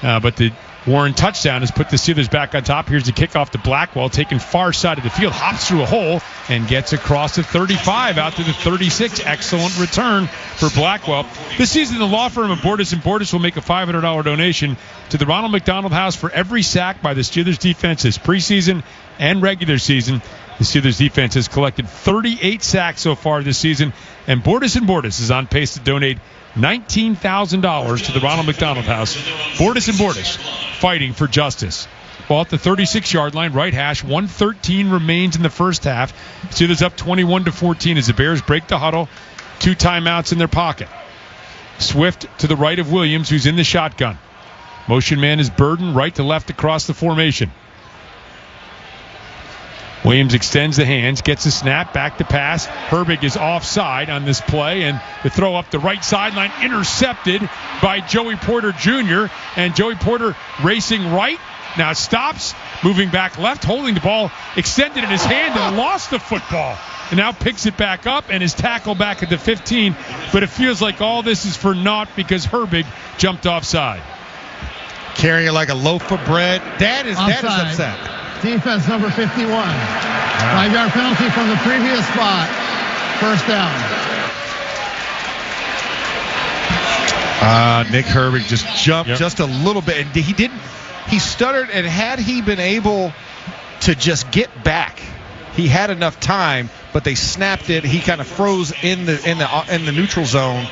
But the Warren touchdown has put the Steelers back on top. Here's the kickoff to Blackwell, taking far side of the field, hops through a hole, and gets across the 35 out to the 36. Excellent return for Blackwell. This season, the law firm of Bordas & Bordas will make a $500 donation to the Ronald McDonald House for every sack by the Steelers defense this preseason and regular season. The Steelers defense has collected 38 sacks so far this season, and Bordas & Bordas is on pace to donate $19,000 to the Ronald McDonald House. Bordas & Bordas fighting for justice. Ball at the 36-yard line, right hash. 1:13 remains in the first half. Steelers up 21-14 as the Bears break the huddle. 2 timeouts in their pocket. Swift to the right of Williams, who's in the shotgun. Motion man is Burden, right to left across the formation. Williams extends the hands, gets a snap, back to pass. Herbig is offside on this play, and the throw up the right sideline intercepted by Joey Porter Jr. And Joey Porter racing right, now stops, moving back left, holding the ball extended in his hand and lost the football. And now picks it back up and is tackled back at the 15. But it feels like all this is for naught because Herbig jumped offside. Carrying it like a loaf of bread. Dad is upset. Defense number 51. 5-yard penalty from the previous spot. First down. Nick Herbig just jumped just a little bit. And he stuttered, and had he been able to just get back, he had enough time, but they snapped it. He kind of froze in the neutral zone.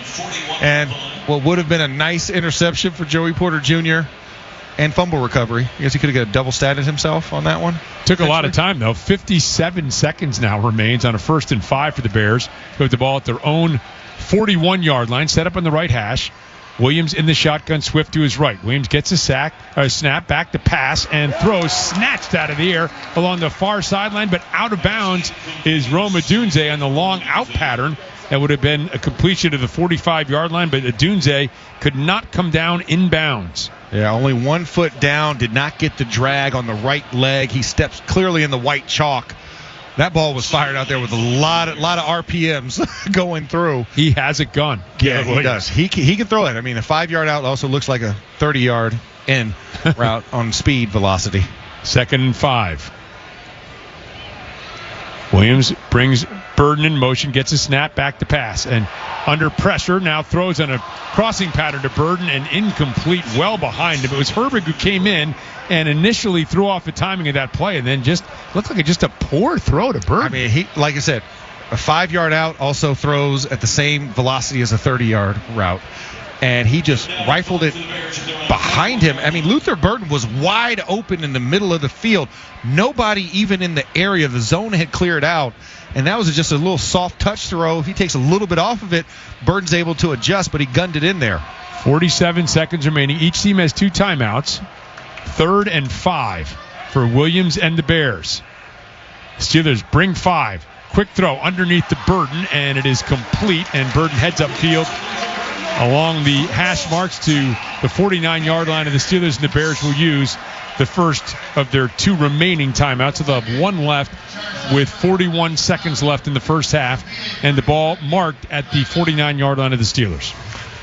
And what would have been a nice interception for Joey Porter Jr. and fumble recovery. I guess he could have got a double statted himself on that one. Took a lot of time, though. 57 seconds now remains on a 1st and 5 for the Bears, who have the ball at their own 41-yard line, set up on the right hash. Williams in the shotgun, Swift to his right. Williams gets a snap, back to pass, and throws snatched out of the air along the far sideline, but out of bounds is Rome Odunze on the long out pattern. That would have been a completion to the 45-yard line, but Odunze could not come down in bounds. Yeah, only 1 foot down, did not get the drag on the right leg. He steps clearly in the white chalk. That ball was fired out there with a lot of RPMs going through. He has a gun. Yeah, he does. He can throw it. I mean, a 5-yard out also looks like a 30-yard in route on speed velocity. 2nd and 5. Williams brings Burden in motion, gets a snap, back to pass, and under pressure now throws on a crossing pattern to Burden and incomplete well behind him. It was Herbig who came in and initially threw off the timing of that play and then just looked like just a poor throw to Burden. I mean, like I said, a 5-yard out also throws at the same velocity as a 30-yard route. And he just rifled it behind him. I mean, Luther Burden was wide open in the middle of the field. Nobody even in the area. The zone had cleared out. And that was just a little soft touch throw. He takes a little bit off of it. Burden's able to adjust, but he gunned it in there. 47 seconds remaining. Each team has 2 timeouts. 3rd and 5 for Williams and the Bears. Steelers bring 5. Quick throw underneath the Burden, and it is complete. And Burden heads upfield along the hash marks to the 49-yard line of the Steelers, and the Bears will use the first of their 2 remaining timeouts. So they'll have 1 left with 41 seconds left in the first half, and the ball marked at the 49-yard line of the Steelers.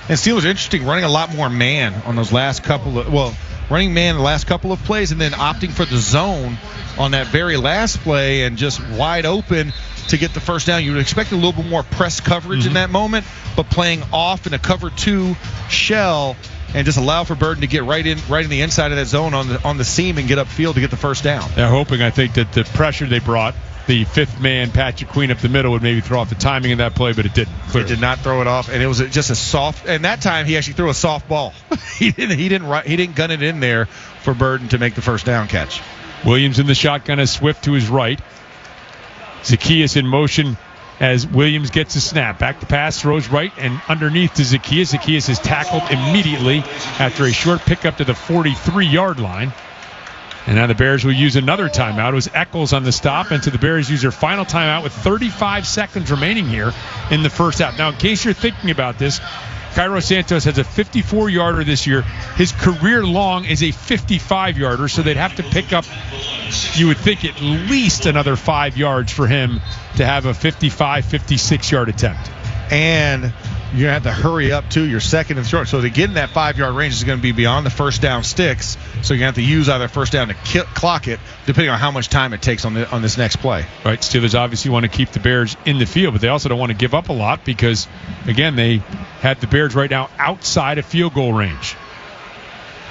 And Steelers, interesting, running a lot more man on those last couple of, running man the last couple of plays and then opting for the zone on that very last play and just wide open to get the first down. You would expect a little bit more press coverage in that moment, but playing off in a cover 2 shell and just allow for Burden to get right in the inside of that zone on the seam and get upfield to get the first down. They're hoping, I think, that the pressure they brought, the 5th man, Patrick Queen up the middle, would maybe throw off the timing of that play, but it didn't. Clearly. It did not throw it off, and it was just a soft. And that time he actually threw a soft ball. He didn't gun it in there for Burden to make the first down catch. Williams in the shotgun as Swift to his right. Zacchaeus in motion as Williams gets a snap. Back to pass, throws right and underneath to Zacchaeus. Zacchaeus is tackled immediately after a short pickup to the 43-yard line. And now the Bears will use another timeout. It was Eccles on the stop, and so the Bears use their final timeout with 35 seconds remaining here in the first half. Now, in case you're thinking about this, Cairo Santos has a 54-yarder this year. His career long is a 55-yarder, so they'd have to pick up, you would think, at least another 5 yards for him to have a 55, 56-yard attempt. And you're going to have to hurry up, too. You're second and short. So to get in that 5-yard range is going to be beyond the first down sticks. So you're going to have to use either first down to clock it, depending on how much time it takes on this next play. Right. Steelers obviously want to keep the Bears in the field, but they also don't want to give up a lot because, again, they have the Bears right now outside of field goal range.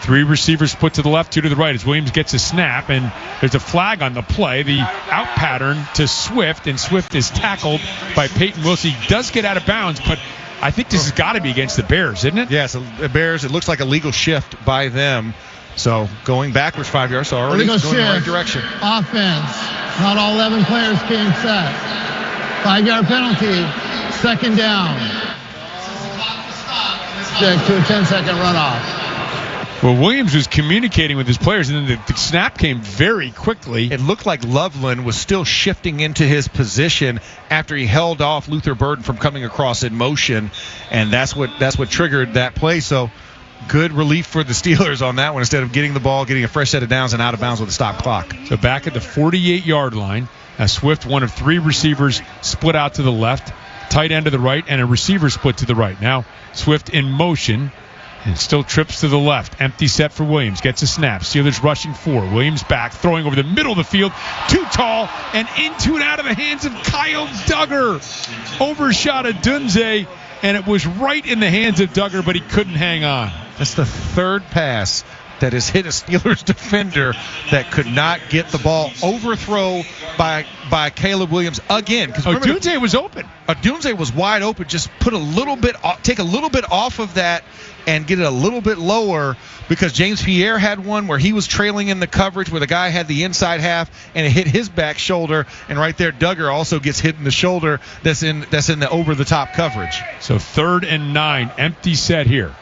3 receivers split to the left, 2 to the right as Williams gets a snap, and there's a flag on the play. The out pattern to Swift, and Swift is tackled by Peyton Wilson. He does get out of bounds, but I think this has got to be against the Bears, isn't it? Yeah, so the Bears, it looks like a legal shift by them. So going backwards 5 yards, so already going in the right direction. Offense. Not all 11 players came set. 5-yard penalty. Second down. Stick to a 10-second runoff. Well, Williams was communicating with his players, and then the snap came very quickly. It looked like Loveland was still shifting into his position after he held off Luther Burden from coming across in motion, and that's what triggered that play. So good relief for the Steelers on that one instead of getting the ball, getting a fresh set of downs, and out of bounds with a stop clock. So back at the 48-yard line, Swift, one of 3 receivers, split out to the left, tight end to the right, and a receiver split to the right. Now Swift in motion. And still trips to the left. Empty set for Williams. Gets a snap. Steelers rushing 4. Williams back. Throwing over the middle of the field. Too tall. And into and out of the hands of Kyle Duggar. Overshot Odunze. And it was right in the hands of Duggar, but he couldn't hang on. That's the 3rd pass that has hit a Steelers defender that could not get the ball. Overthrow by Caleb Williams again. Odunze was open. Odunze was wide open. Just put take a little bit off of that and get it a little bit lower, because James Pierre had one where he was trailing in the coverage where the guy had the inside half and it hit his back shoulder, and right there Duggar also gets hit in the shoulder that's in the over-the-top coverage. So 3rd and 9, empty set here.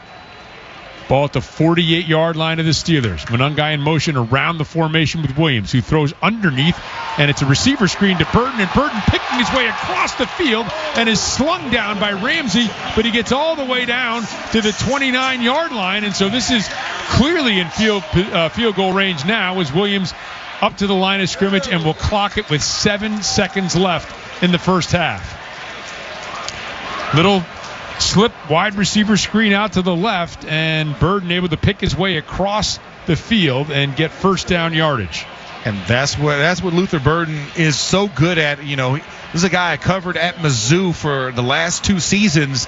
Ball at the 48-yard line of the Steelers. Monangai in motion around the formation with Williams, who throws underneath, and it's a receiver screen to Burton, and Burton picking his way across the field and is slung down by Ramsey, but he gets all the way down to the 29-yard line, and so this is clearly in field goal range now, as Williams up to the line of scrimmage, and will clock it with 7 seconds left in the first half. Little slip wide receiver screen out to the left, and Burton able to pick his way across the field and get first down yardage. And that's what Luther Burton is so good at. You know, this is a guy I covered at Mizzou for the last 2 seasons,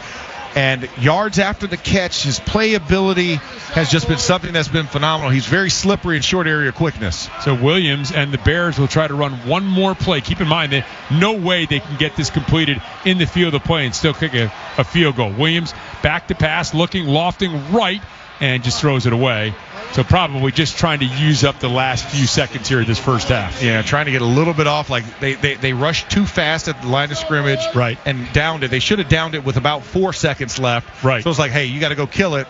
and yards after the catch, his playability has just been something that's been phenomenal. He's very slippery in short area quickness. So Williams and the Bears will try to run one more play. Keep in mind that no way they can get this completed in the field of play and still kick a field goal. Williams back to pass, lofting right, and just throws it away. So probably just trying to use up the last few seconds here in this first half. Yeah, trying to get a little bit off. Like they rushed too fast at the line of scrimmage, right, and downed it. They should have downed it with about 4 seconds left. Right. So it's like, hey, you got to go kill it.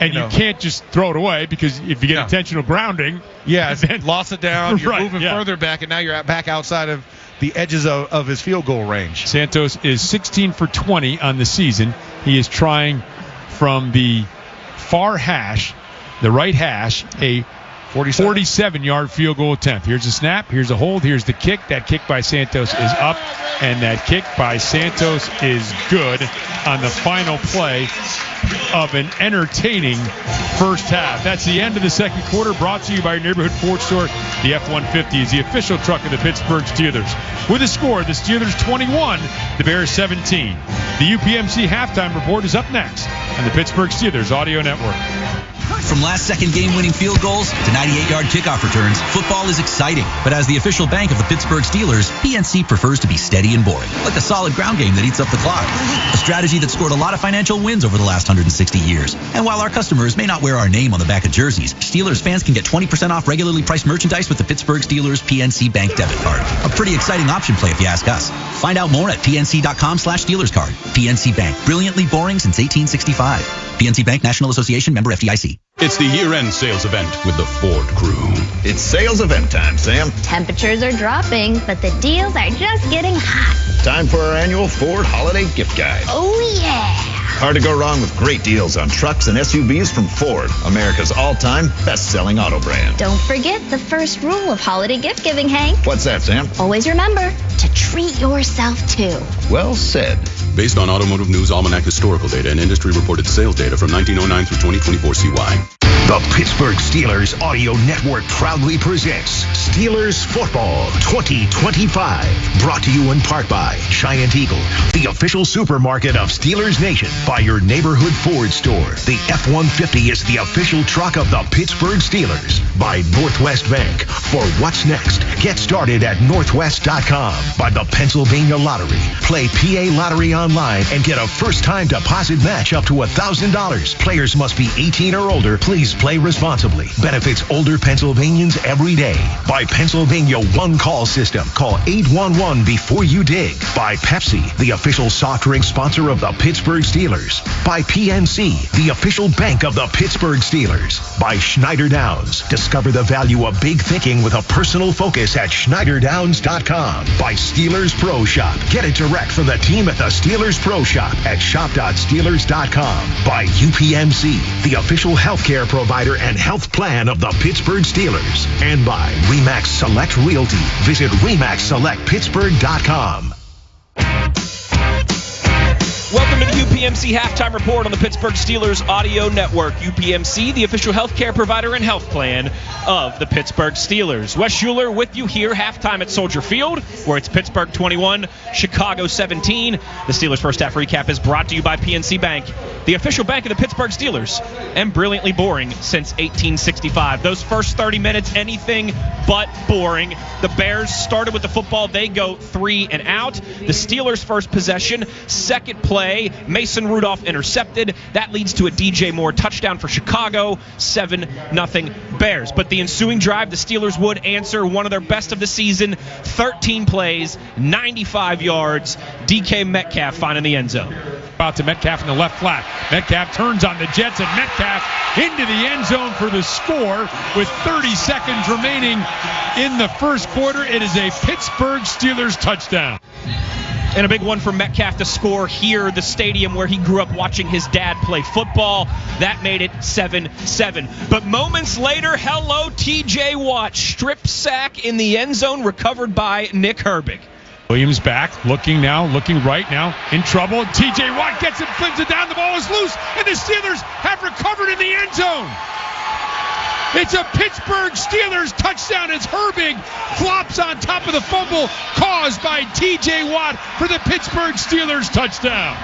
And you can't just throw it away, because if you get intentional grounding, then lost it down. You're right, moving further back, and now you're back outside of the edges of his field goal range. Santos is 16 for 20 on the season. He is trying from the far hash, the right hash, a 47-yard field goal attempt. Here's the snap. Here's the hold. Here's the kick. That kick by Santos is up, and that kick by Santos is good on the final play of an entertaining first half. That's the end of the second quarter, brought to you by your neighborhood Ford store. The F-150 is the official truck of the Pittsburgh Steelers. With a score, the Steelers 21, the Bears 17. The UPMC halftime report is up next on the Pittsburgh Steelers Audio Network. From last-second game-winning field goals to 98-yard kickoff returns, football is exciting. But as the official bank of the Pittsburgh Steelers, PNC prefers to be steady and boring, like a solid ground game that eats up the clock. A strategy that scored a lot of financial wins over the last 160 years. And while our customers may not wear our name on the back of jerseys, Steelers fans can get 20% off regularly priced merchandise with the Pittsburgh Steelers PNC Bank debit card. A pretty exciting option play if you ask us. Find out more at pnc.com/Steelers card. PNC Bank, brilliantly boring since 1865. PNC Bank, National Association, member FDIC. It's the year-end sales event with the Ford crew. It's sales event time, Sam. Temperatures are dropping, but the deals are just getting hot. Time for our annual Ford Holiday Gift Guide. Oh, yeah. Hard to go wrong with great deals on trucks and SUVs from Ford, America's all-time best-selling auto brand. Don't forget the first rule of holiday gift giving, Hank. What's that, Sam? Always remember to treat yourself, too. Well said. Based on Automotive News Almanac historical data and industry-reported sales data from 1909 through 2024 CY. The Pittsburgh Steelers Audio Network proudly presents Steelers Football 2025. Brought to you in part by Giant Eagle, the official supermarket of Steelers Nation, by your neighborhood Ford store. The F-150 is the official truck of the Pittsburgh Steelers. By Northwest Bank. For what's next, get started at Northwest.com. By the Pennsylvania Lottery. Play PA Lottery online and get a first-time deposit match up to $1,000. Players must be 18 or older. Please play responsibly. Benefits older Pennsylvanians every day. By Pennsylvania One Call System. Call 811 before you dig. By Pepsi, the official soft drink sponsor of the Pittsburgh Steelers. By PNC, the official bank of the Pittsburgh Steelers. By Schneider Downs. Discover the value of big thinking with a personal focus at SchneiderDowns.com. By Steelers Pro Shop. Get it direct from the team at the Steelers Pro Shop at shop.steelers.com. By UPMC, the official healthcare provider and health plan of the Pittsburgh Steelers. And by RE/MAX Select Realty. Visit RE/MAXSelectPittsburgh.com. Welcome to the UPMC Halftime Report on the Pittsburgh Steelers Audio Network. UPMC, the official healthcare provider and health plan of the Pittsburgh Steelers. Wes Schuler with you here, halftime at Soldier Field, where it's Pittsburgh 21, Chicago 17. The Steelers' first half recap is brought to you by PNC Bank. the official bank of the Pittsburgh Steelers, and brilliantly boring since 1865. Those first 30 minutes, anything but boring. The Bears started with the football. They go 3 and out. The Steelers' first possession, second play, Mason Rudolph intercepted. That leads to a DJ Moore touchdown for Chicago, 7-0 Bears. But the ensuing drive, the Steelers would answer one of their best of the season, 13 plays, 95 yards. DK Metcalf finding the end zone. Out to Metcalf in the left flat. Metcalf turns on the Jets, and Metcalf into the end zone for the score with 30 seconds remaining in the first quarter. It is a Pittsburgh Steelers touchdown. And a big one for Metcalf to score here, the stadium where he grew up watching his dad play football. That made it 7-7. But moments later, hello, TJ Watt. Strip sack in the end zone, recovered by Nick Herbig. Williams back, looking right now, in trouble. TJ Watt gets it, flips it down, the ball is loose, and the Steelers have recovered in the end zone. It's a Pittsburgh Steelers touchdown as Herbig flops on top of the fumble caused by TJ Watt for the Pittsburgh Steelers touchdown.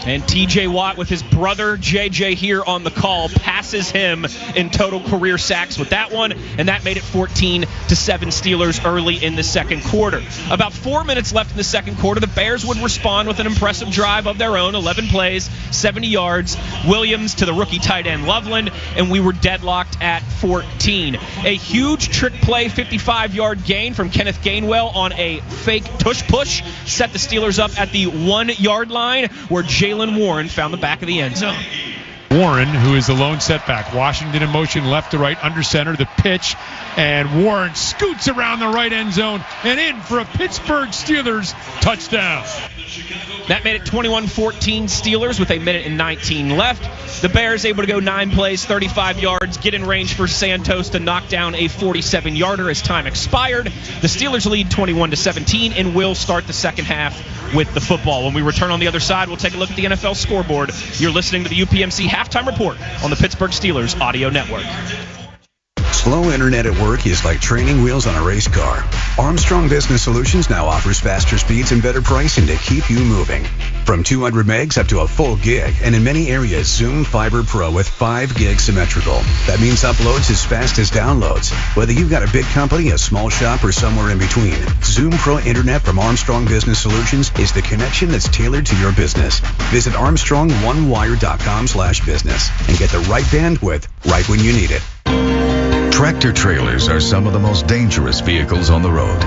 And TJ Watt with his brother JJ here on the call passes him in total career sacks with that one, and that made it 14-7 Steelers early in the second quarter. About 4 minutes left in the second quarter, the Bears would respond with an impressive drive of their own, 11 plays, 70 yards, Williams to the rookie tight end Loveland, and we were deadlocked at 14. A huge trick play, 55-yard gain from Kenneth Gainwell on a fake tush push set the Steelers up at the 1-yard line, where Jalen Warren found the back of the end zone. Warren, who is the lone setback. Washington in motion left to right under center. The pitch, and Warren scoots around the right end zone and in for a Pittsburgh Steelers touchdown. That made it 21-14 Steelers with 1:19 left. The Bears able to go 9 plays, 35 yards, get in range for Santos to knock down a 47-yarder as time expired. The Steelers lead 21-17 and will start the second half with the football. When we return on the other side, we'll take a look at the NFL scoreboard. You're listening to the UPMC Halftime Report on the Pittsburgh Steelers Audio Network. Slow internet at work is like training wheels on a race car. Armstrong Business Solutions now offers faster speeds and better pricing to keep you moving. From 200 megs up to a full gig, and in many areas, Zoom Fiber Pro with 5 gig symmetrical. That means uploads as fast as downloads. Whether you've got a big company, a small shop, or somewhere in between, Zoom Pro Internet from Armstrong Business Solutions is the connection that's tailored to your business. Visit ArmstrongOneWire.com/business and get the right bandwidth right when you need it. Tractor trailers are some of the most dangerous vehicles on the road.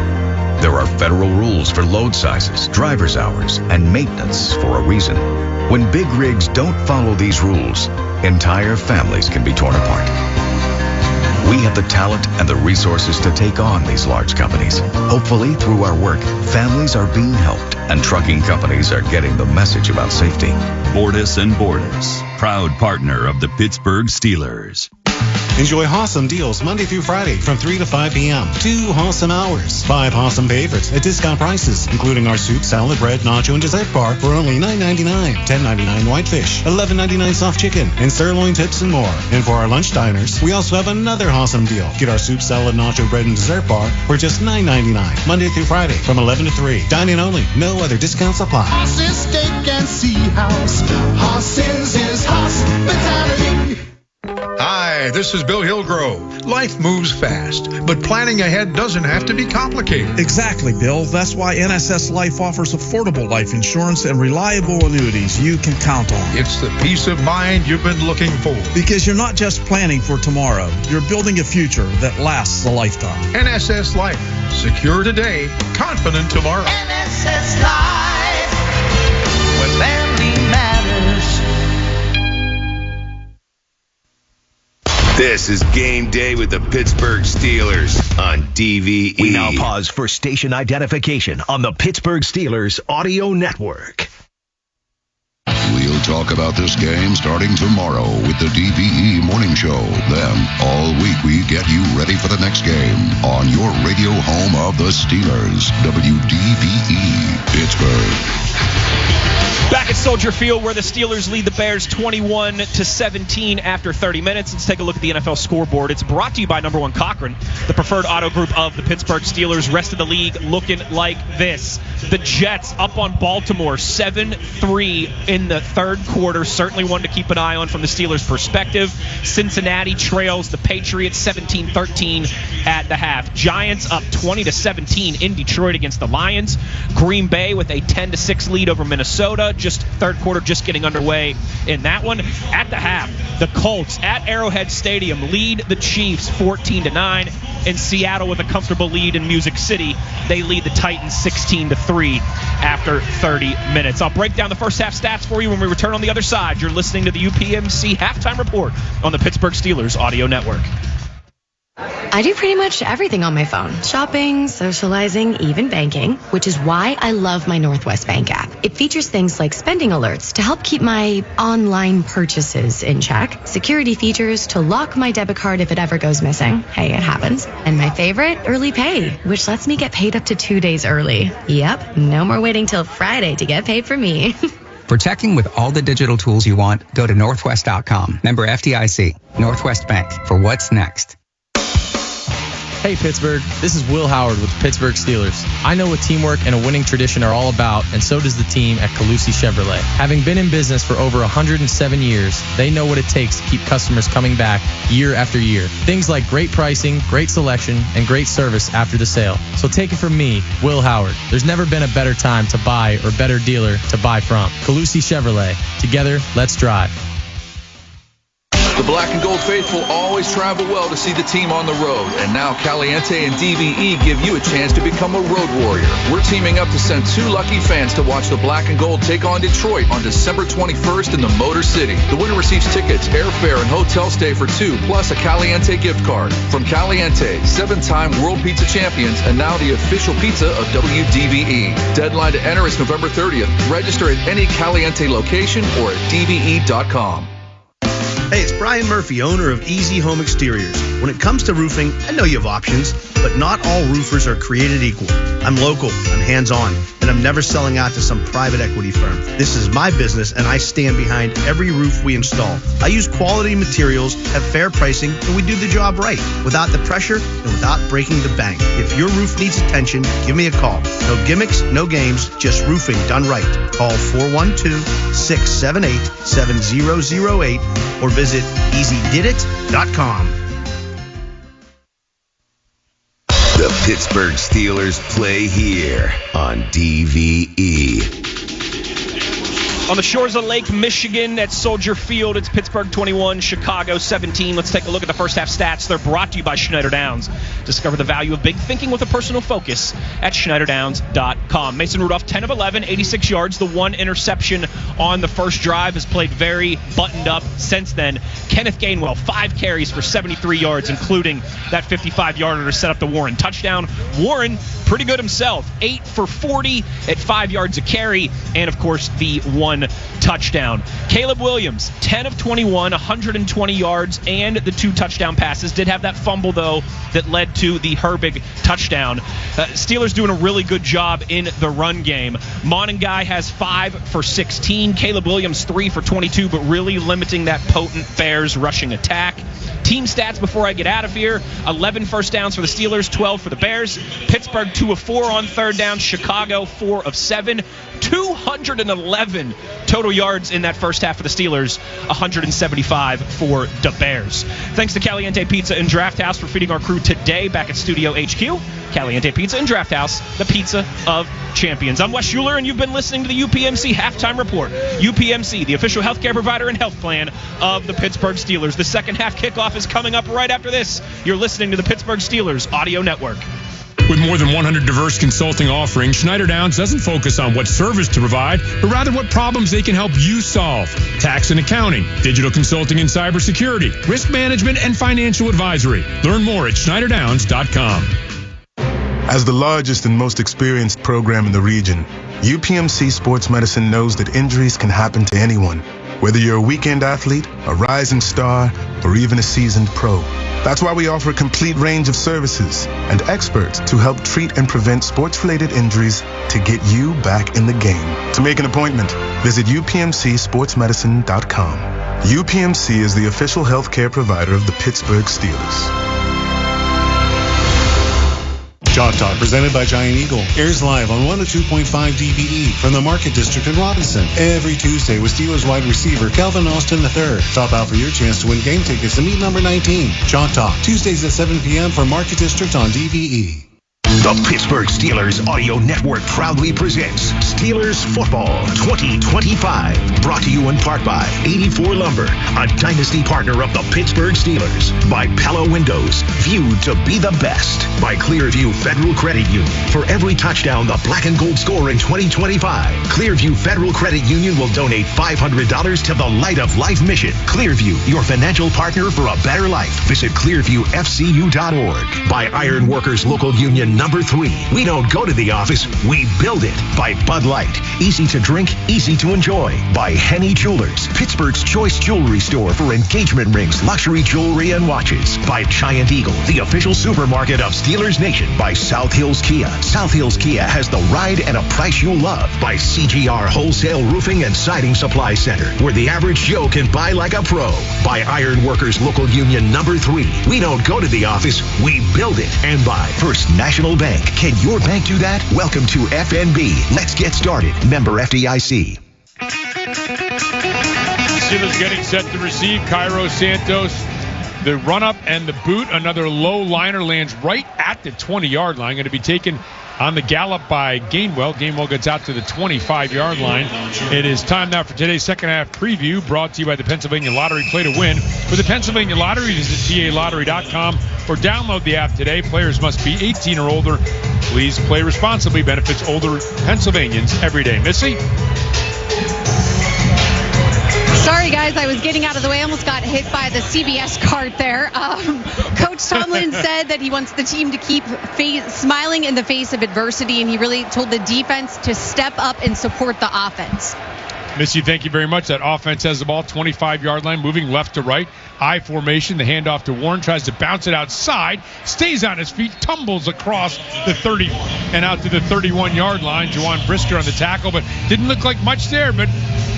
There are federal rules for load sizes, driver's hours, and maintenance for a reason. When big rigs don't follow these rules, entire families can be torn apart. We have the talent and the resources to take on these large companies. Hopefully, through our work, families are being helped and trucking companies are getting the message about safety. Bordis & Bordis, proud partner of the Pittsburgh Steelers. Enjoy awesome deals Monday through Friday from 3 to 5 p.m. 2 awesome hours. 5 awesome favorites at discount prices, including our soup, salad, bread, nacho, and dessert bar for only $9.99. $10.99 whitefish, $11.99 soft chicken, and sirloin tips and more. And for our lunch diners, we also have another awesome deal. Get our soup, salad, nacho, bread, and dessert bar for just $9.99. Monday through Friday from 11 to 3. Dine-in only. No other discounts apply. Horses, steak, and sea house. Horses is hospitality. Hi, this is Bill Hillgrove. Life moves fast, but planning ahead doesn't have to be complicated. Exactly, Bill. That's why NSS Life offers affordable life insurance and reliable annuities you can count on. It's the peace of mind you've been looking for. Because you're not just planning for tomorrow, you're building a future that lasts a lifetime. NSS Life. Secure today, confident tomorrow. NSS Life, where family matters. This is Game Day with the Pittsburgh Steelers on DVE. We now pause for station identification on the Pittsburgh Steelers Audio Network. We'll talk about this game starting tomorrow with the DVE Morning Show. Then, all week we get you ready for the next game on your radio home of the Steelers, WDVE Pittsburgh. Back at Soldier Field, where the Steelers lead the Bears 21-17 after 30 minutes. Let's take a look at the NFL scoreboard. It's brought to you by Number One Cochran, the preferred auto group of the Pittsburgh Steelers. Rest of the league looking like this. The Jets up on Baltimore 7-3 in the third quarter. Certainly one to keep an eye on from the Steelers' perspective. Cincinnati trails the Patriots 17-13 at the half. Giants up 20-17 in Detroit against the Lions. Green Bay with a 10-6 lead over Minnesota. Just third quarter just getting underway in that one. At the half, the Colts at Arrowhead Stadium lead the Chiefs 14-9. In Seattle with a comfortable lead in Music City, they lead the Titans 16-3 after 30 minutes. I'll break down the first half stats for you when we return on the other side. You're listening to the UPMC Halftime Report on the Pittsburgh Steelers Audio Network. I do pretty much everything on my phone. Shopping, socializing, even banking, which is why I love my Northwest Bank app. It features things like spending alerts to help keep my online purchases in check, security features to lock my debit card if it ever goes missing. Hey, it happens. And my favorite, early pay, which lets me get paid up to 2 days early. Yep, no more waiting till Friday to get paid for me. For checking with all the digital tools you want, go to northwest.com. Member FDIC. Northwest Bank. For what's next. Hey Pittsburgh, this is Will Howard with the Pittsburgh Steelers. I know what teamwork and a winning tradition are all about, and so does the team at Calusi Chevrolet. Having been in business for over 107 years, they know what it takes to keep customers coming back year after year. Things like great pricing, great selection, and great service after the sale. So take it from me, Will Howard. There's never been a better time to buy or better dealer to buy from. Calusi Chevrolet. Together, let's drive. The black and gold faithful always travel well to see the team on the road, and now Caliente and DVE give you a chance to become a road warrior. We're teaming up to send 2 lucky fans to watch the black and gold take on Detroit on December 21st in the Motor City. The winner receives tickets, airfare, and hotel stay for 2, plus a Caliente gift card. From Caliente, 7-time World Pizza Champions, and now the official pizza of WDVE. Deadline to enter is November 30th. Register at any Caliente location or at dve.com. Hey, it's Brian Murphy, owner of Easy Home Exteriors. When it comes to roofing, I know you have options, but not all roofers are created equal. I'm local, I'm hands-on, and I'm never selling out to some private equity firm. This is my business, and I stand behind every roof we install. I use quality materials, have fair pricing, and we do the job right, without the pressure and without breaking the bank. If your roof needs attention, give me a call. No gimmicks, no games, just roofing done right. Call 412-678-7008 or visit easydidit.com. The Pittsburgh Steelers play here on DVE. On the shores of Lake Michigan at Soldier Field, it's Pittsburgh 21, Chicago 17. Let's take a look at the first half stats. They're brought to you by Schneider Downs. Discover the value of big thinking with a personal focus at SchneiderDowns.com. Mason Rudolph, 10 of 11, 86 yards. The one interception on the first drive has played very buttoned up since then. Kenneth Gainwell, 5 carries for 73 yards, including that 55-yarder to set up the Warren touchdown. Warren, pretty good himself, 8 for 40 at 5 yards a carry, and, of course, the one touchdown. Caleb Williams, 10 of 21, 120 yards, and the 2 touchdown passes. Did have that fumble, though, that led to the Herbig touchdown. Steelers doing a really good job in the run game. Monangai has 5 for 16. Caleb Williams, 3 for 22, but really limiting that potent Bears rushing attack. Team stats before I get out of here: 11 first downs for the Steelers, 12 for the Bears. Pittsburgh 2 of 4 on third down. Chicago 4 of 7. 211 total yards in that first half for the Steelers, 175 for the Bears. Thanks to Caliente Pizza and Draft House for feeding our crew today back at Studio HQ. Caliente Pizza and Draft House, the pizza of champions. I'm Wes Schuler, and you've been listening to the UPMC Halftime Report. UPMC, the official healthcare provider and health plan of the Pittsburgh Steelers. The second half kickoff is coming up right after this. You're listening to the Pittsburgh Steelers Audio Network. With more than 100 diverse consulting offerings, Schneider Downs doesn't focus on what service to provide, but rather what problems they can help you solve. Tax and accounting, digital consulting and cybersecurity, risk management, and financial advisory. Learn more at SchneiderDowns.com. As the largest and most experienced program in the region, UPMC Sports Medicine knows that injuries can happen to anyone, whether you're a weekend athlete, a rising star, or even a seasoned pro. That's why we offer a complete range of services and experts to help treat and prevent sports-related injuries to get you back in the game. To make an appointment, visit upmcsportsmedicine.com. UPMC is the official healthcare provider of the Pittsburgh Steelers. Chalk Talk, presented by Giant Eagle, airs live on 102.5 DVE from the Market District in Robinson every Tuesday with Steelers wide receiver Calvin Austin III. Stop out for your chance to win game tickets to meet number 19. Chalk Talk, Tuesdays at 7 p.m. for Market District on DVE. The Pittsburgh Steelers Audio Network proudly presents Steelers Football 2025. Brought to you in part by 84 Lumber, a dynasty partner of the Pittsburgh Steelers. By Pella Windows, viewed to be the best. By Clearview Federal Credit Union. For every touchdown the black and gold score in 2025, Clearview Federal Credit Union will donate $500 to the Light of Life mission. Clearview, your financial partner for a better life. Visit clearviewfcu.org. By Iron Workers Local Union Number 3. We don't go to the office, we build it. By Bud Light. Easy to drink, easy to enjoy. By Henny Jewelers. Pittsburgh's choice jewelry store for engagement rings, luxury jewelry, and watches. By Giant Eagle, the official supermarket of Steelers Nation. By South Hills Kia. South Hills Kia has the ride and a price you'll love. By CGR Wholesale Roofing and Siding Supply Center, where the average Joe can buy like a pro. By Iron Workers Local Union Number 3. We don't go to the office, we build it. And by First National Bank. Can your bank do that? Welcome to FNB. Let's get started. Member FDIC. Steelers getting set to receive. Cairo Santos, the run-up and the boot. Another low liner lands right at the 20-yard line. Going to be taken on the gallop by Gainwell. Gainwell gets out to the 25-yard line. It is time now for today's second half preview, brought to you by the Pennsylvania Lottery. Play to win. With the Pennsylvania Lottery, visit PALottery.com or download the app today. Players must be 18 or older. Please play responsibly. Benefits older Pennsylvanians every day. Missy? Sorry, guys, I was getting out of the way. I almost got hit by the CBS cart there. Coach Tomlin said that he wants the team to keep smiling in the face of adversity, and he really told the defense to step up and support the offense. Missy, thank you very much. That offense has the ball, 25-yard line, moving left to right. I formation, the handoff to Warren, tries to bounce it outside, stays on his feet, tumbles across the 30 and out to the 31-yard line. Juwan Brisker on the tackle, but didn't look like much there, but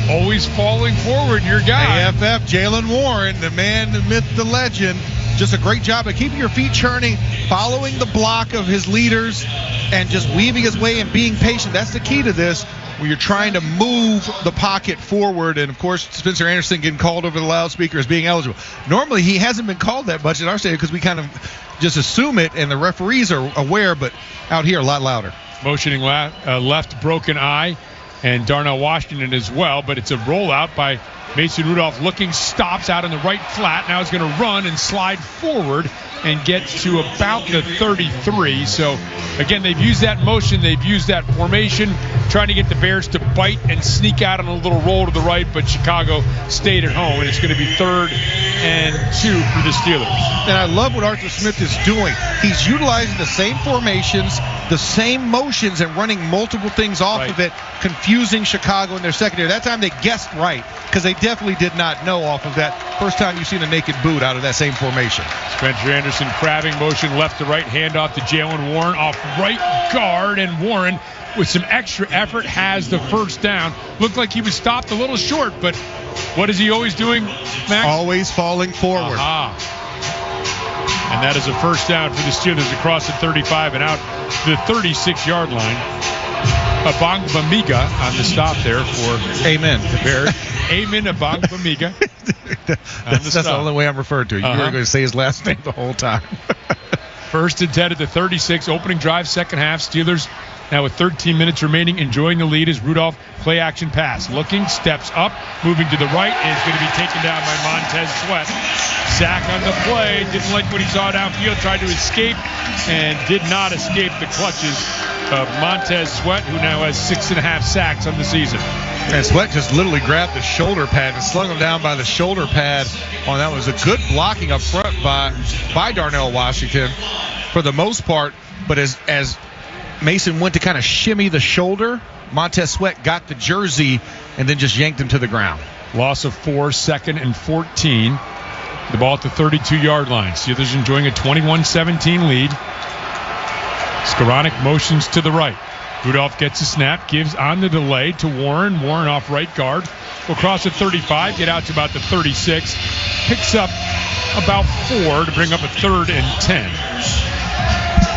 always falling forward, your guy. AFF, Jalen Warren, the man, the myth, the legend. Just a great job of keeping your feet churning, following the block of his leaders, and just weaving his way and being patient. That's the key to this, where you're trying to move the pocket forward. And, of course, Spencer Anderson getting called over the loudspeaker as being eligible. Normally, he hasn't been called that much in our stadium because we kind of just assume it, and the referees are aware, but out here a lot louder. Motioning left broken eye, and Darnell Washington as well, but it's a rollout by Mason Rudolph, looking, stops out in the right flat. Now he's going to run and slide forward and get to about the 33. So, again, they've used that motion. They've used that formation, trying to get the Bears to bite and sneak out on a little roll to the right, but Chicago stayed at home, and it's going to be 3rd and 2 for the Steelers. And I love what Arthur Smith is doing. He's utilizing the same formations, the same motions, and running multiple things off of it, confusing Chicago in their secondary. That time they guessed right, because they definitely did not know off of that. First time you've seen a naked boot out of that same formation. Spencer Anderson crabbing motion left to right, handoff to Jalen Warren off right guard, and Warren with some extra effort has the first down. Looked like he was stopped a little short, but what is he always doing, Max? Always falling forward. And that is a first down for the Steelers across the 35 and out to the 36-yard line. Abongbamiga on the stop there for the Bears. Amen Abongbamiga. That's the only way I'm referred to. You were going to say his last name the whole time. First and 10 at the 36. Opening drive, second half. Steelers now with 13 minutes remaining, enjoying the lead as Rudolph play action pass. Looking, steps up, moving to the right, and is going to be taken down by Montez Sweat. Sack on the play. Didn't like what he saw downfield. Tried to escape and did not escape the clutches of Montez Sweat, who now has 6.5 sacks on the season. And Sweat just literally grabbed the shoulder pad and slung him down by the shoulder pad. That was a good blocking up front by Darnell Washington for the most part. But as Mason went to kind of shimmy the shoulder, Montez Sweat got the jersey and then just yanked him to the ground. Loss of 4, 2nd and 14. The ball at the 32-yard line. Steelers enjoying a 21-17 lead. Skoranek motions to the right. Rudolph gets a snap, gives on the delay to Warren. Warren off right guard. Will cross the 35, get out to about the 36. Picks up about 4 to bring up a 3rd and 10.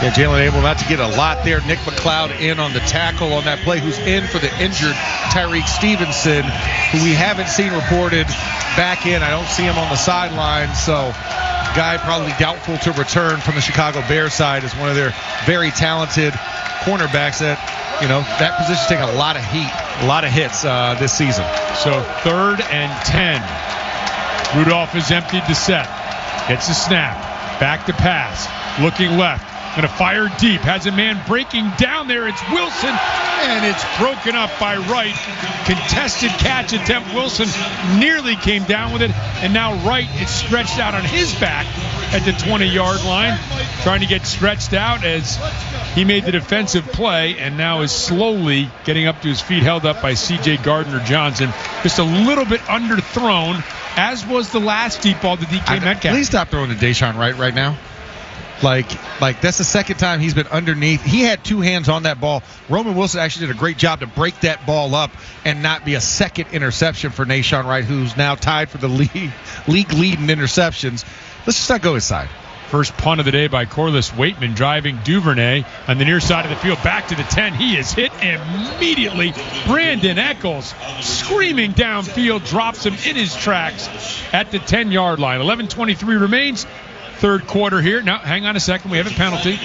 Yeah, Jalen able not to get a lot there. Nick McLeod in on the tackle on that play, who's in for the injured Tyreek Stevenson, who we haven't seen reported back in. I don't see him on the sideline, so guy probably doubtful to return from the Chicago Bears side as one of their very talented cornerbacks that position's taking a lot of heat, a lot of hits this season. So 3rd and 10. Rudolph is emptied to set. Gets a snap. Back to pass. Looking left. Going to fire deep. Has a man breaking down there. It's Wilson. And it's broken up by Wright. Contested catch attempt. Wilson nearly came down with it. And now Wright is stretched out on his back at the 20-yard line. Trying to get stretched out as he made the defensive play and now is slowly getting up to his feet, held up by C.J. Gardner-Johnson. Just a little bit underthrown, as was the last deep ball to DK Metcalf. Please stop throwing to Deshaun Wright right now. Like that's the second time he's been underneath. He had 2 hands on that ball. Roman Wilson actually did a great job to break that ball up and not be a second interception for Deshaun Wright, who's now tied for the league lead in interceptions. Let's just not go inside. First punt of the day by Corliss Waitman, driving Duvernay on the near side of the field, back to the 10. He is hit immediately. Brandon Echols screaming downfield, drops him in his tracks at the 10-yard line. 11:23 remains. Third quarter here. Now, hang on a second. We have a penalty.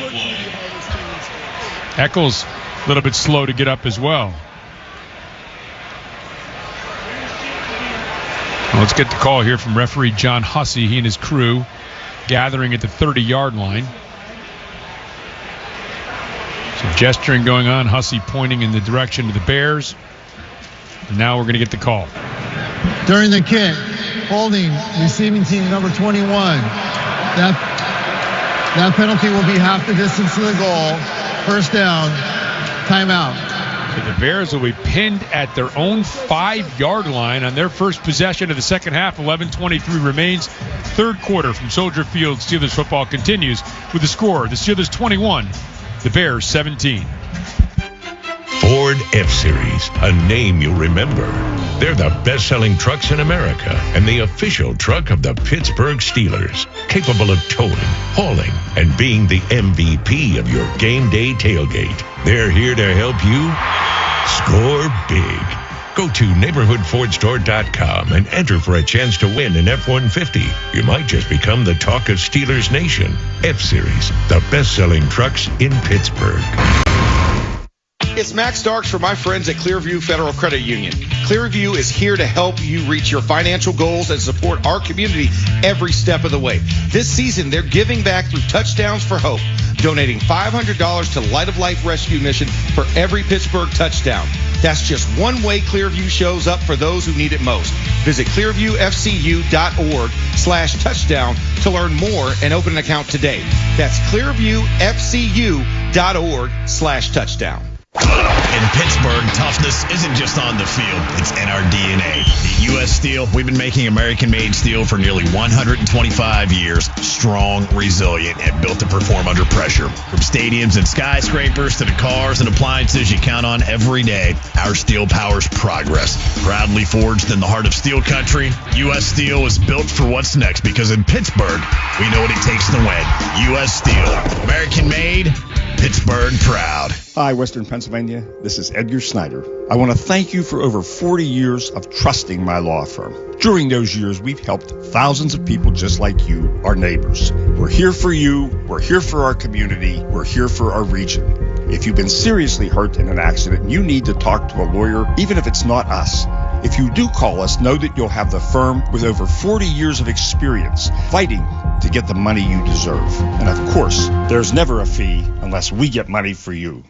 Echols a little bit slow to get up as well. Well, let's get the call here from referee John Hussey. He and his crew gathering at the 30-yard line. Some gesturing going on. Hussey pointing in the direction of the Bears. And now we're going to get the call. During the kick, holding receiving team number 21. That penalty will be half the distance to the goal. First down, timeout. So the Bears will be pinned at their own 5-yard line on their first possession of the second half. 11:23 remains. Third quarter from Soldier Field. Steelers football continues with the score. The Steelers 21, the Bears 17. Ford F-Series, a name you'll remember. They're the best-selling trucks in America and the official truck of the Pittsburgh Steelers, capable of towing, hauling, and being the MVP of your game day tailgate. They're here to help you score big. Go to neighborhoodfordstore.com and enter for a chance to win an F-150. You might just become the talk of Steelers Nation. F-Series, the best-selling trucks in Pittsburgh. It's Max Starks for my friends at Clearview Federal Credit Union. Clearview is here to help you reach your financial goals and support our community every step of the way. This season, they're giving back through Touchdowns for Hope, donating $500 to Light of Life Rescue Mission for every Pittsburgh touchdown. That's just one way Clearview shows up for those who need it most. Visit clearviewfcu.org/touchdown to learn more and open an account today. That's clearviewfcu.org/touchdown. In Pittsburgh, toughness isn't just on the field, it's in our DNA. At U.S. Steel, we've been making American-made steel for nearly 125 years, strong, resilient, and built to perform under pressure. From stadiums and skyscrapers to the cars and appliances you count on every day, our steel powers progress. Proudly forged in the heart of steel country, U.S. Steel is built for what's next because in Pittsburgh, we know what it takes to win. U.S. Steel, American-made, Pittsburgh proud. Hi, Western Pennsylvania. This is Edgar Snyder. I want to thank you for over 40 years of trusting my law firm. During those years, we've helped thousands of people just like you, our neighbors. We're here for you. We're here for our community. We're here for our region. If you've been seriously hurt in an accident, you need to talk to a lawyer, even if it's not us. If you do call us, know that you'll have the firm with over 40 years of experience fighting to get the money you deserve. And of course, there's never a fee unless we get money for you.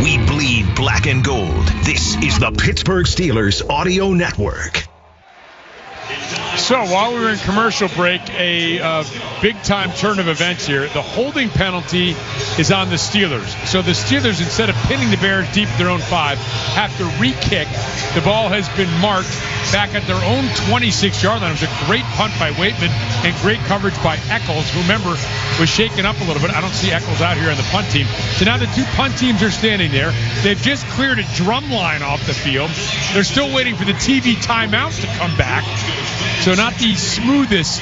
We bleed black and gold. This is the Pittsburgh Steelers Audio Network. So while we were in commercial break, a big-time turn of events here. The holding penalty is on the Steelers. So the Steelers, instead of pinning the Bears deep at their own 5, have to re-kick. The ball has been marked back at their own 26-yard line. It was a great punt by Waitman and great coverage by Eccles, who, remember, was shaken up a little bit. I don't see Eccles out here on the punt team. So now the two punt teams are standing there. They've just cleared a drum line off the field. They're still waiting for the TV timeout to come back. So not the smoothest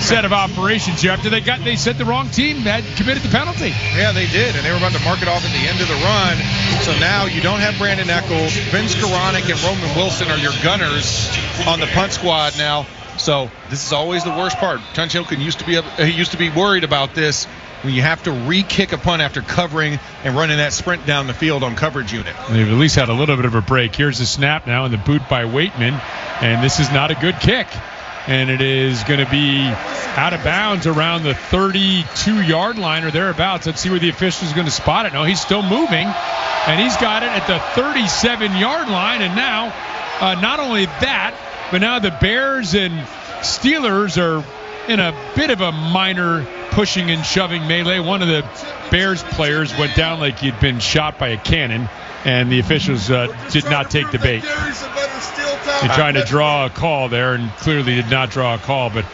set of operations here after they said the wrong team had committed the penalty. Yeah, they did, and they were about to mark it off at the end of the run. So now you don't have Brandon Eccles. Vince Koronic and Roman Wilson are your gunners on the punt squad now. So this is always the worst part. Tunch-Ilkin used to be worried about this when you have to re-kick a punt after covering and running that sprint down the field on coverage unit. They've at least had a little bit of a break. Here's the snap now and the boot by Waitman, and this is not a good kick. And it is going to be out of bounds around the 32-yard line or thereabouts. Let's see where the official is going to spot it. No, he's still moving, and he's got it at the 37-yard line. And now, not only that, but now the Bears and Steelers are in a bit of a minor pushing and shoving melee. One of the Bears players went down like he'd been shot by a cannon, and the officials did not take the bait. They're trying to draw a call there and clearly did not draw a call. But,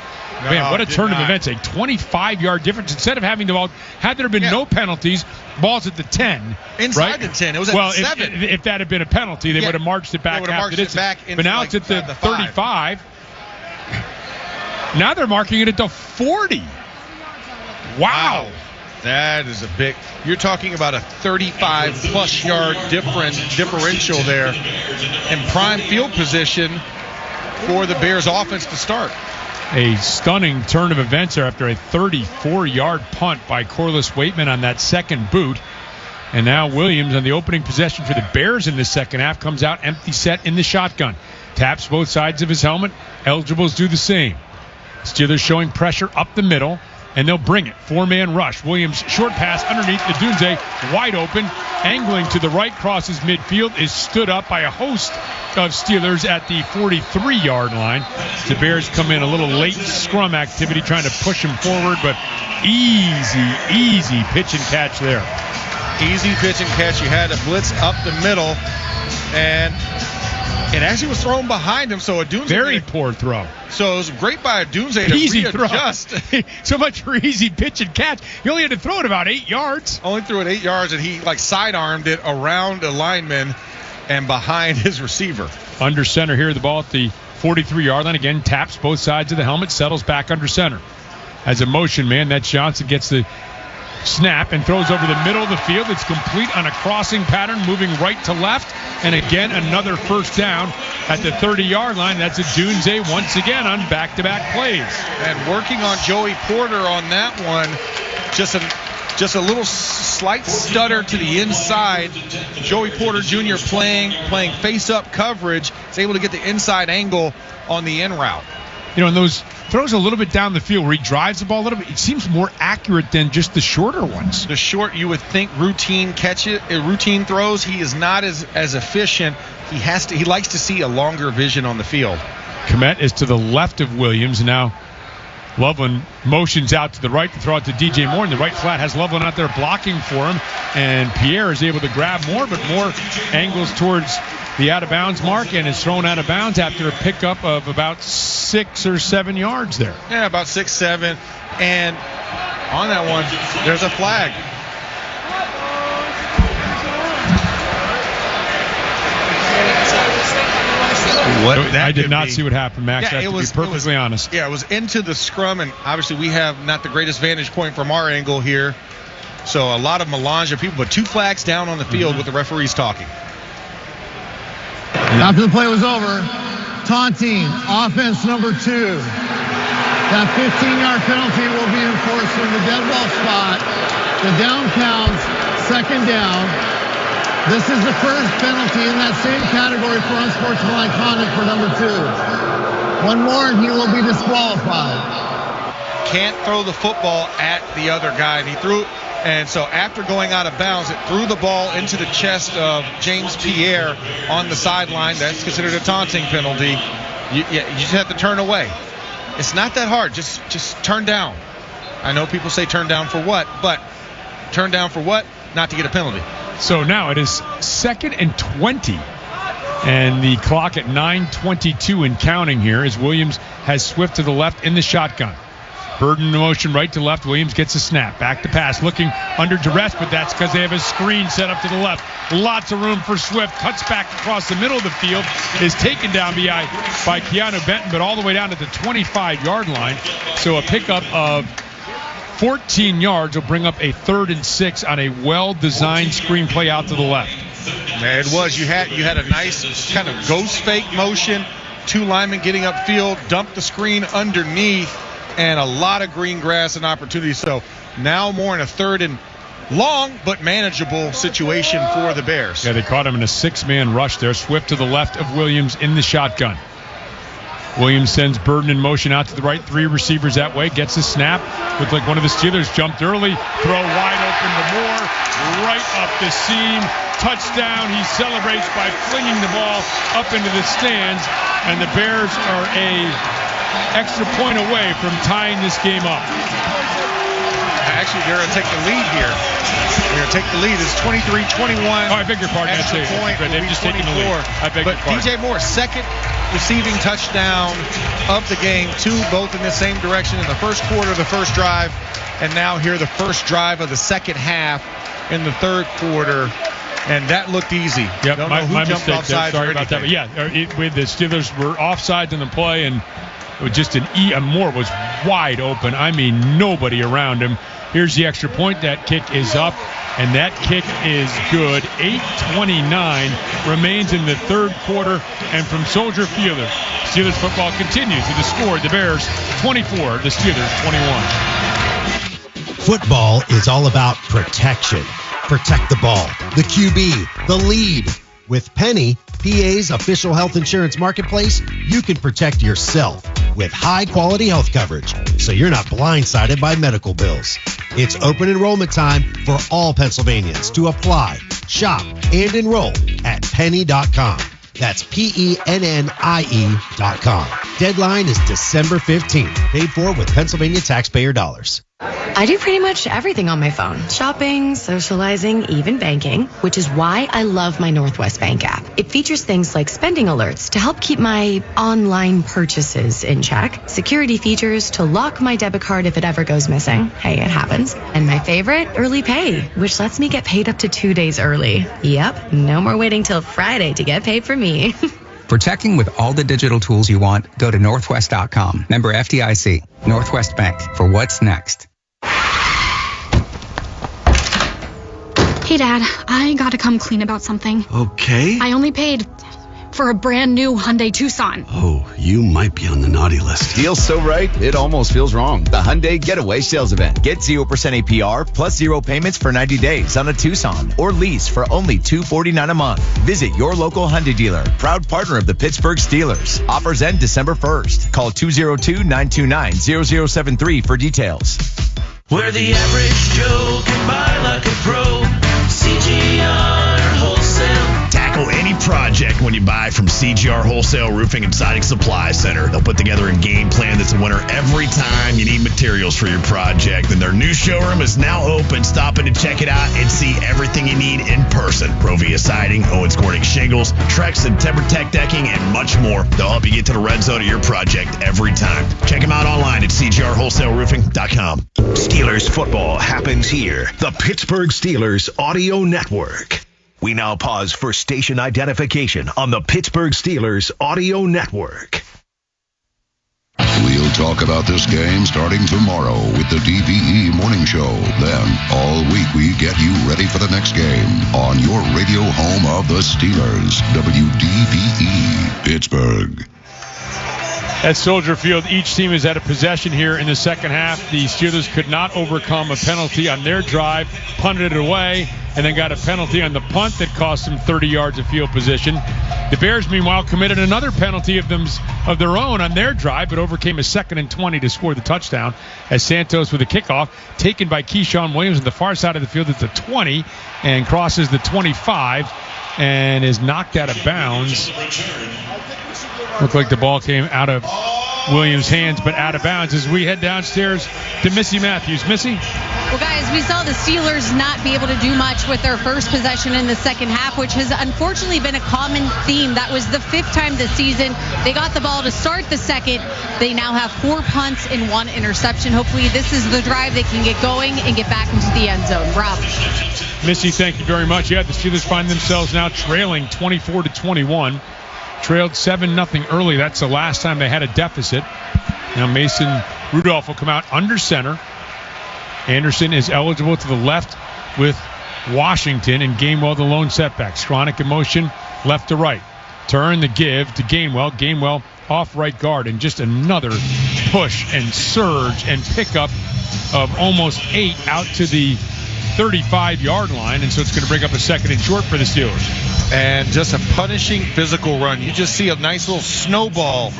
man, what a turn of events. A 25-yard difference. Instead of having the ball, had there been no penalties, ball's at the 10. Inside the 10. It was at the 7. If that had been a penalty, they would have marched it back after this. But now it's at the 35. Now they're marking it at the 40. Wow. That is a big. You're talking about a 35-plus yard differential there in prime field position for the Bears offense to start. A stunning turn of events there after a 34-yard punt by Corliss Waitman on that second boot. And now Williams on the opening possession for the Bears in the second half comes out empty set in the shotgun. Taps both sides of his helmet. Eligibles do the same. Steelers showing pressure up the middle, and they'll bring it. 4-man rush. Williams short pass underneath the Dunze, wide open, angling to the right, crosses midfield, is stood up by a host of Steelers at the 43-yard line. The Bears come in a little late scrum activity, trying to push him forward, but easy pitch and catch there. Easy pitch and catch. You had a blitz up the middle, and it actually was thrown behind him, so Dunze. Very poor throw. So it was great by Dunze to readjust. Throw. So much for easy pitch and catch. He only had to throw it about 8 yards. Only threw it 8 yards, and he sidearmed it around a lineman and behind his receiver. Under center here, the ball at the 43-yard line. Again, taps both sides of the helmet, settles back under center. As a motion man, that Johnson gets the snap and throws over the middle of the field. It's complete on a crossing pattern, moving right to left. And again, another first down at the 30-yard line. That's a Dunze once again on back-to-back plays. And working on Joey Porter on that one, just a little slight stutter to the inside. Joey Porter Jr. playing face-up coverage. Is able to get the inside angle on the in route. You know, and those throws a little bit down the field where he drives the ball a little bit, it seems more accurate than just the shorter ones. The short, you would think routine throws, he is not as efficient. He likes to see a longer vision on the field. Kmet is to the left of Williams. Now Loveland motions out to the right to throw it to DJ Moore, and the right flat has Loveland out there blocking for him, and Pierre is able to grab Moore, but Moore angles towards the out-of-bounds mark and is thrown out of bounds after a pickup of about 6 or 7 yards there. Yeah, about 6, 7. And on that one, there's a flag. I did not see what happened, Max. Yeah, I have to be perfectly honest. Yeah, it was into the scrum, and obviously we have not the greatest vantage point from our angle here. So a lot of melange of people, but 2 flags down on the field with the referees talking. After the play was over, taunting, offense number 2. That 15-yard penalty will be enforced from the dead ball spot. The down counts, second down. This is the first penalty in that same category for unsportsmanlike conduct for number 2. One more and he will be disqualified. Can't throw the football at the other guy, and he threw it. And so after going out of bounds, it threw the ball into the chest of James Pierre on the sideline. That's considered a taunting penalty. You just have to turn away. It's not that hard. Just turn down. I know people say turn down for what, but turn down for what? Not to get a penalty. So now it is 2nd and 20. And the clock at 9:22 and counting here as Williams has Swift to the left in the shotgun. Burden in motion right to left. Williams gets a snap. Back to pass. Looking under duress, but that's because they have a screen set up to the left. Lots of room for Swift. Cuts back across the middle of the field. Is taken down by Keanu Benton, but all the way down to the 25-yard line. So a pickup of 14 yards will bring up a 3rd and 6 on a well-designed screen play out to the left. Man, it was. You had a nice kind of ghost fake motion. 2 linemen getting upfield, dumped the screen underneath, and a lot of green grass and opportunity. So now more in a 3rd and long but manageable situation for the Bears. Yeah, they caught him in a 6-man rush there. Swift to the left of Williams in the shotgun. Williams sends Burden in motion out to the right. 3 receivers that way. Gets a snap. Looked like one of the Steelers jumped early. Throw wide open to Moore. Right up the seam. Touchdown. He celebrates by flinging the ball up into the stands. And the Bears are a extra point away from tying this game up. Actually, they're going to take the lead here. They're going to take the lead. It's 23-21. Oh, I beg your pardon. Extra point. They've just taken the lead. I beg your pardon. DJ Moore, 2nd receiving touchdown of the game. 2 both in the same direction in the first quarter of the first drive. And now here the first drive of the second half in the 3rd quarter. And that looked easy. Yep, Don't know who my jumped mistake offsides there. Sorry or about that. anything. But yeah, with the Steelers were offsides in the play, and it was just Moore was wide open. I mean, nobody around him. Here's the extra point. That kick is up, and that kick is good. 8:29 remains in the 3rd quarter, and from Soldier Field, Steelers football continues with the score. The Bears 24, the Steelers 21. Football is all about protection. Protect the ball, the QB, the lead. With Penny, PA's official health insurance marketplace, you can protect yourself with high-quality health coverage, so you're not blindsided by medical bills. It's open enrollment time for all Pennsylvanians to apply, shop, and enroll at penny.com. That's PENNIE.com. Deadline is December 15th. Paid for with Pennsylvania taxpayer dollars. I do pretty much everything on my phone. Shopping, socializing, even banking, which is why I love my Northwest Bank app. It features things like spending alerts to help keep my online purchases in check, security features to lock my debit card if it ever goes missing. Hey, it happens. And my favorite, early pay, which lets me get paid up to 2 days early. Yep, no more waiting till Friday to get paid for me. For checking with all the digital tools you want, go to northwest.com. Member FDIC. Northwest Bank. For what's next. Hey, Dad, I gotta come clean about something. Okay. I only paid for a brand new Hyundai Tucson. Oh, you might be on the naughty list. Feels so right, it almost feels wrong. The Hyundai Getaway Sales Event. Get 0% APR plus 0 payments for 90 days on a Tucson or lease for only $249 a month. Visit your local Hyundai dealer. Proud partner of the Pittsburgh Steelers. Offers end December 1st. Call 202-929-0073 for details. Where the average Joe can buy like a pro. CGR Wholesale. Tackle any project when you buy from CGR Wholesale Roofing and Siding Supply Center. They'll put together a game plan that's a winner every time you need materials for your project. And their new showroom is now open. Stop in and check it out and see everything you need in person. Provia Siding, Owens Corning Shingles, Trex and TimberTech Decking, and much more. They'll help you get to the red zone of your project every time. Check them out online at CGRWholesaleRoofing.com. Steelers football happens here. The Pittsburgh Steelers Audio Network. We now pause for station identification on the Pittsburgh Steelers Audio Network. We'll talk about this game starting tomorrow with the DVE Morning Show. Then, all week, we get you ready for the next game on your radio home of the Steelers, WDVE, Pittsburgh. At Soldier Field, each team has had a possession here in the second half. The Steelers could not overcome a penalty on their drive, punted it away, and then got a penalty on the punt that cost them 30 yards of field position. The Bears, meanwhile, committed another penalty of their own on their drive, but overcame a 2nd and 20 to score the touchdown as Santos with a kickoff taken by Keyshawn Williams on the far side of the field at the 20 and crosses the 25. and is knocked out of bounds. Looked like the ball came out of Williams' hands, but out of bounds as we head downstairs to Missy Matthews. Missy? Well, guys, we saw the Steelers not be able to do much with their first possession in the second half, which has unfortunately been a common theme. That was the 5th time this season. They got the ball to start the second. They now have 4 punts and 1 interception. Hopefully this is the drive they can get going and get back into the end zone. Rob. Missy, thank you very much. Yeah, the Steelers find themselves now trailing 24-21. Trailed 7-0 early. That's the last time they had a deficit. Now Mason Rudolph will come out under center. Anderson is eligible to the left with Washington, and Gainwell the lone setback. Skronik in motion, left to right. Turn the give to Gainwell. Gainwell off right guard, and just another push and surge and pickup of almost 8 out to the 35-yard line, and so it's going to bring up a 2nd and short for the Steelers. And just a punishing physical run. You just see a nice little snowball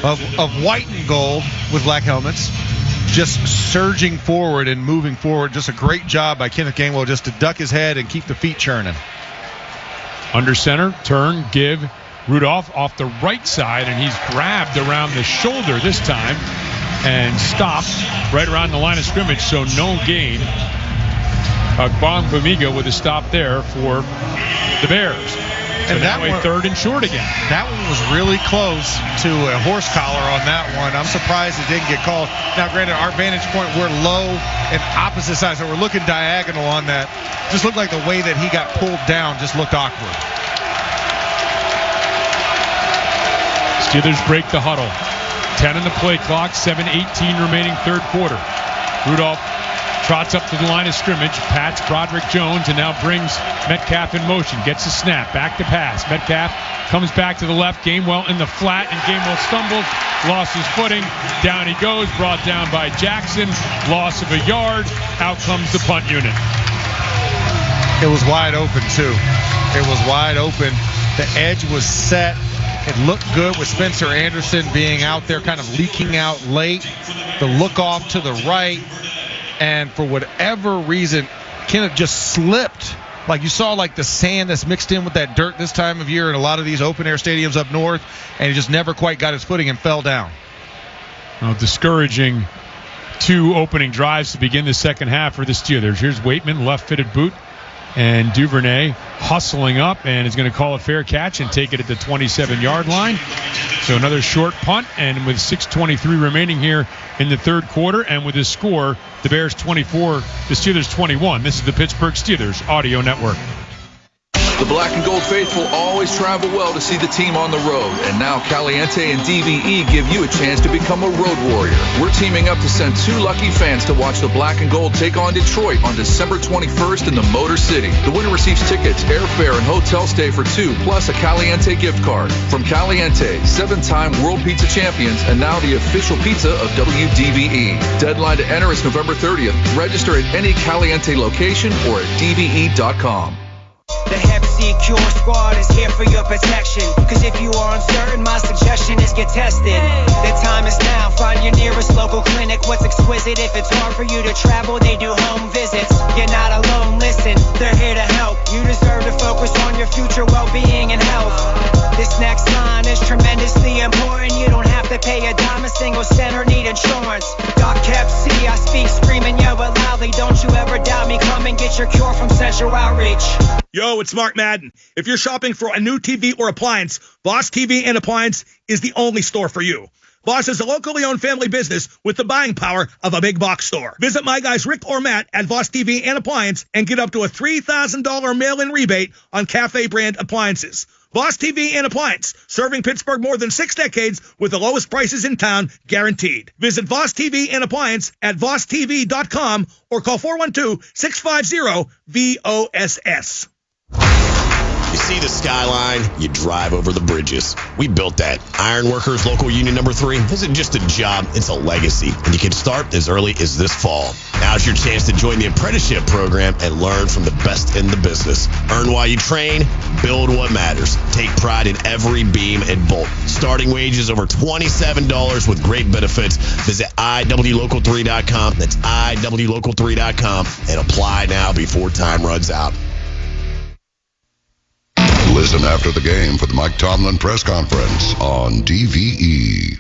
of white and gold with black helmets just surging forward and moving forward. Just a great job by Kenneth Gainwell just to duck his head and keep the feet churning. Under center, turn, give. Rudolph off the right side, and he's grabbed around the shoulder this time and stopped right around the line of scrimmage, so no gain. Bon Bamiga with a stop there for the Bears. So and that way, 3rd and short again. That one was really close to a horse collar on that one. I'm surprised it didn't get called. Now, granted, our vantage point, we're low and opposite sides, so we're looking diagonal on that. Just looked like the way that he got pulled down just looked awkward. Steelers break the huddle. 10 on the play clock, 7:18 remaining third quarter. Rudolph trots up to the line of scrimmage, pats Broderick Jones, and now brings Metcalf in motion. Gets a snap, back to pass. Metcalf comes back to the left. Gainwell in the flat, and Gainwell stumbles, lost his footing. Down he goes, brought down by Jackson. Loss of a yard. Out comes the punt unit. It was wide open, too. It was wide open. The edge was set. It looked good with Spencer Anderson being out there kind of leaking out late. The look off to the right. And for whatever reason, Kenneth just slipped. Like you saw, like the sand that's mixed in with that dirt this time of year in a lot of these open-air stadiums up north, and he just never quite got his footing and fell down. Well, discouraging 2 opening drives to begin the second half for the Steelers. Here's Waitman, left-footed boot, and Duvernay hustling up and is going to call a fair catch and take it at the 27-yard line. So another short punt, and with 6:23 remaining here in the third quarter, and with his score, the Bears 24, the Steelers 21. This is the Pittsburgh Steelers Audio Network. The black and gold faithful always travel well to see the team on the road, and now Caliente and DVE give you a chance to become a road warrior. We're teaming up to send 2 lucky fans to watch the black and gold take on Detroit on December 21st in the Motor City. The winner receives tickets, airfare, and hotel stay for 2, plus a Caliente gift card. From Caliente, 7-time World Pizza Champions, and now the official pizza of WDVE. Deadline to enter is November 30th. Register at any Caliente location or at dve.com. The Heavy Secure Squad is here for your protection. Cause if you are uncertain, my suggestion is get tested. The time is now, find your nearest local clinic. What's exquisite, if it's hard for you to travel, they do home visits. You're not alone, listen, they're here to help. You deserve to focus on your future well-being and health. This next line is tremendously important. You don't have to pay a dime, a single cent, or need insurance. Doc Kep C, I speak screaming, yell it loudly. Don't you ever doubt me, come and get your cure from Central Outreach. Yo, it's Mark Madden. If you're shopping for a new TV or appliance, Voss TV and Appliance is the only store for you. Voss is a locally owned family business with the buying power of a big box store. Visit my guys Rick or Matt at Voss TV and Appliance and get up to a $3,000 mail-in rebate on Cafe brand appliances. Voss TV and Appliance, serving Pittsburgh more than 6 decades with the lowest prices in town, guaranteed. Visit Voss TV and Appliance at VossTV.com or call 412-650-VOSS. You see the skyline, you drive over the bridges. We built that. Ironworkers Local Union Number 3 isn't just a job, it's a legacy. And you can start as early as this fall. Now's your chance to join the apprenticeship program and learn from the best in the business. Earn while you train, build what matters. Take pride in every beam and bolt. Starting wages over $27 with great benefits. Visit IWLocal3.com. That's IWLocal3.com and apply now before time runs out. Listen after the game for the Mike Tomlin press conference on DVE.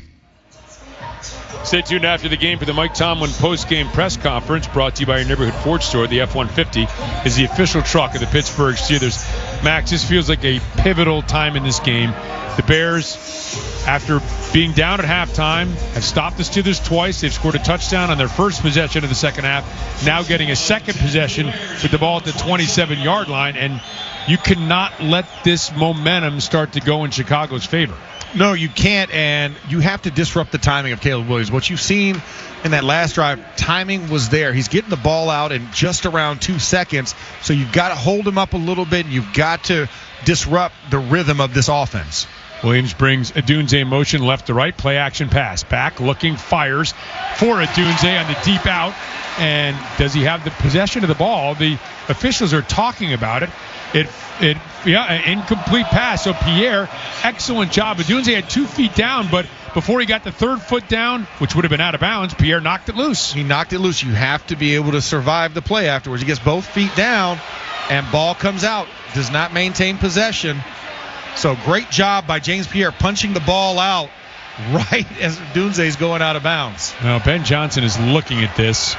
Stay tuned after the game for the Mike Tomlin post-game press conference, brought to you by your neighborhood Ford store. The F-150 is the official truck of the Pittsburgh Steelers. Max, this feels like a pivotal time in this game. The Bears, after being down at halftime, have stopped the Steelers twice. They've scored a touchdown on their first possession of the second half, now getting a second possession with the ball at the 27-yard line, and you cannot let this momentum start to go in Chicago's favor. No, you can't, and you have to disrupt the timing of Caleb Williams. What you've seen in that last drive, timing was there. He's getting the ball out in just around 2 seconds, so you've got to hold him up a little bit, and you've got to disrupt the rhythm of this offense. Williams brings Adunze in motion left to right, play action pass. Back looking, fires for Adunze on the deep out. And does he have the possession of the ball? The officials are talking about it. An incomplete pass. So Pierre, excellent job. Adunze had 2 feet down, but before he got the third foot down, which would have been out of bounds, Pierre knocked it loose. He knocked it loose. You have to be able to survive the play afterwards. He gets both feet down, and ball comes out. Does not maintain possession. So great job by James Pierre punching the ball out right as Adunze is going out of bounds. Now, Ben Johnson is looking at this,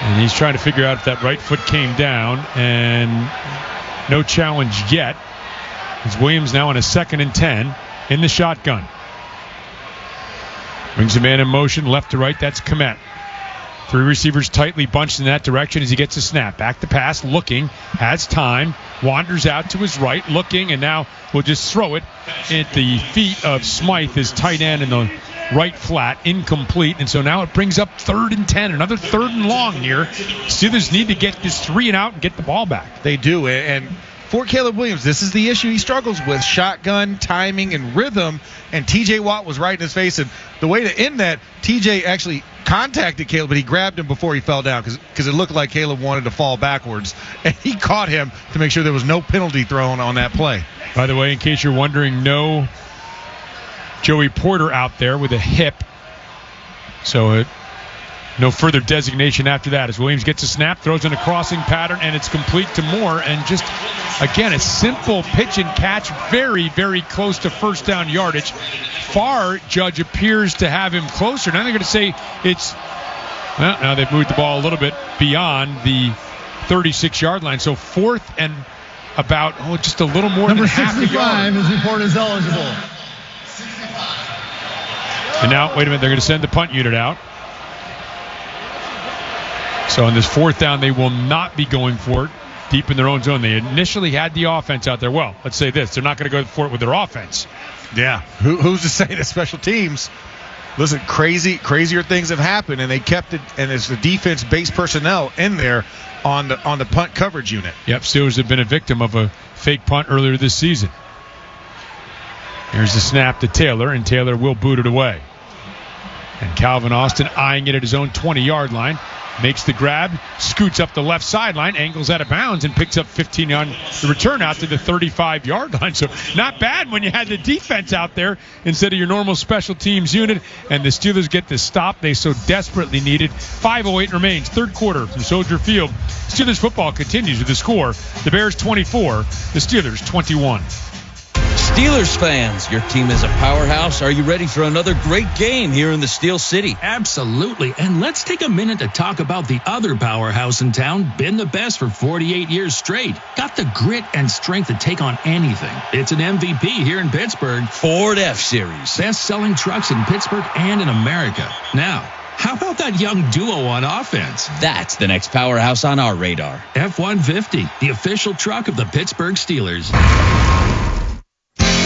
and he's trying to figure out if that right foot came down, and no challenge yet. As Williams now on a 2nd and 10 in the shotgun. Brings a man in motion left to right. That's Kmet. 3 receivers tightly bunched in that direction as he gets a snap. Back to pass, looking, has time, wanders out to his right, looking, and now will just throw it at the feet of Smythe, his tight end in the right flat, incomplete. And so now it brings up 3rd and 10, another 3rd and long here. Steelers need to get this 3 and out and get the ball back. They do, and for Caleb Williams, this is the issue he struggles with: shotgun, timing, and rhythm. And TJ Watt was right in his face, and the way to end that, TJ actually contacted Caleb, but he grabbed him before he fell down because it looked like Caleb wanted to fall backwards, and he caught him to make sure there was no penalty thrown on that play. By the way, in case you're wondering, no Joey Porter out there with a hip, so no further designation after that as Williams gets a snap, throws in a crossing pattern, and it's complete to Moore. And just, again, a simple pitch and catch, very, very close to first down yardage. Farr, Judge appears to have him closer. Now they're going to say it's, well, now they've moved the ball a little bit beyond the 36-yard line. So 4th and about, just a little more than half a yard. Number 65 is reported as eligible. And now, wait a minute, they're going to send the punt unit out. So on this 4th down, they will not be going for it deep in their own zone. They initially had the offense out there. Well, let's say this. They're not going to go for it with their offense. Yeah. Who's to say that special teams? Listen, crazier things have happened, and they kept it, and it's the defense-based personnel in there on the punt coverage unit. Yep, Steelers have been a victim of a fake punt earlier this season. Here's the snap to Taylor, and Taylor will boot it away. And Calvin Austin eyeing it at his own 20-yard line. Makes the grab, scoots up the left sideline, angles out of bounds, and picks up 15 on the return out to the 35-yard line. So not bad when you had the defense out there instead of your normal special teams unit. And the Steelers get the stop they so desperately needed. 5:08 remains, 3rd quarter from Soldier Field. Steelers football continues with the score. The Bears 24, the Steelers 21. Steelers fans, your team is a powerhouse. Are you ready for another great game here in the Steel City? Absolutely. And let's take a minute to talk about the other powerhouse in town. Been the best for 48 years straight. Got the grit and strength to take on anything. It's an MVP here in Pittsburgh. Ford F-Series. Best-selling trucks in Pittsburgh and in America. Now, how about that young duo on offense? That's the next powerhouse on our radar. F-150, the official truck of the Pittsburgh Steelers.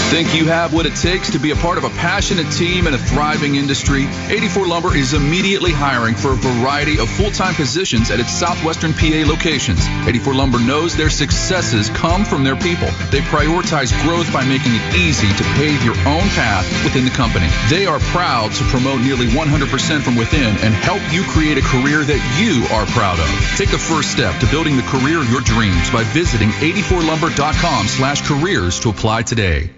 Think you have what it takes to be a part of a passionate team and a thriving industry? 84 Lumber is immediately hiring for a variety of full-time positions at its southwestern PA locations. 84 Lumber knows their successes come from their people. They prioritize growth by making it easy to pave your own path within the company. They are proud to promote nearly 100% from within and help you create a career that you are proud of. Take the first step to building the career of your dreams by visiting 84lumber.com/careers to apply today.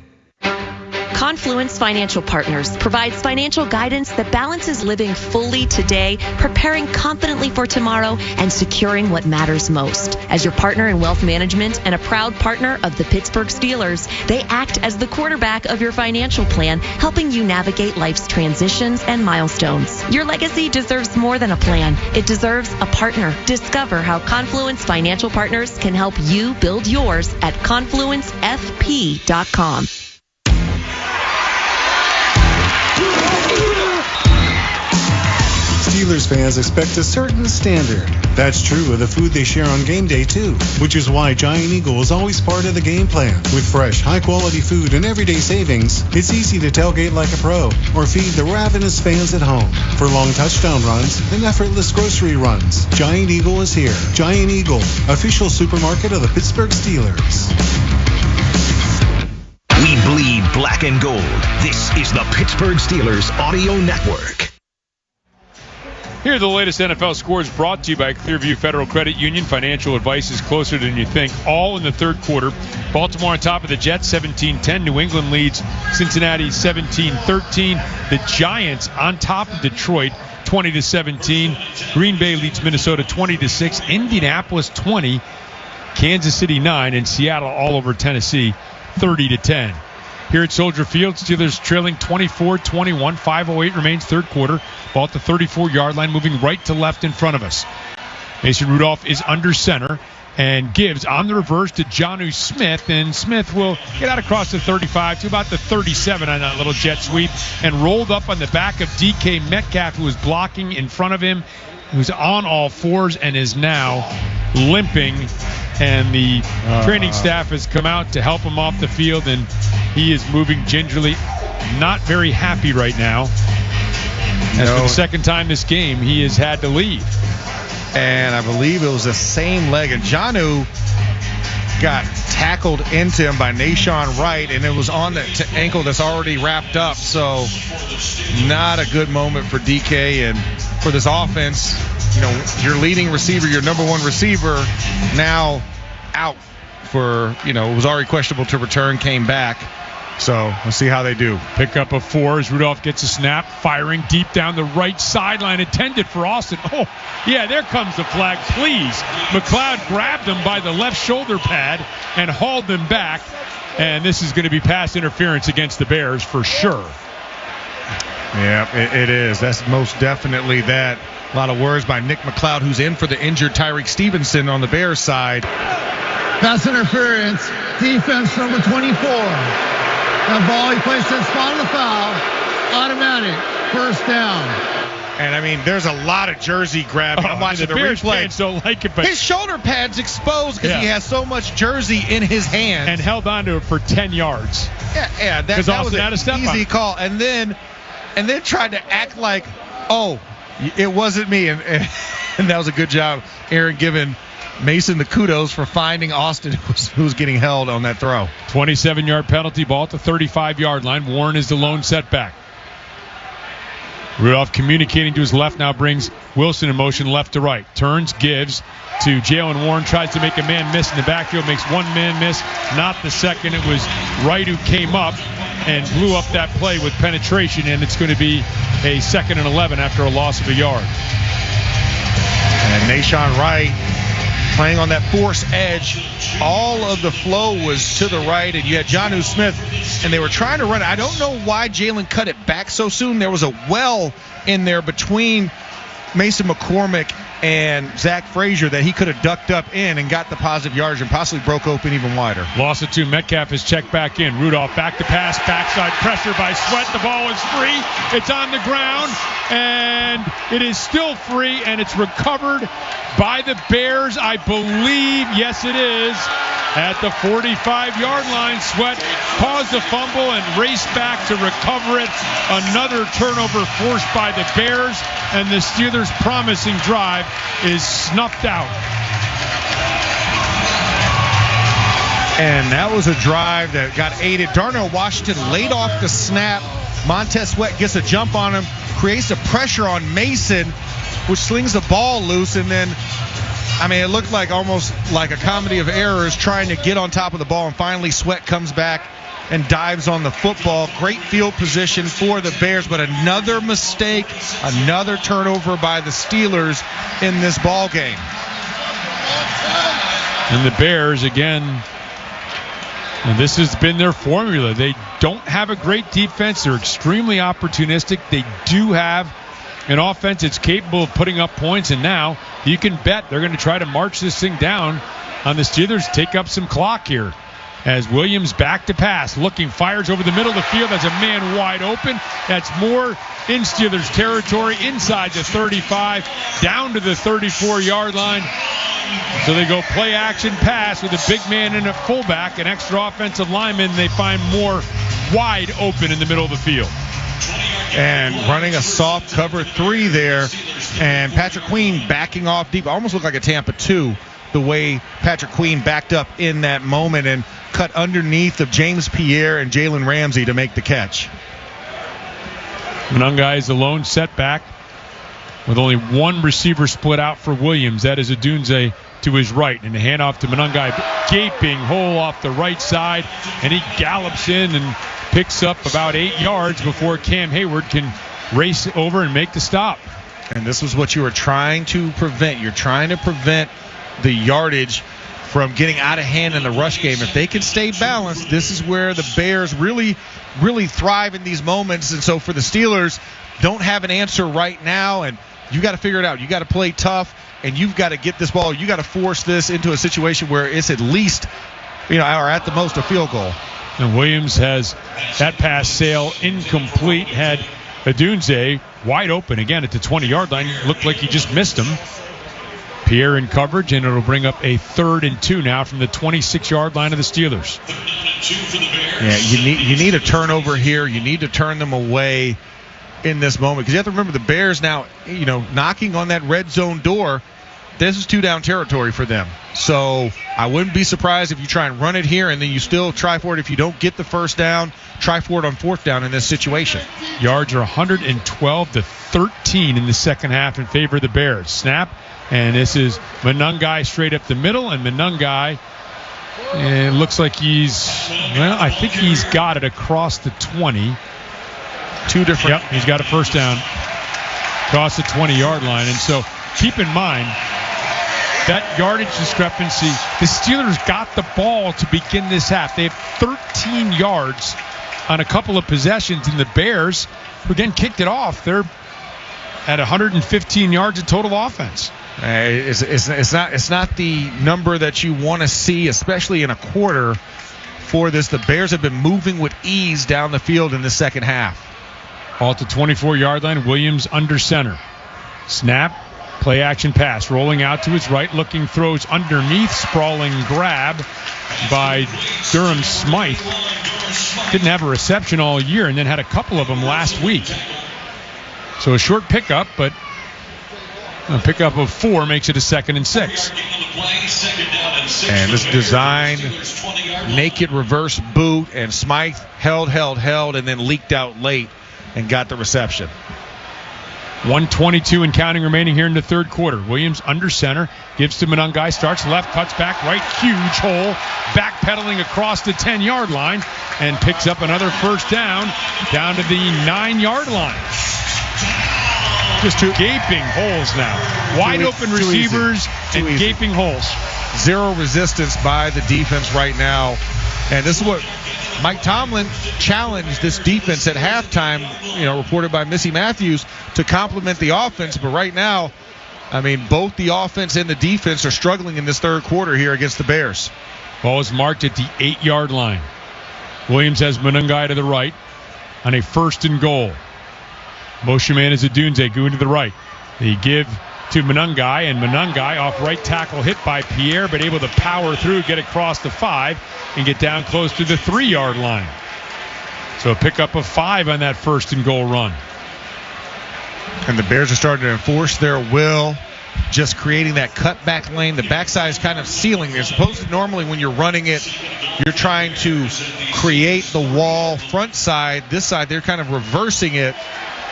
Confluence Financial Partners provides financial guidance that balances living fully today, preparing confidently for tomorrow, and securing what matters most. As your partner in wealth management and a proud partner of the Pittsburgh Steelers, they act as the quarterback of your financial plan, helping you navigate life's transitions and milestones. Your legacy deserves more than a plan. It deserves a partner. Discover how Confluence Financial Partners can help you build yours at confluencefp.com. Steelers fans expect a certain standard. That's true of the food they share on game day, too, which is why Giant Eagle is always part of the game plan. With fresh, high-quality food and everyday savings, it's easy to tailgate like a pro or feed the ravenous fans at home. For long touchdown runs and effortless grocery runs, Giant Eagle is here. Giant Eagle, official supermarket of the Pittsburgh Steelers. We bleed black and gold. This is the Pittsburgh Steelers Audio Network. Here are the latest NFL scores brought to you by Clearview Federal Credit Union. Financial advice is closer than you think. All in the third quarter. Baltimore on top of the Jets, 17-10. New England leads Cincinnati 17-13. The Giants on top of Detroit, 20-17. Green Bay leads Minnesota 20-6. Indianapolis 20. Kansas City 9. And Seattle all over Tennessee 30-10. Here at Soldier Field, Steelers trailing 24-21. 5:08 remains third quarter. Ball at the 34-yard line, moving right to left in front of us. Mason Rudolph is under center and gives on the reverse to Jonnu Smith. And Smith will get out across the 35 to about the 37 on that little jet sweep and rolled up on the back of DK Metcalf, who was blocking in front of him, who's on all fours and is now limping. And the training staff has come out to help him off the field, and he is moving gingerly. Not very happy right now. As for the second time this game, he has had to leave. And I believe it was the same leg. And Jonnu got tackled into him by Nashawn Wright, and it was on the ankle that's already wrapped up. So not a good moment for DK and for this offense. You know, your leading receiver, your number one receiver, now out for, it was already questionable to return, came back. So we'll see how they do. Pickup of 4 as Rudolph gets a snap, firing deep down the right sideline, intended for Austin. Oh, yeah, there comes the flag. Please. McLeod grabbed him by the left shoulder pad and hauled him back. And this is going to be pass interference against the Bears for sure. Yeah, it is. That's most definitely that. A lot of words by Nick McLeod, who's in for the injured Tyreek Stevenson on the Bears side. Pass interference, defense number 24. That ball, he placed that spot on the foul. Automatic, first down. And, I mean, there's a lot of jersey grabbing. I'm watching the Bears replay. Fans don't like it, but his shoulder pad's exposed because he has so much jersey in his hand. And held on to it for 10 yards. Yeah, that was an easy call. And then tried to act like, oh, it wasn't me. And that was a good job, Aaron, giving Mason the kudos for finding Austin, who was getting held on that throw. 27-yard penalty, ball at the 35-yard line. Warren is the lone setback. Rudolph communicating to his left, now brings Wilson in motion left to right. Turns, gives to Jalen Warren, tries to make a man miss in the backfield, makes one man miss, not the second. It was Wright who came up and blew up that play with penetration, and it's going to be a 2nd and 11 after a loss of a yard. And Nashawn Wright playing on that force edge. All of the flow was to the right, and you had Jonnu Smith, and they were trying to run it. I don't know why Jalen cut it back so soon. There was a well in there between Mason McCormick and Zach Frazier that he could have ducked up in and got the positive yards and possibly broke open even wider. Loss of 2. Metcalf is checked back in. Rudolph back to pass, backside pressure by Sweat. The ball is free. It's on the ground, and it is still free, and it's recovered by the Bears, I believe. Yes, it is. At the 45-yard line, Sweat caused a fumble and raced back to recover it. Another turnover forced by the Bears, and the Steelers' promising drive is snuffed out. And that was a drive that got aided. Darnell Washington laid off the snap. Montez Sweat gets a jump on him, creates a pressure on Mason, which slings the ball loose, and then it looked like almost like a comedy of errors trying to get on top of the ball, and finally Sweat comes back and dives on the football. Great field position for the Bears, but another mistake, another turnover by the Steelers in this ball game. And the Bears, again, and this has been their formula. They don't have a great defense. They're extremely opportunistic. They do have an offense that's capable of putting up points, and now you can bet they're going to try to march this thing down on the Steelers, take up some clock here. As Williams back to pass, looking, fires over the middle of the field. That's a man wide open. That's more in Steelers territory, inside the 35, down to the 34-yard line. So they go play action pass with a big man in a fullback, an extra offensive lineman. They find more wide open in the middle of the field. And running a soft cover 3 there, and Patrick Queen backing off deep. Almost looked like a Tampa 2, the way Patrick Queen backed up in that moment and cut underneath of James Pierre and Jalen Ramsey to make the catch. Monangai is the lone setback with only one receiver split out for Williams. That is Odunze to his right, and the handoff to Monangai, gaping hole off the right side, and he gallops in and picks up about 8 yards before Cam Hayward can race over and make the stop. And this was what you were trying to prevent. You're trying to prevent the yardage from getting out of hand in the rush game. If they can stay balanced, this is where the Bears really thrive in these moments. And so for the Steelers, don't have an answer right now, and you got to figure it out. You got to play tough, and you've got to get this ball. You got to force this into a situation where it's at least, or at the most, a field goal. And Williams has that pass sail incomplete. Had Odunze wide open again at the 20-yard line. Looked like he just missed him. Pierre in coverage, and it'll bring up a 3rd and 2 now from the 26-yard line of the Steelers. Yeah, you need a turnover here. You need to turn them away in this moment, because you have to remember the Bears now, knocking on that red zone door. This is 2-down territory for them. So I wouldn't be surprised if you try and run it here, and then you still try for it. If you don't get the first down, try for it on 4th down in this situation. Yards are 112 to 13 in the second half in favor of the Bears. Snap, and this is Monangai straight up the middle, and Monangai, it looks like I think he's got it across the 20. Two different. Yep, he's got a first down across the 20-yard line. And so keep in mind that yardage discrepancy. The Steelers got the ball to begin this half. They have 13 yards on a couple of possessions, and the Bears, who then kicked it off, they're at 115 yards of total offense. It's not the number that you want to see, especially in a quarter for this. The Bears have been moving with ease down the field in the second half. Ball at the 24-yard line. Williams under center. Snap. Play action pass. Rolling out to his right. Looking, throws underneath. Sprawling grab by Durham Smythe. Didn't have a reception all year, and then had a couple of them last week. So a short pickup, but a pickup of 4 makes it a 2nd and 6. And this design, naked reverse boot, and Smythe held, and then leaked out late and got the reception. 1:22 and counting remaining here in the third quarter. Williams under center, gives to Monangai, starts left, cuts back right, huge hole, backpedaling across the 10-yard line, and picks up another first down to the 9-yard line. Just 2 gaping holes now. Wide open receivers and gaping holes. Zero resistance by the defense right now. And this is what Mike Tomlin challenged this defense at halftime, reported by Missy Matthews, to complement the offense. But right now, both the offense and the defense are struggling in this third quarter here against the Bears. Ball is marked at the 8-yard line. Williams has Monangai to the right on a 1st and goal. Motion man is Odunze going to the right. They give to Monangai, and Monangai off right tackle, hit by Pierre, but able to power through, get across the 5, and get down close to the 3-yard line. So a pickup of 5 on that 1st and goal run. And the Bears are starting to enforce their will, just creating that cutback lane. The backside is kind of sealing. They're supposed to normally, when you're running it, you're trying to create the wall front side. This side, they're kind of reversing it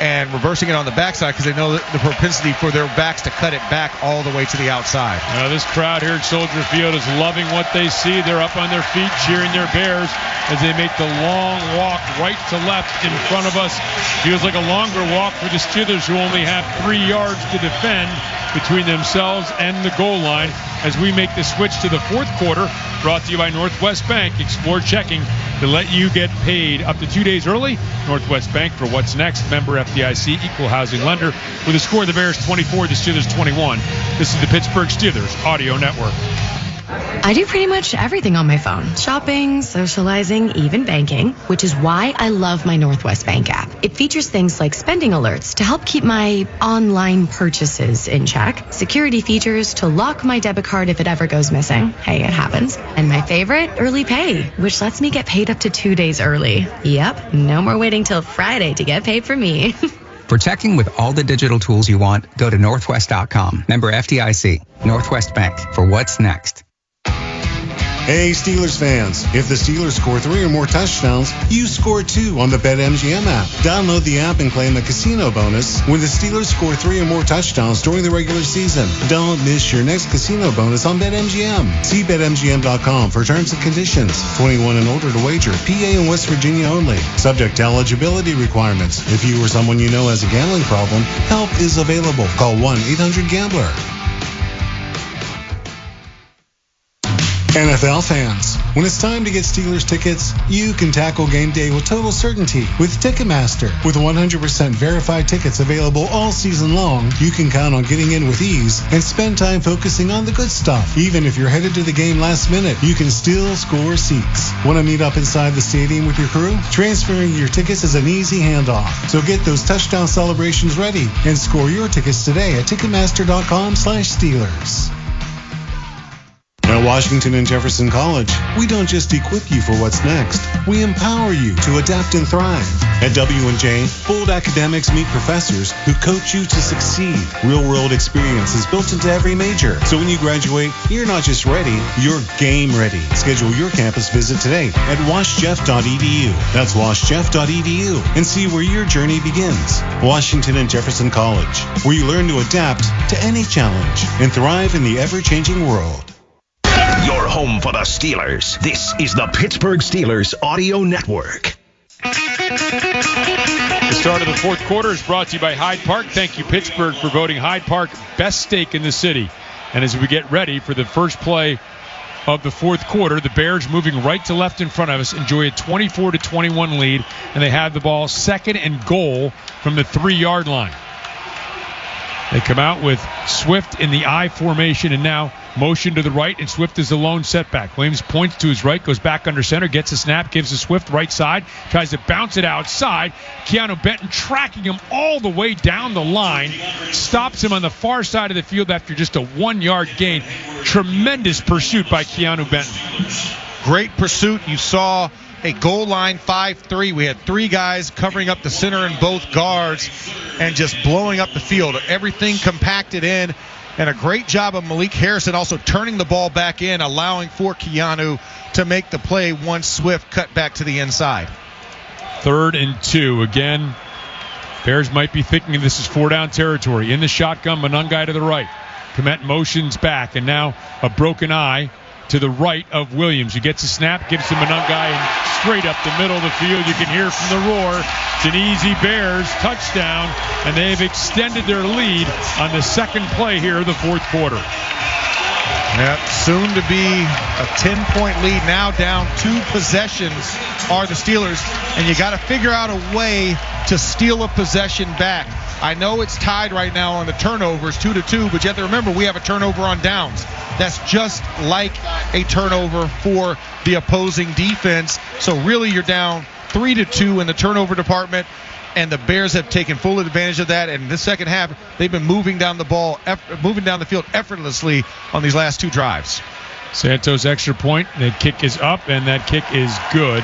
and reversing it on the backside because they know the propensity for their backs to cut it back all the way to the outside. This crowd here at Soldier Field is loving what they see. They're up on their feet cheering their Bears as they make the long walk right to left in front of us. Feels like a longer walk for the Steelers, who only have 3 yards to defend between themselves and the goal line, as we make the switch to the fourth quarter. Brought to you by Northwest Bank. Explore checking to let you get paid up to 2 days early. Northwest Bank for what's next. Member FDIC, equal housing lender. With a score, the Bears 24, the Steelers 21. This is the Pittsburgh Steelers Audio Network. I do pretty much everything on my phone. Shopping, socializing, even banking, which is why I love my Northwest Bank app. It features things like spending alerts to help keep my online purchases in check, security features to lock my debit card if it ever goes missing. Hey, it happens. And my favorite, early pay, which lets me get paid up to 2 days early. Yep, no more waiting till Friday to get paid for me. For checking with all the digital tools you want, go to northwest.com. Member FDIC. Northwest Bank for what's next. Hey, Steelers fans. If the Steelers score 3 or more touchdowns, you score 2 on the BetMGM app. Download the app and claim a casino bonus when the Steelers score 3 or more touchdowns during the regular season. Don't miss your next casino bonus on BetMGM. See BetMGM.com for terms and conditions. 21 and older to wager. PA and West Virginia only. Subject to eligibility requirements. If you or someone you know has a gambling problem, help is available. Call 1-800-GAMBLER. NFL fans, when it's time to get Steelers tickets, you can tackle game day with total certainty with Ticketmaster. With 100% verified tickets available all season long, you can count on getting in with ease and spend time focusing on the good stuff. Even if you're headed to the game last minute, you can still score seats. Want to meet up inside the stadium with your crew? Transferring your tickets is an easy handoff. So get those touchdown celebrations ready and score your tickets today at Ticketmaster.com/Steelers. At Washington and Jefferson College, we don't just equip you for what's next. We empower you to adapt and thrive. At W&J, bold academics meet professors who coach you to succeed. Real-world experience is built into every major. So when you graduate, you're not just ready, you're game ready. Schedule your campus visit today at washjeff.edu. That's washjeff.edu. And see where your journey begins. Washington and Jefferson College, where you learn to adapt to any challenge and thrive in the ever-changing world. Your home for the Steelers. This is the Pittsburgh Steelers Audio Network. The start of the fourth quarter is brought to you by Hyde Park. Thank you, Pittsburgh, for voting Hyde Park best steak in the city. And as we get ready for the first play of the fourth quarter, the Bears moving right to left in front of us enjoy a 24-21 lead, and they have the ball second and goal from the 3-yard line. They come out with Swift in the I formation and now motion to the right, and Swift is the lone setback. Williams points to his right, goes back under center, gets a snap, gives to Swift right side, tries to bounce it outside. Keanu Benton tracking him all the way down the line, stops him on the far side of the field after just a 1-yard gain. Tremendous pursuit by Keanu Benton. Great pursuit. You saw a goal line 5-3. We had 3 guys covering up the center and both guards and just blowing up the field. Everything compacted in, and a great job of Malik Harrison also turning the ball back in, allowing for Keanu to make the play once Swift cut back to the inside. 3rd and 2. Again, Bears might be thinking this is 4-down territory. In the shotgun, Monangai to the right. Komet motions back, and now a broken eye to the right of Williams. He gets a snap, gives to Monangai, and straight up the middle of the field. You can hear from the roar. It's an easy Bears touchdown, and they've extended their lead on the second play here of the fourth quarter. Yeah, soon to be a 10-point lead. Now down 2 possessions are the Steelers, and you got to figure out a way to steal a possession back. I know it's tied right now on the turnovers, 2-2, but you have to remember we have a turnover on downs. That's just like a turnover for the opposing defense. So really you're down 3-2 in the turnover department, and the Bears have taken full advantage of that. And in the second half, they've been moving down the field effortlessly on these last 2 drives. Santos extra point. That kick is up, and that kick is good.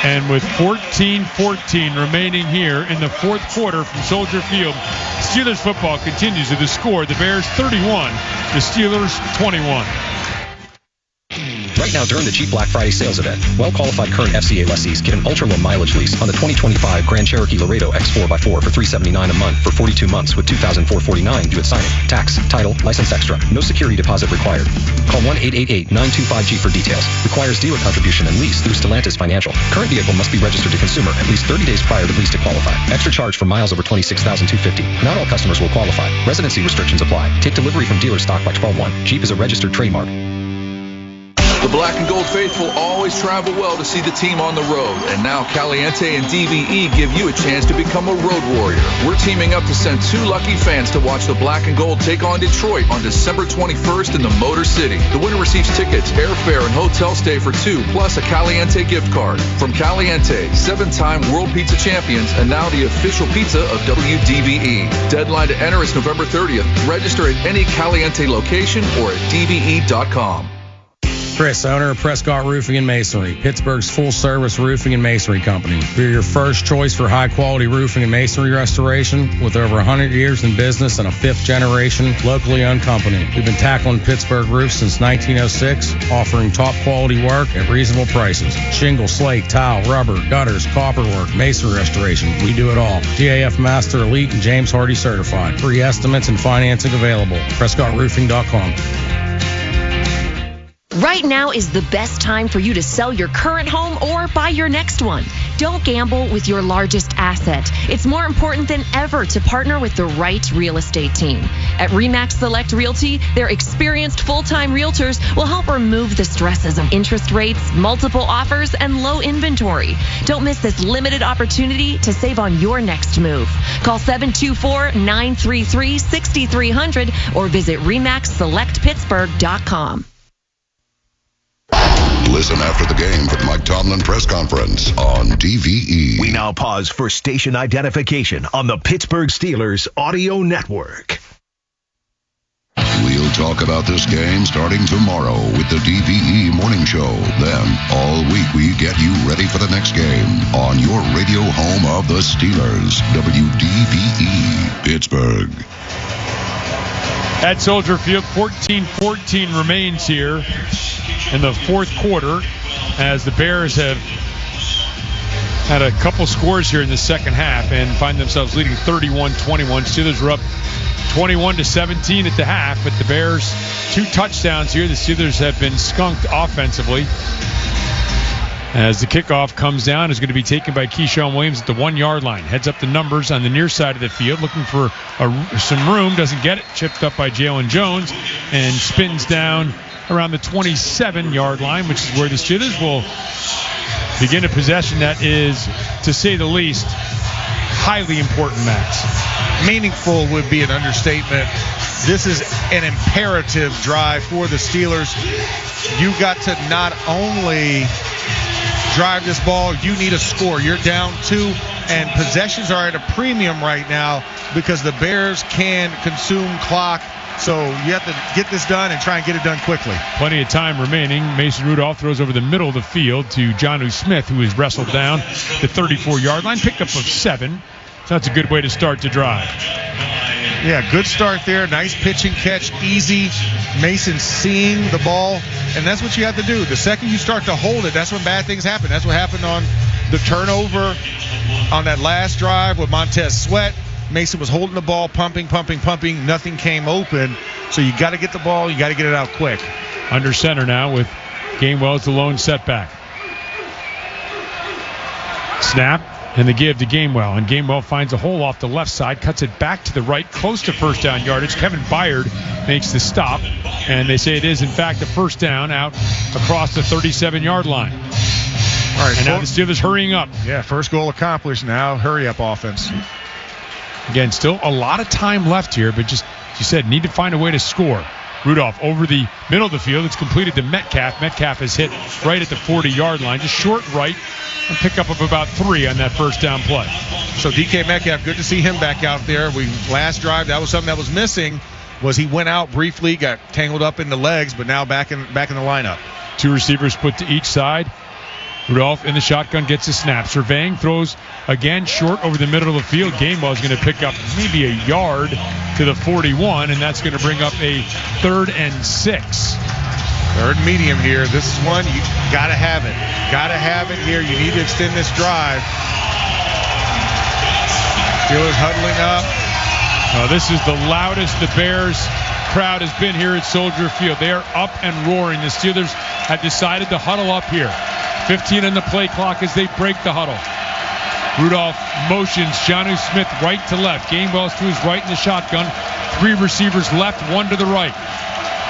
And with 14-14 remaining here in the fourth quarter from Soldier Field, Steelers football continues with the score. The Bears 31, the Steelers 21. right now during the Jeep Black Friday sales event. Well-qualified current FCA lessees get an ultra-low mileage lease on the 2025 Grand Cherokee Laredo X4x4 for $379 a month for 42 months with $2,449 due at signing. Tax, title, license extra. No security deposit required. Call 1-888-925-Jeep for details. Requires dealer contribution and lease through Stellantis Financial. Current vehicle must be registered to consumer at least 30 days prior to lease to qualify. Extra charge for miles over 26,250. Not all customers will qualify. Residency restrictions apply. Take delivery from dealer stock by 12/1. Jeep is a registered trademark. The Black and Gold faithful always travel well to see the team on the road. And now Caliente and DVE give you a chance to become a road warrior. We're teaming up to send 2 lucky fans to watch the Black and Gold take on Detroit on December 21st in the Motor City. The winner receives tickets, airfare, and hotel stay for 2, plus a Caliente gift card. From Caliente, 7-time World Pizza Champions, and now the official pizza of WDVE. Deadline to enter is November 30th. Register at any Caliente location or at dve.com. Chris, owner of Prescott Roofing and Masonry, Pittsburgh's full-service roofing and masonry company. We're your first choice for high-quality roofing and masonry restoration with over 100 years in business and a 5th-generation locally owned company. We've been tackling Pittsburgh roofs since 1906, offering top-quality work at reasonable prices. Shingle, slate, tile, rubber, gutters, copperwork, masonry restoration. We do it all. GAF Master Elite and James Hardy certified. Free estimates and financing available. PrescottRoofing.com. Right now is the best time for you to sell your current home or buy your next one. Don't gamble with your largest asset. It's more important than ever to partner with the right real estate team. At RE/MAX Select Realty, their experienced full-time realtors will help remove the stresses of interest rates, multiple offers, and low inventory. Don't miss this limited opportunity to save on your next move. Call 724-933-6300 or visit RE/MAXSelectPittsburgh.com. Listen after the game for the Mike Tomlin press conference on DVE. We now pause for station identification on the Pittsburgh Steelers audio network. We'll talk about this game starting tomorrow with the DVE Morning Show. Then, all week, we get you ready for the next game on your radio home of the Steelers, WDVE, Pittsburgh. At Soldier Field, 14-14 remains here in the fourth quarter as the Bears have had a couple scores here in the second half and find themselves leading 31-21. Steelers were up 21-17 at the half, but the Bears 2 touchdowns here. The Steelers have been skunked offensively. As the kickoff comes down, is going to be taken by Keyshawn Williams at the 1-yard line. Heads up the numbers on the near side of the field, looking for some room. Doesn't get it. Chipped up by Jalen Jones and spins down around the 27-yard line, which is where the Steelers will begin a possession that is, to say the least, highly important, Max. Meaningful would be an understatement. This is an imperative drive for the Steelers. You got to not only drive this ball, you need a score. You're down 2, and possessions are at a premium right now because the Bears can consume clock. So you have to get this done and try and get it done quickly. Plenty of time remaining. Mason Rudolph throws over the middle of the field to Jonnu Smith, who is wrestled down the 34-yard line. Pickup of 7. So that's a good way to start the drive. Yeah, good start there. Nice pitch and catch. Easy. Mason seeing the ball. And that's what you have to do. The second you start to hold it, that's when bad things happen. That's what happened on the turnover on that last drive with Montez Sweat. Mason was holding the ball, pumping. Nothing came open. So you got to get the ball. You got to get it out quick. Under center now with Gainwell as the lone setback. Snap and the give to Gainwell. And Gainwell finds a hole off the left side, cuts it back to the right, close to first down yardage. Kevin Byard makes the stop. And they say it is, in fact, a first down out across the 37-yard line. All right, and now the Steelers hurrying up. Yeah, first goal accomplished. Now hurry up offense. Again, still a lot of time left here, but just, as you said, need to find a way to score. Rudolph over the middle of the field. It's completed to Metcalf. Metcalf is hit right at the 40-yard line, just short right, and pickup of about 3 on that first down play. So DK Metcalf, good to see him back out there. Last drive, that was something that was missing, was he went out briefly, got tangled up in the legs, but now back in the lineup. 2 receivers put to each side. Rudolph in the shotgun gets a snap. Surveying throws again short over the middle of the field. Gainwell is going to pick up maybe a yard to the 41, and that's going to bring up a 3rd and 6. Third medium here. This is one you got to have it. Got to have it here. You need to extend this drive. Steelers huddling up. This is the loudest the Bears crowd has been here at Soldier Field. They are up and roaring. The Steelers have decided to huddle up here. 15 on the play clock as they break the huddle. Rudolph motions Jonnu Smith right to left. Gainwell's to his right in the shotgun. 3 receivers left, 1 to the right.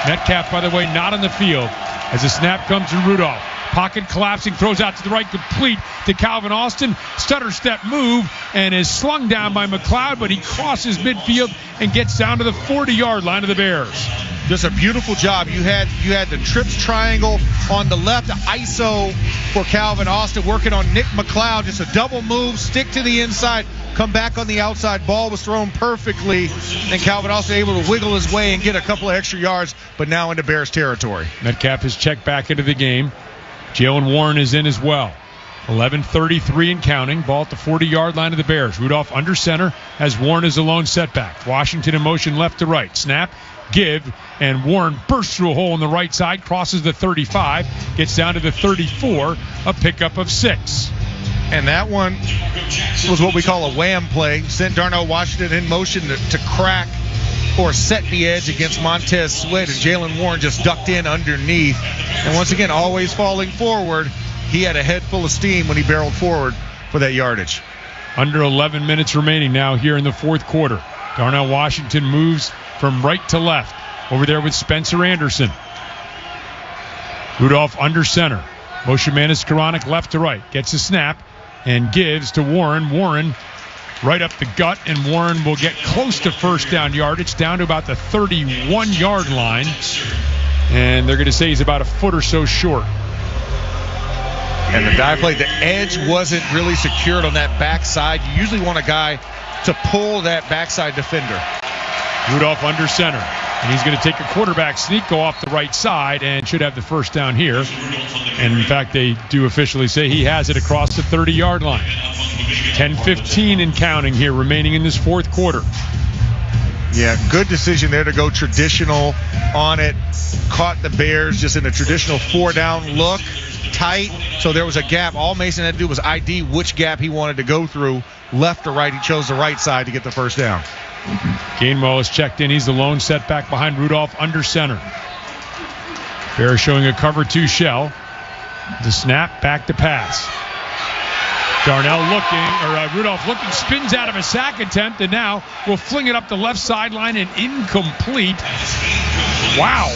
Metcalf, by the way, not on the field as the snap comes to Rudolph. Pocket collapsing, throws out to the right, complete to Calvin Austin. Stutter step move and is slung down by McLeod, but he crosses midfield and gets down to the 40-yard line of the Bears. Just a beautiful job. You had the trips triangle on the left, the ISO for Calvin Austin, working on Nick McLeod. Just a double move, stick to the inside, come back on the outside. Ball was thrown perfectly, and Calvin Austin able to wiggle his way and get a couple of extra yards, but now into Bears territory. Metcalf is checked back into the game. Jalen Warren is in as well. 11:33 and counting. Ball at the 40-yard line of the Bears. Rudolph under center has Warren as a lone setback. Washington in motion left to right. Snap, give, and Warren bursts through a hole on the right side, crosses the 35, gets down to the 34, a pickup of 6. And that one was what we call a wham play. Sent Darnell Washington in motion to crack or set the edge against Montez Sweat, and Jalen Warren just ducked in underneath. And once again, always falling forward. He had a head full of steam when he barreled forward for that yardage. Under 11 minutes remaining now here in the fourth quarter. Darnell Washington moves from right to left. Over there with Spencer Anderson. Rudolph under center. Motion man is Skoranek left to right. Gets a snap and gives to Warren. Warren right up the gut, and Warren will get close to first down yardage, down to about the 31-yard line. And they're going to say he's about a foot or so short. And the dive play, the edge wasn't really secured on that backside. You usually want a guy to pull that backside defender. Rudolph under center. And he's going to take a quarterback sneak, go off the right side, and should have the first down here. And, in fact, they do officially say he has it across the 30-yard line. 10:15 and counting here remaining in this fourth quarter. Yeah, good decision there to go traditional on it. Caught the Bears just in a traditional 4-down look. Tight, so there was a gap. All Mason had to do was ID which gap he wanted to go through, left or right. He chose the right side to get the first down. Gainwell is checked in. He's the lone setback behind Rudolph under center. Bears showing a cover 2 shell. The snap, back to pass. Darnell Rudolph looking, spins out of a sack attempt, and now will fling it up the left sideline and incomplete. Wow.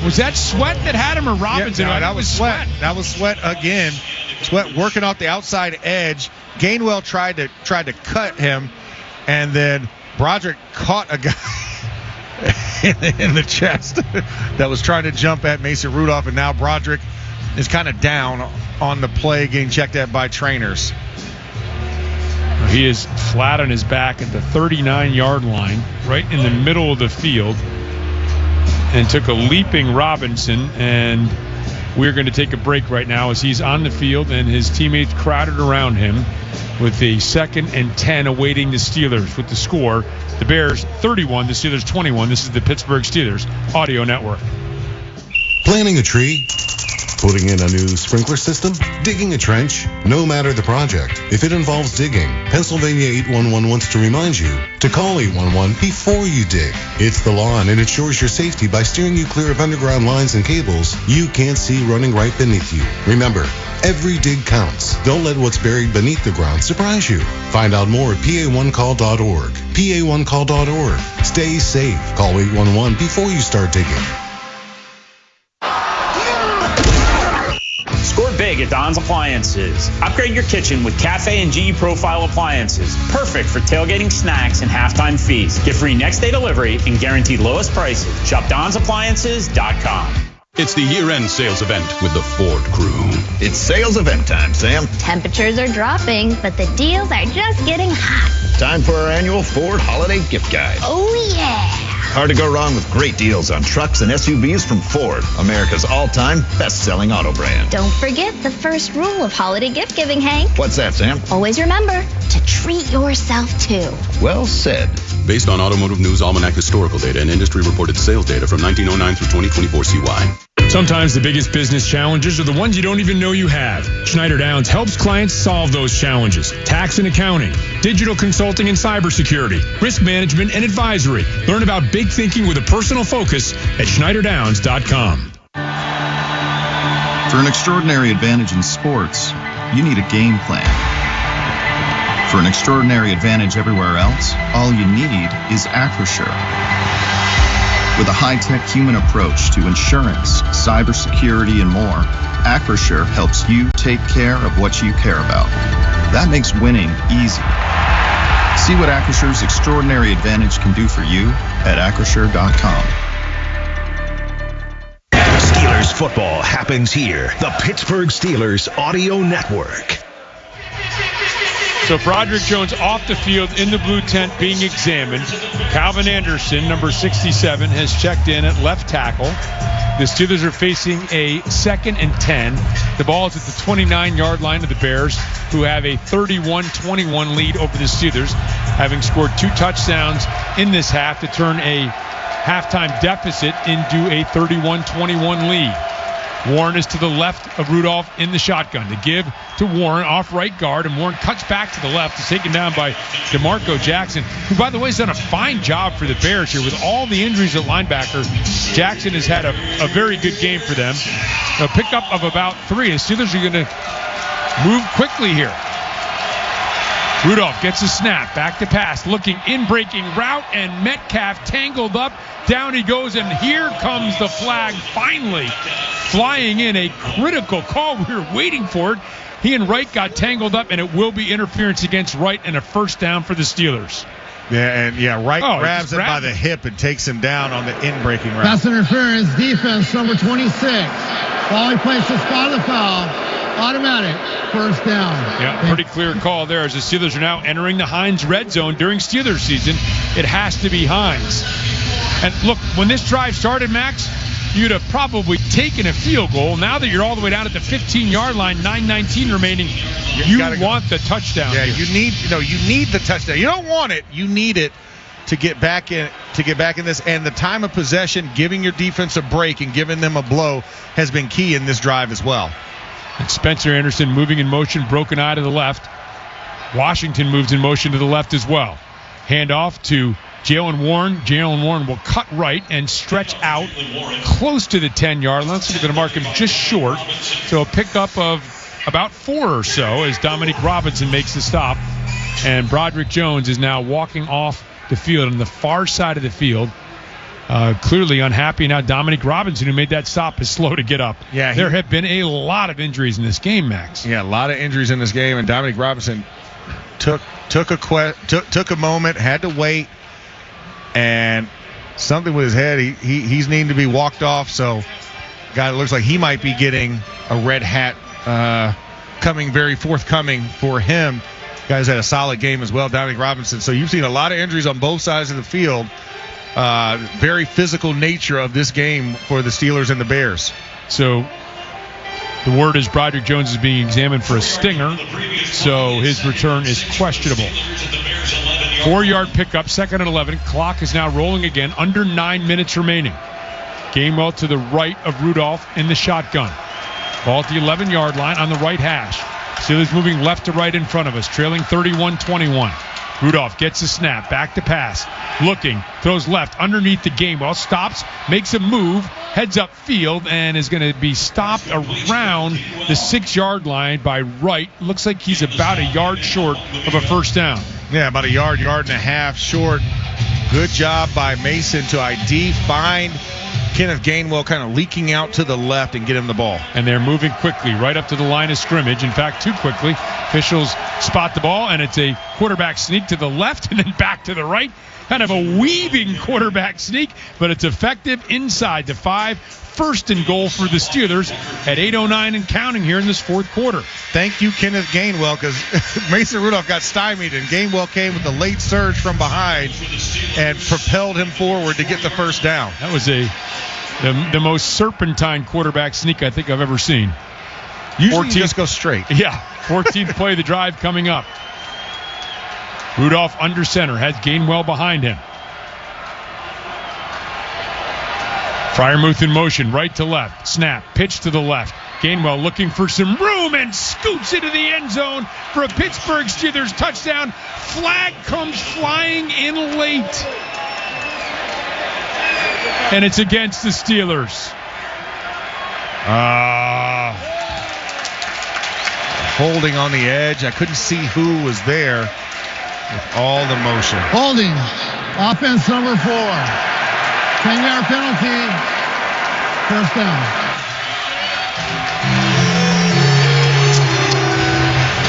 Was that Sweat that had him or Robinson? Yeah, no, that was Sweat. That was Sweat again. Sweat working off the outside edge. Gainwell tried to cut him, and then Broderick caught a guy in the chest that was trying to jump at Mason Rudolph, and now Broderick is kind of down on the play, getting checked at by trainers. He is flat on his back at the 39-yard line, right in the middle of the field, and took a leaping Robinson. And we're going to take a break right now as he's on the field and his teammates crowded around him with the 2nd and 10 awaiting the Steelers with the score. The Bears 31, the Steelers 21. This is the Pittsburgh Steelers Audio Network. Planting a tree? Putting in a new sprinkler system? Digging a trench? No matter the project, if it involves digging, Pennsylvania 811 wants to remind you to call 811 before you dig. It's the law, and it ensures your safety by steering you clear of underground lines and cables you can't see running right beneath you. Remember, every dig counts. Don't let what's buried beneath the ground surprise you. Find out more at PA1call.org. PA1call.org. Stay safe. Call 811 before you start digging. Score big at Don's Appliances. Upgrade your kitchen with Cafe and GE Profile appliances. Perfect for tailgating snacks and halftime feasts. Get free next day delivery and guaranteed lowest prices. Shop Don'sAppliances.com. It's the year-end sales event with the Ford crew. It's sales event time, Sam. Temperatures are dropping, but the deals are just getting hot. Time for our annual Ford Holiday Gift Guide. Oh, yeah. Hard to go wrong with great deals on trucks and SUVs from Ford, America's all-time best-selling auto brand. Don't forget the first rule of holiday gift giving, Hank. What's that, Sam? Always remember to treat yourself, too. Well said. Based on Automotive News Almanac historical data and industry-reported sales data from 1909 through 2024 CY. Sometimes the biggest business challenges are the ones you don't even know you have. Schneider Downs helps clients solve those challenges. Tax and accounting, digital consulting and cybersecurity, risk management and advisory. Learn about big thinking with a personal focus at SchneiderDowns.com. For an extraordinary advantage in sports, you need a game plan. For an extraordinary advantage everywhere else, all you need is Acrisure. With a high-tech human approach to insurance, cybersecurity, and more, Acrisure helps you take care of what you care about. That makes winning easy. See what Acrissure's extraordinary advantage can do for you at Acrisure.com. Steelers football happens here. The Pittsburgh Steelers Audio Network. So Broderick Jones off the field in the blue tent being examined. Calvin Anderson, number 67, has checked in at left tackle. The Steelers are facing a 2nd and 10. The ball is at the 29-yard line of the Bears, who have a 31-21 lead over the Steelers, having scored 2 touchdowns in this half to turn a halftime deficit into a 31-21 lead. Warren is to the left of Rudolph in the shotgun. The give to Warren off right guard, and Warren cuts back to the left. Is taken down by DeMarco Jackson, who, by the way, has done a fine job for the Bears here with all the injuries at linebacker. Jackson has had a very good game for them. A pickup of about 3. The Steelers are going to move quickly here. Rudolph gets a snap, back to pass, looking in breaking route, and Metcalf tangled up. Down he goes, and here comes the flag finally flying in. A critical call. We were waiting for it. He and Wright got tangled up, and it will be interference against Wright and a first down for the Steelers. Wright grabs him by the hip and takes him down on the in-breaking route. Pass interference, defense, number 26. While he plays the spot of the foul. Automatic first down. Yeah, pretty clear call there as the Steelers are now entering the Heinz red zone during Steelers season. It has to be Heinz. And look, when this drive started, Max, you'd have probably taken a field goal. Now that you're all the way down at the 15-yard line, 9:19 remaining, you want the touchdown. Yeah, you need the touchdown. You don't want it. You need it to get back in this. And the time of possession, giving your defense a break and giving them a blow has been key in this drive as well. And Spencer Anderson moving in motion, broken eye to the left. Washington moves in motion to the left as well. Handoff to Jalen Warren. Jalen Warren will cut right and stretch out close to the 10-yard line. Looks like they're going to mark him just short. So a pickup of about 4 or so as Dominique Robinson makes the stop. And Broderick Jones is now walking off the field on the far side of the field. Clearly unhappy. Now Dominique Robinson, who made that stop, is slow to get up. Yeah, there have been a lot of injuries in this game, Max. Yeah, a lot of injuries in this game, and Dominique Robinson took a moment, had to wait, and something with his head. He's needing to be walked off. So, guy looks like he might be getting a red hat coming very forthcoming for him. Guys had a solid game as well, Dominique Robinson. So you've seen a lot of injuries on both sides of the field. Very physical nature of this game for the Steelers and the Bears. So the word is Broderick Jones is being examined for a stinger, so his return is questionable. 4-yard pickup, 2nd and 11. Clock is now rolling again, under 9 minutes remaining. Gainwell to the right of Rudolph in the shotgun. Ball at the 11-yard line on the right hash. Steelers moving left to right in front of us, trailing 31-21. Rudolph gets a snap, back to pass, looking, throws left underneath the Gainwell, stops, makes a move, heads up field, and is going to be stopped around the 6-yard line by Wright. Looks like he's about a yard short of a first down. Yeah, about a yard and a half short. Good job by Mason to ID, find Kenneth Gainwell kind of leaking out to the left and get him the ball. And they're moving quickly right up to the line of scrimmage. In fact, too quickly. Officials spot the ball, and it's a quarterback sneak to the left and then back to the right. Kind of a weaving quarterback sneak, but it's effective inside the 5. First and goal for the Steelers at 8:09 and counting here in this fourth quarter. Thank you, Kenneth Gainwell, because Mason Rudolph got stymied, and Gainwell came with a late surge from behind and propelled him forward to get the first down. That was the most serpentine quarterback sneak I think I've ever seen. Usually you just go straight. Yeah, 14th play of the drive coming up. Rudolph under center, has Gainwell behind him. Freiermuth in motion, right to left. Snap, pitch to the left. Gainwell looking for some room and scoots into the end zone for a Pittsburgh Steelers touchdown. Flag comes flying in late. And it's against the Steelers. Holding on the edge. I couldn't see who was there with all the motion. Holding. Offense number 4. 10-yard penalty. First down.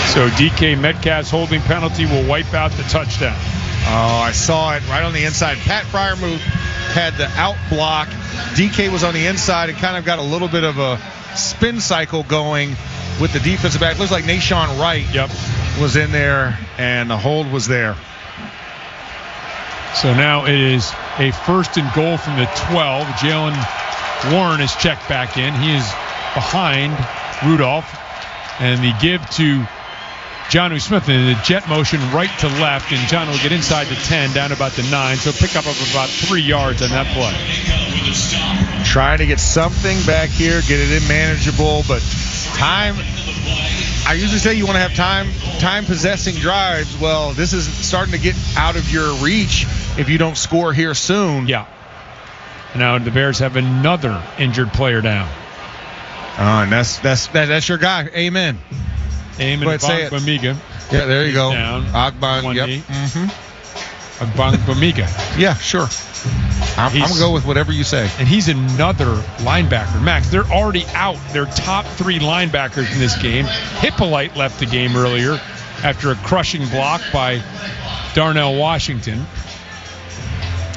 So DK Metcalf's holding penalty will wipe out the touchdown. Oh, I saw it right on the inside. Pat Freiermuth had the out block. DK was on the inside and kind of got a little bit of a spin cycle going with the defensive back. Looks like Nashawn Wright was in there, and the hold was there. So now it is a 1st and goal from the 12. Jalen Warren is checked back in. He is behind Rudolph. And the give to Jonnu Smith in the jet motion right to left. And John will get inside the 10, down about the 9. So pick up about 3 yards on that play. Trying to get something back here, get it in manageable, but time. I usually say you want to have time possessing drives. Well, this is starting to get out of your reach if you don't score here soon. Yeah. Now the Bears have another injured player down. And that's your guy. Amen. Agbongbemiga. Yeah, there you go. Agbon. Yep. Agbongbemiga. Yeah, sure. I'm going to go with whatever you say. And he's another linebacker. Max, they're already out their top 3 linebackers in this game. Hippolyte left the game earlier after a crushing block by Darnell Washington.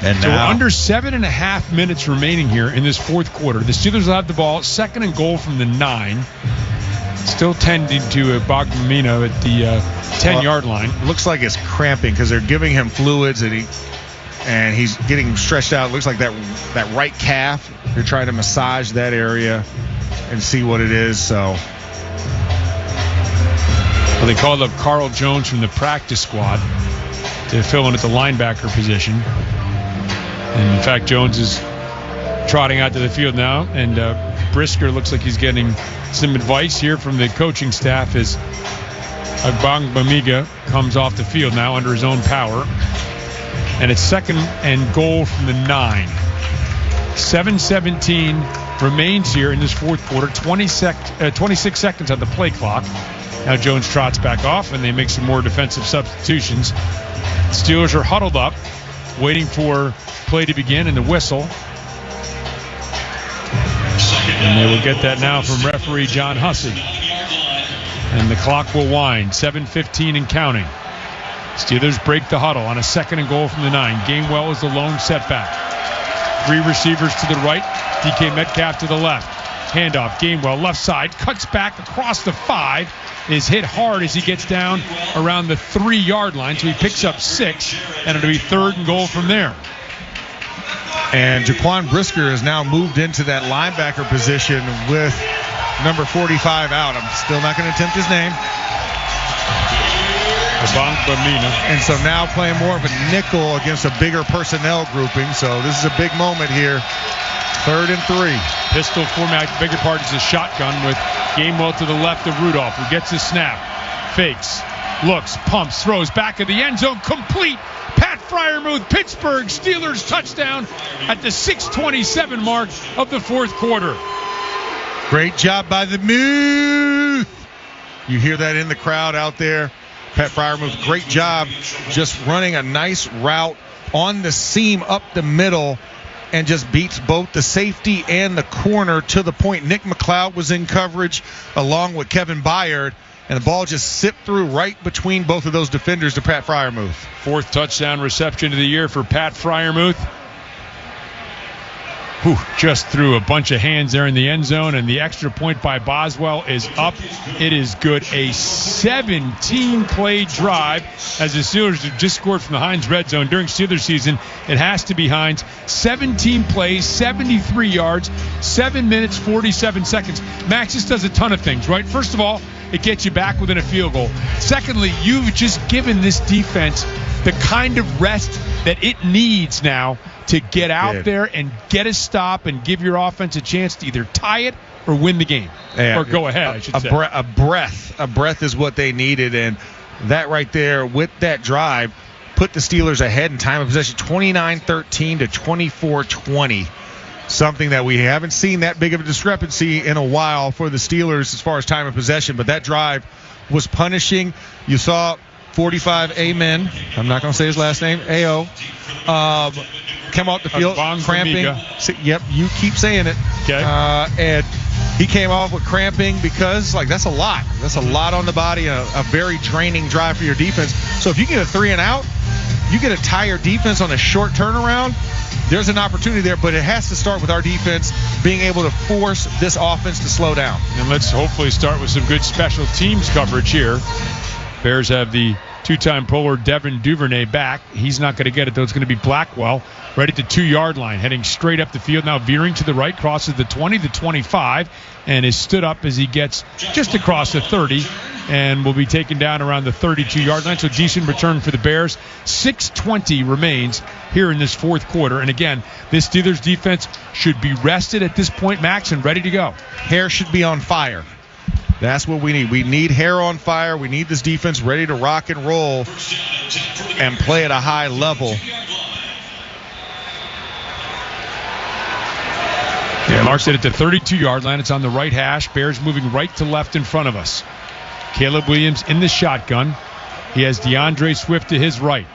And so now, under 7.5 minutes remaining here in this fourth quarter. The Steelers will have the ball, 2nd and goal from the 9. Still tending to Bogdomino at the 10-yard line. Looks like it's cramping because they're giving him fluids and he's getting stretched out. It looks like that right calf. They're trying to massage that area and see what it is. So they called up Carl Jones from the practice squad to fill in at the linebacker position. And in fact, Jones is trotting out to the field now, and Brisker looks like he's getting some advice here from the coaching staff as Agbongbemiga comes off the field now under his own power. And it's 2nd and goal from the 9. 7:17 remains here in this fourth quarter. 26 seconds on the play clock. Now Jones trots back off, and they make some more defensive substitutions. Steelers are huddled up, waiting for play to begin and the whistle. And they will get that now from referee John Hussey. And the clock will wind. 7:15 and counting. Steelers break the huddle on a 2nd and goal from the 9. Gainwell is the lone setback. 3 receivers to the right. DK Metcalf to the left. Handoff. Gainwell left side. Cuts back across the 5. Is hit hard as he gets down around the 3-yard line. So he picks up 6. And it'll be 3rd and goal from there. And Jaquan Brisker has now moved into that linebacker position with number 45 out. I'm still not going to attempt his name. And so now playing more of a nickel against a bigger personnel grouping. So this is a big moment here. 3rd and 3. Pistol format, bigger part is a shotgun with Gainwell to the left of Rudolph, who gets his snap. Fakes, looks, pumps, throws back of the end zone. Complete. Pat Freiermuth, Pittsburgh Steelers touchdown at the 6:27 mark of the fourth quarter. Great job by the Muth. You hear that in the crowd out there. Pat Freiermuth, great job just running a nice route on the seam up the middle and just beats both the safety and the corner to the point. Nick McLeod was in coverage along with Kevin Byard, and the ball just sipped through right between both of those defenders to Pat Freiermuth. 4th touchdown reception of the year for Pat Freiermuth. Just threw a bunch of hands there in the end zone, and the extra point by Boswell is up. It is good. A 17-play drive as the Steelers have just scored from the Heinz red zone. During Steelers season, it has to be Heinz. 17 plays, 73 yards, 7 minutes, 47 seconds. Max, this does a ton of things, right? First of all, it gets you back within a field goal. Secondly, you've just given this defense the kind of rest that it needs now to get out there and get a stop and give your offense a chance to either tie it or win the game. Or go ahead, I should say. A breath is what they needed, and that right there with that drive put the Steelers ahead in time of possession, 29-13 to 24-20. Something that we haven't seen that big of a discrepancy in a while for the Steelers as far as time of possession, but that drive was punishing. You saw 45 Amen. I'm not going to say his last name. A.O. Come off the field, cramping. Yep, you keep saying it. Okay. And he came off with cramping because, that's a lot. That's a lot on the body, a very draining drive for your defense. So if you get a 3 and out, you get a tired defense on a short turnaround, there's an opportunity there, but it has to start with our defense being able to force this offense to slow down. And let's hopefully start with some good special teams coverage here. Bears have the two-time Pro Bowler Devin Duvernay back. He's not going to get it, though. It's going to be Blackwell right at the 2-yard line, heading straight up the field. Now veering to the right, crosses the 20, the 25, and is stood up as he gets just across the 30 and will be taken down around the 32-yard line. So decent return for the Bears. 6:20 remains here in this fourth quarter. And again, this Steelers defense should be rested at this point, Max, and ready to go. Hair should be on fire. That's what we need. We need hair on fire. We need this defense ready to rock and roll and play at a high level. Yeah, marks it at the 32-yard line. It's on the right hash. Bears moving right to left in front of us. Caleb Williams in the shotgun. He has DeAndre Swift to his right.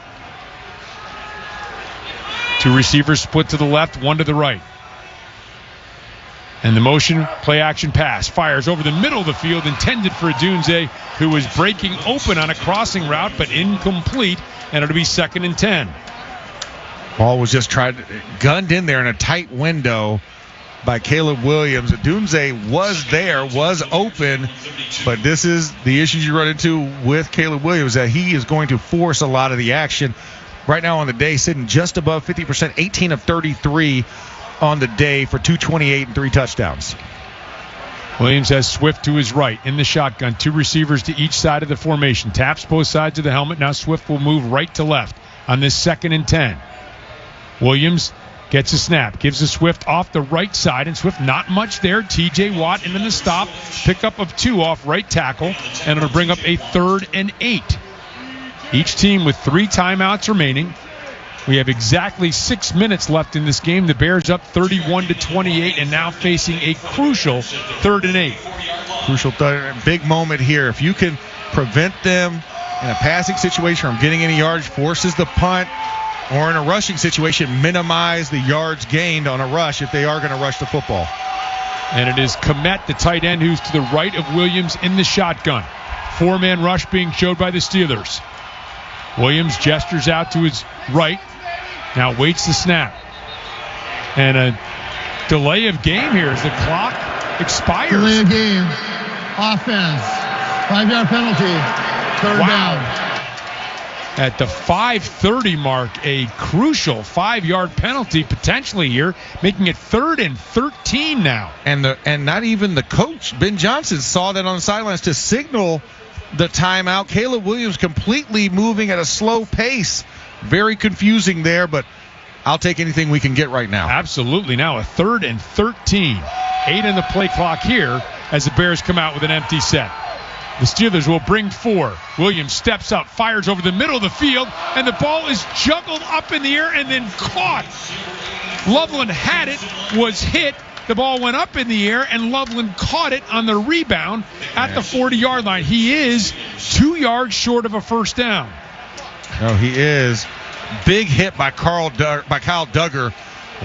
Two receivers split to the left, one to the right. And the motion, play action pass. Fires over the middle of the field, intended for Odunze, who was breaking open on a crossing route, but incomplete, and it'll be 2nd and 10. Ball was just gunned in there in a tight window by Caleb Williams. Odunze was open, but this is the issues you run into with Caleb Williams, that he is going to force a lot of the action. Right now on the day, sitting just above 50%, 18 of 33 on the day for 228 and 3 touchdowns. Williams has Swift to his right in the shotgun. Two receivers to each side of the formation. Taps both sides of the helmet. Now Swift will move right to left on this 2nd and 10. Williams gets a snap, gives to Swift off the right side, and Swift not much there. TJ Watt into the stop, pickup of 2 off right tackle, and it'll bring up a 3rd and 8. Each team with 3 timeouts remaining. We have exactly 6 minutes left in this game. The Bears up 31-28 and now facing a crucial 3rd and 8. Crucial big moment here. If you can prevent them in a passing situation from getting any yards, forces the punt, or in a rushing situation, minimize the yards gained on a rush if they are going to rush the football. And it is Kmet, the tight end, who's to the right of Williams in the shotgun. 4-man rush being showed by the Steelers. Williams gestures out to his right. Now waits the snap. And a delay of game here as the clock expires. Delay of game. Offense. 5-yard penalty. 3rd down. At the 5:30 mark, a crucial 5-yard penalty potentially here, making it 3rd and 13 now. And not even the coach, Ben Johnson, saw that on the sidelines to signal the timeout. Caleb Williams completely moving at a slow pace. Very confusing there, but I'll take anything we can get right now. Absolutely. Now a 3rd and 13. 8 in the play clock here as the Bears come out with an empty set. The Steelers will bring 4. Williams steps up, fires over the middle of the field, and the ball is juggled up in the air and then caught. Loveland had it, was hit. The ball went up in the air, and Loveland caught it on the rebound at the 40-yard line. He is 2 yards short of a 1st down. Oh, he is. Big hit by Kyle Duggar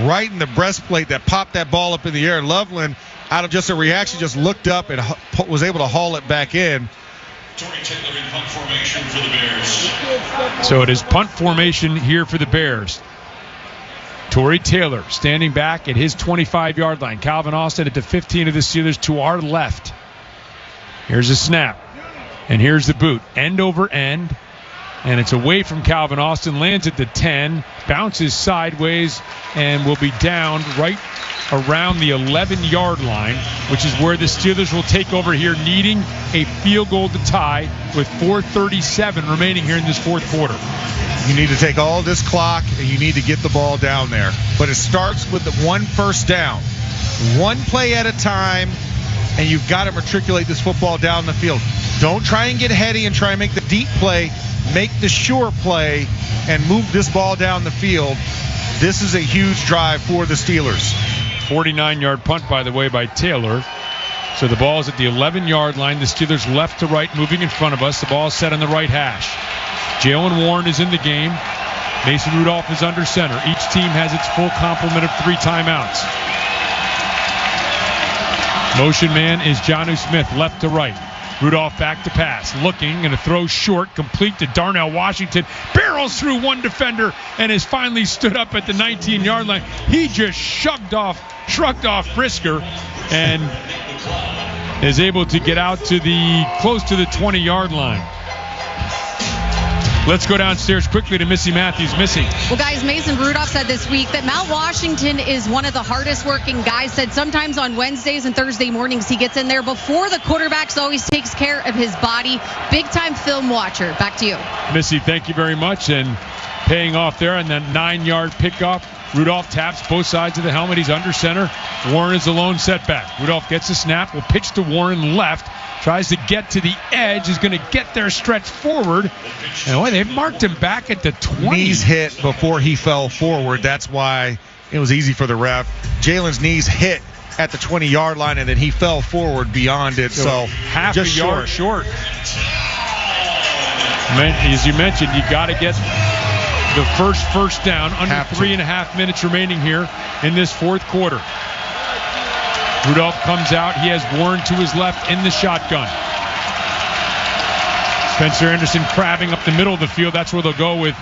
right in the breastplate that popped that ball up in the air. Loveland, out of just a reaction, just looked up and was able to haul it back in. So it is punt formation here for the Bears. Torrey Taylor standing back at his 25-yard line. Calvin Austin at the 15 of the Steelers to our left. Here's a snap. And here's the boot. End over end. And it's away from Calvin Austin. Lands at the 10. Bounces sideways and will be down right around the 11-yard line, which is where the Steelers will take over here, needing a field goal to tie with 4:37 remaining here in this fourth quarter. You need to take all this clock and you need to get the ball down there. But it starts with the one first down. One play at a time, and you've got to matriculate this football down the field. Don't try and get heady and try and make the deep play. Make the sure play and move this ball down the field. This is a huge drive for the Steelers. 49-yard punt, by the way, by Taylor. So the ball is at the 11-yard line. The Steelers left to right moving in front of us. The ball is set on the right hash. Jalen Warren is in the game. Mason Rudolph is under center. Each team has its full complement of 3 timeouts. Motion man is Jonnu Smith, left to right. Rudolph back to pass. Looking, and a throw short, complete to Darnell Washington. Barrels through one defender and has finally stood up at the 19-yard line. He just shrugged off Brisker and is able to get out to close to the 20-yard line. Let's go downstairs quickly to Missy Matthews. Missy. Well, guys, Mason Rudolph said this week that Mount Washington is one of the hardest working guys. Said sometimes on Wednesdays and Thursday mornings he gets in there before the quarterbacks, always takes care of his body. Big time film watcher. Back to you. Missy, thank you very much. And paying off there on that 9-yard pickoff. Rudolph taps both sides of the helmet. He's under center. Warren is the lone setback. Rudolph gets a snap. Will pitch to Warren left. Tries to get to the edge. Is going to get there, stretch forward. And boy, they've marked him back at the 20. Knees hit before he fell forward. That's why it was easy for the ref. Jalen's knees hit at the 20-yard line, and then he fell forward beyond it. So half just a yard short. As you mentioned, you got to get the first down. Under 3.5 minutes remaining here in this fourth quarter. Rudolph comes out. He has Warren to his left in the shotgun. Spencer Anderson crabbing up the middle of the field. That's where they'll go with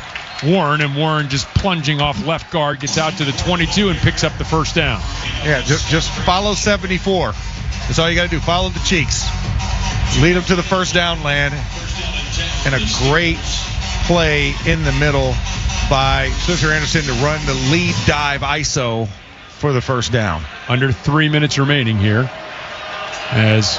Warren, and Warren just plunging off left guard, gets out to the 22 and picks up the first down. Yeah, just follow 74. That's all you got to do. Follow the cheeks. Lead them to the first down land. And a great play in the middle by Spencer Anderson to run the lead dive ISO for the first down. Under 3 minutes remaining here as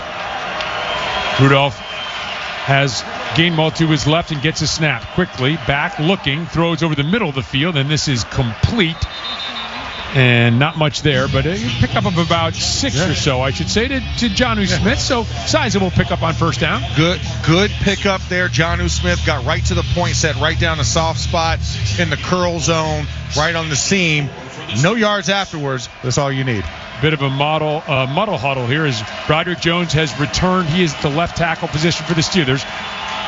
Rudolph has Gainwell to his left and gets a snap. Quickly, back, looking, throws over the middle of the field, and this is complete. And not much there, but a pickup of about 6 or so, I should say, to Jonnu Smith. So sizable pickup on first down. Good pickup there. Jonnu Smith got right to the point, set right down the soft spot in the curl zone, right on the seam. No yards afterwards. That's all you need. Bit of a muddle huddle here as Broderick Jones has returned. He is the left tackle position for the Steelers.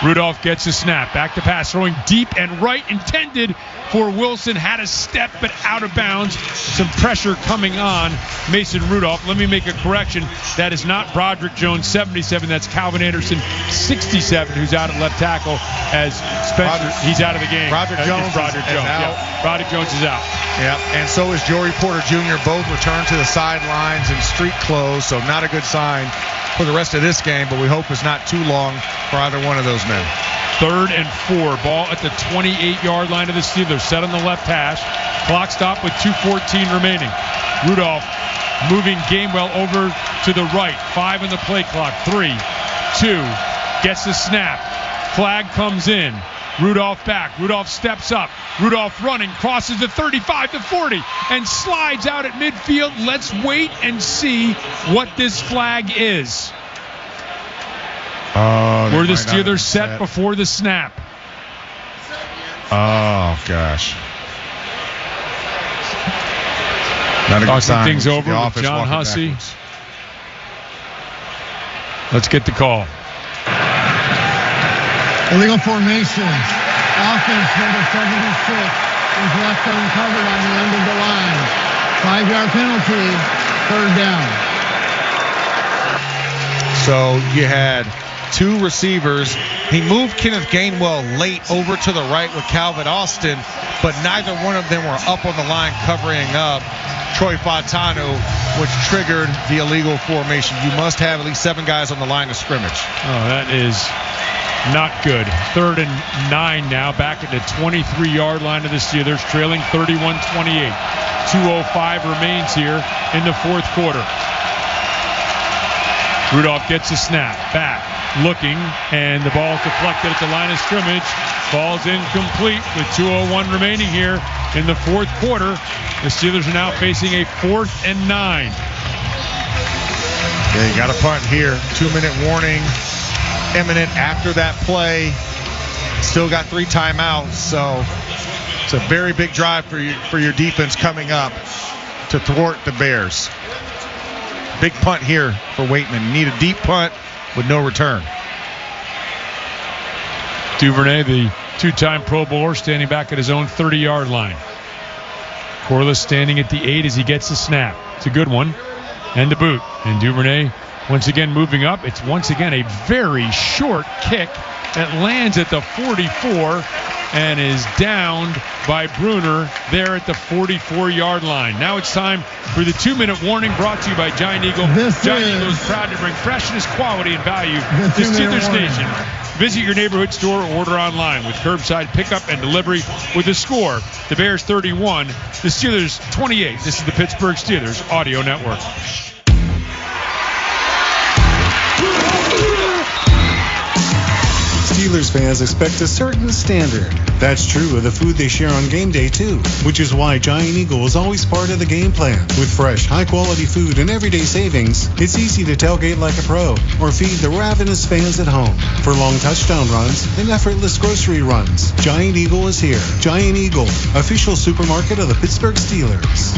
Rudolph gets a snap. Back to pass, throwing deep and right, intended for Wilson. Had a step, but out of bounds. Some pressure coming on Mason Rudolph. Let me make a correction. That is not Broderick Jones, 77. That's Calvin Anderson, 67, who's out at left tackle as Spencer. He's out of the game. Broderick Jones is out. Yeah. Broderick Jones is out. Yeah, and so is Joey Porter Jr. Both returned to the sidelines in street clothes, so not a good sign for the rest of this game, but we hope it's not too long for either one of those men. 3rd and 4. Ball at the 28-yard line of the Steelers. Set on the left hash. Clock stop with 2:14 remaining. Rudolph moving Gainwell over to the right. 5 on the play clock. 3, 2. Gets the snap. Flag comes in. Rudolph back. Rudolph steps up. Rudolph running. Crosses the 35 to 40 and slides out at midfield. Let's wait and see what this flag is. Were the Steelers set before the snap? Oh, gosh. Not a good sign. Talking things over with John Hussey. Let's get the call. Illegal formation. Offense number 76 is left uncovered on the end of the line. 5-yard penalty, 3rd down. So you had 2 receivers. He moved Kenneth Gainwell late over to the right with Calvin Austin, but neither one of them were up on the line covering up Troy Fautanu, which triggered the illegal formation. You must have at least 7 guys on the line of scrimmage. Oh, that is not good. 3rd and 9 now, back at the 23-yard line of the Steelers, trailing 31-28. 2:05 remains here in the fourth quarter. Rudolph gets a snap, back, looking, and the ball is deflected at the line of scrimmage. Ball's incomplete with 2:01 remaining here in the fourth quarter. The Steelers are now facing a 4th and 9. Yeah, you got a punt here. 2-minute warning imminent after that play. Still got 3 timeouts, so it's a very big drive for your defense coming up to thwart the Bears. Big punt here for Waitman. Need a deep punt with no return. Duvernay, the 2-time Pro Bowler, standing back at his own 30-yard line. Corliss standing at the 8 as he gets the snap. It's a good one. And the boot. And Duvernay once again moving up. It's once again a very short kick that lands at the 44 and is downed by Bruner there at the 44-yard line. Now it's time for the 2-minute warning brought to you by Giant Eagle. Giant Eagle is proud to bring freshness, quality, and value to Steelers Nation. Visit your neighborhood store or order online with curbside pickup and delivery with a score. The Bears 31, the Steelers 28. This is the Pittsburgh Steelers Audio Network. Steelers fans expect a certain standard. That's true of the food they share on game day, too, which is why Giant Eagle is always part of the game plan. With fresh, high-quality food and everyday savings, it's easy to tailgate like a pro or feed the ravenous fans at home. For long touchdown runs and effortless grocery runs, Giant Eagle is here. Giant Eagle, official supermarket of the Pittsburgh Steelers.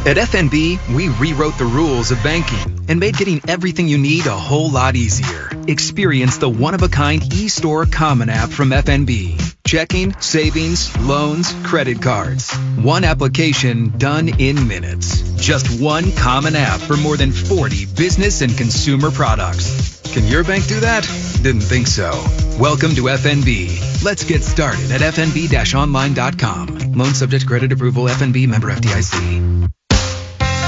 At FNB, we rewrote the rules of banking and made getting everything you need a whole lot easier. Experience the one-of-a-kind eStore Common app from FNB. Checking, savings, loans, credit cards. One application done in minutes. Just one common app for more than 40 business and consumer products. Can your bank do that? Didn't think so. Welcome to FNB. Let's get started at fnb-online.com. Loan subject to credit approval. FNB member FDIC.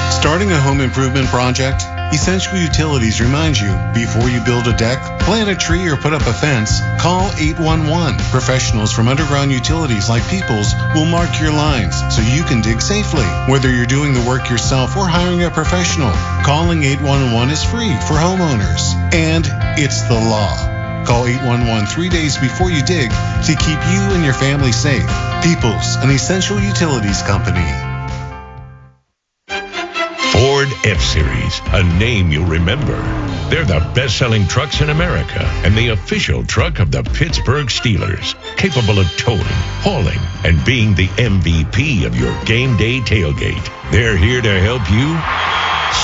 Starting a home improvement project? Essential Utilities reminds you, before you build a deck, plant a tree, or put up a fence, call 811. Professionals from Underground Utilities like Peoples will mark your lines so you can dig safely. Whether you're doing the work yourself or hiring a professional, calling 811 is free for homeowners. And it's the law. Call 811 3 days before you dig to keep you and your family safe. Peoples, an Essential Utilities company. Ford F-Series, a name you'll remember. They're the best-selling trucks in America and the official truck of the Pittsburgh Steelers, capable of towing, hauling, and being the MVP of your game day tailgate. They're here to help you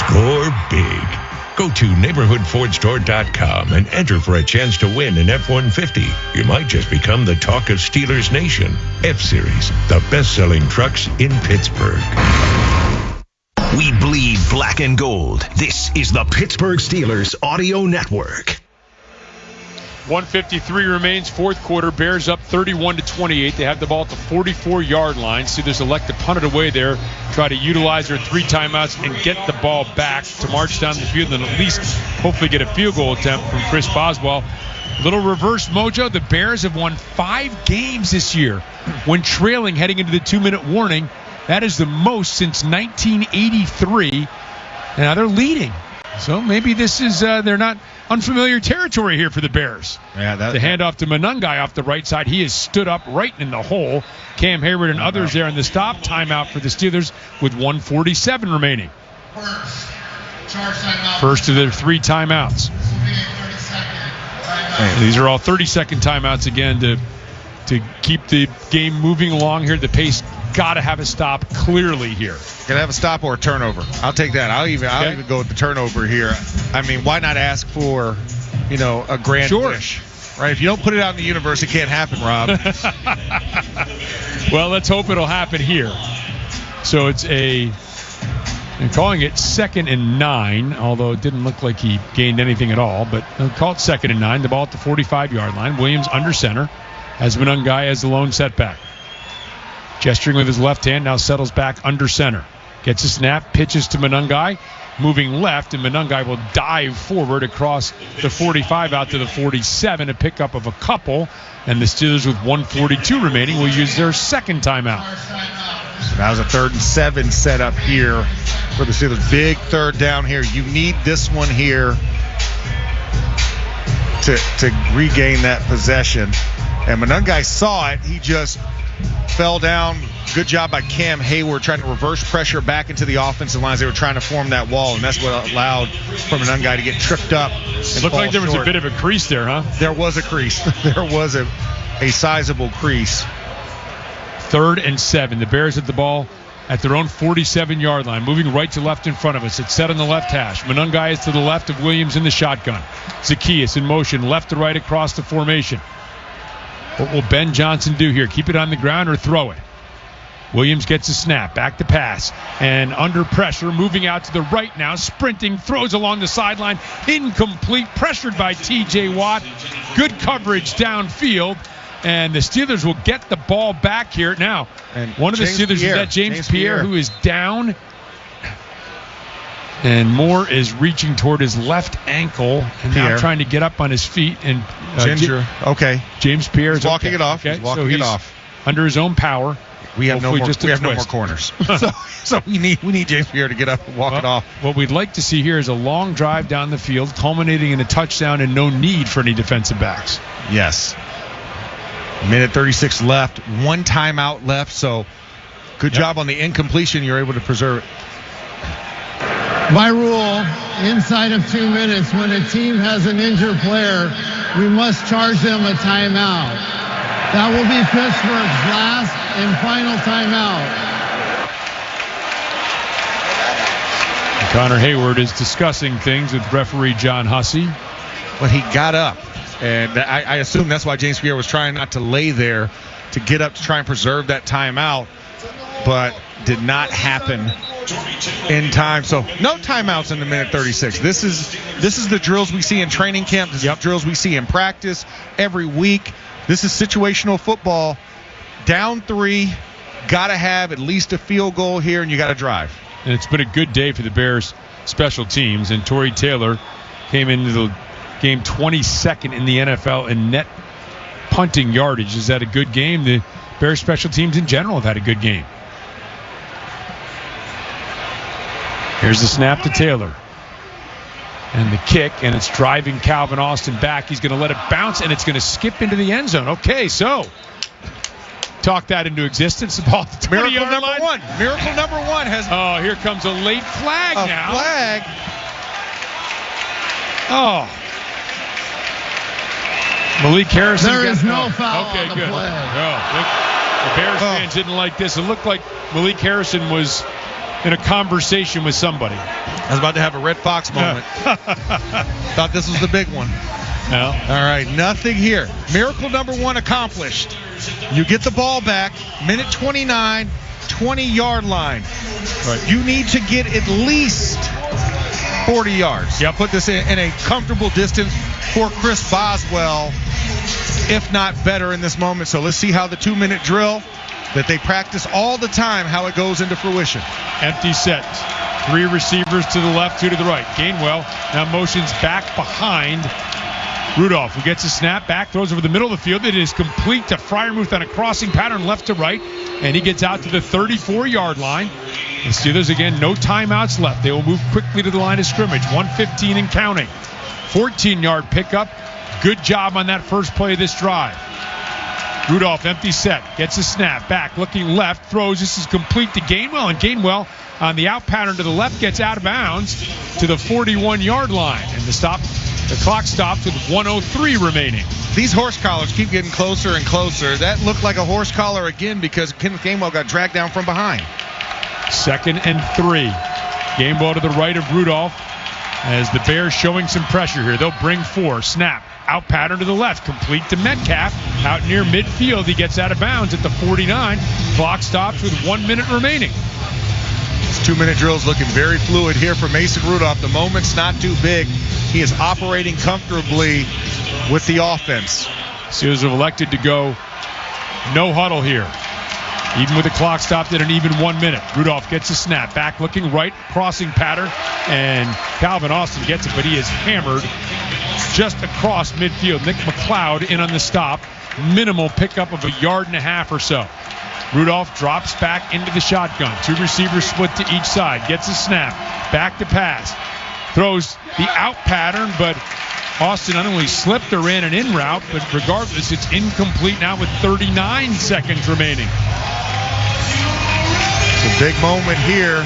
score big. Go to neighborhoodfordstore.com and enter for a chance to win an F-150. You might just become the talk of Steelers Nation. F-Series, the best-selling trucks in Pittsburgh. We bleed black and gold. This is the Pittsburgh Steelers Audio Network. 1:53 remains, fourth quarter. Bears up 31-28. They have the ball at the 44-yard line. Steelers elect to punt it away there, try to utilize their 3 timeouts and get the ball back to march down the field and at least hopefully get a field goal attempt from Chris Boswell. Little reverse mojo. The Bears have won 5 games this year when trailing heading into the 2-minute warning. That is the most since 1983. And now they're leading. So maybe this is, they're not unfamiliar territory here for the Bears. Yeah, the handoff to Manungai off the right side. He is stood up right in the hole. Cam Hayward and others there in the stop. Timeout for the Steelers with 1:47 remaining. First of their 3 timeouts. These are all 30-second timeouts again to keep the game moving along here. The pace got to have a stop clearly here. Gonna have a stop or a turnover. I'll take that. I'll even go with the turnover here. I mean, why not ask for, a grand wish, right? If you don't put it out in the universe, it can't happen, Rob. Well, let's hope it'll happen here. So it's they're calling it 2nd and 9, although it didn't look like he gained anything at all. But they'll call it 2nd and 9. The ball at the 45-yard line. Williams under center, as Manungai as the lone setback. Gesturing with his left hand, now settles back under center. Gets a snap, pitches to Manungai, moving left, and Manungai will dive forward across the 45 out to the 47, a pickup of a couple, and the Steelers with 1:42 remaining will use their 2nd timeout. So that was a 3rd and 7 set up here for the Steelers. Big 3rd down here. You need this one here to regain that possession. And Monungai saw it. He just fell down. Good job by Cam Hayward trying to reverse pressure back into the offensive lines. They were trying to form that wall, and that's what allowed for Monungai to get tripped up. It looked like there was a bit of a crease there, huh? There was a crease. There was a sizable crease. 3rd and 7. The Bears at the ball at their own 47-yard line, moving right to left in front of us. It's set on the left hash. Monungai is to the left of Williams in the shotgun. Zacchaeus in motion, left to right across the formation. What will Ben Johnson do here? Keep it on the ground or throw it? Williams gets a snap, back to pass, and under pressure, moving out to the right now, sprinting, throws along the sideline, incomplete, pressured by T.J. Watt. Good coverage downfield, and the Steelers will get the ball back here. Now, and one of the Steelers is that James Pierre, who is down, and Moore is reaching toward his left ankle, and now trying to get up on his feet. And James Pierre is walking it off. Okay. He's walking it off under his own power. We have no more corners. so we need James Pierre to get up and walk it off. What we'd like to see here is a long drive down the field, culminating in a touchdown and no need for any defensive backs. Yes. Minute 36 left. 1 timeout left. So good job on the incompletion. You're able to preserve it. By rule, inside of 2 minutes, when a team has an injured player, we must charge them a timeout. That will be Pittsburgh's last and final timeout. Connor Hayward is discussing things with referee John Hussey. But he got up, and I assume that's why James Pierre was trying not to lay there, to get up to try and preserve that timeout, but did not happen in time. So no timeouts in the minute 36. This is the drills we see in training camp. This is the drills we see in practice every week. This is situational football. Down 3, got to have at least a field goal here, and you got to drive. And it's been a good day for the Bears special teams, and Torrey Taylor came into the game 22nd in the NFL in net punting yardage. Is that a good game? The Bears special teams in general have had a good game. Here's the snap to Taylor. And the kick, and it's driving Calvin Austin back. He's going to let it bounce, and it's going to skip into the end zone. Okay, so talk that into existence. The ball at the 20-yard line. Miracle number 1 has. Oh, here comes a late flag now. Flag. Oh. Malik Harrison. There is no foul on the good. play. The Bears fans didn't like this. It looked like Malik Harrison was in a conversation with somebody. I was about to have a Red Fox moment. Thought this was the big one. No. All right, nothing here. Miracle number 1 accomplished. You get the ball back, minute 29, 20-yard line. Right. You need to get at least 40 yards. Yep. Put this in a comfortable distance for Chris Boswell, if not better in this moment. So let's see how the 2-minute drill that they practice all the time, how it goes into fruition. Empty set. 3 receivers to the left, 2 to the right. Gainwell now motions back behind Rudolph, who gets a snap back, throws over the middle of the field. It is complete to Freiermuth on a crossing pattern left to right, and he gets out to the 34-yard line. The Steelers, again, no timeouts left. They will move quickly to the line of scrimmage. 1:15 and counting. 14-yard pickup. Good job on that first play of this drive. Rudolph, empty set, gets a snap, back, looking left, throws. This is complete to Gainwell, and Gainwell on the out pattern to the left gets out of bounds to the 41-yard line. And the clock stops with 1:03 remaining. These horse collars keep getting closer and closer. That looked like a horse collar again because Kenneth Gainwell got dragged down from behind. 2nd and 3. Gainwell to the right of Rudolph as the Bears showing some pressure here. They'll bring 4. Snap. Out pattern to the left, complete to Metcalf. Out near midfield, he gets out of bounds at the 49. Clock stops with 1 minute remaining. This 2-minute drill is looking very fluid here for Mason Rudolph. The moment's not too big. He is operating comfortably with the offense. Steelers have elected to go no huddle here, even with the clock stopped at an even 1 minute. Rudolph gets a snap, back looking right, crossing pattern, and Calvin Austin gets it, but he is hammered just across midfield. Nick McLeod in on the stop. Minimal pickup of 1.5 yards or so. Rudolph drops back into the shotgun. 2 receivers split to each side. Gets a snap. Back to pass. Throws the out pattern, but Austin not only slipped or ran an in route, but regardless, it's incomplete now with 39 seconds remaining. It's a big moment here.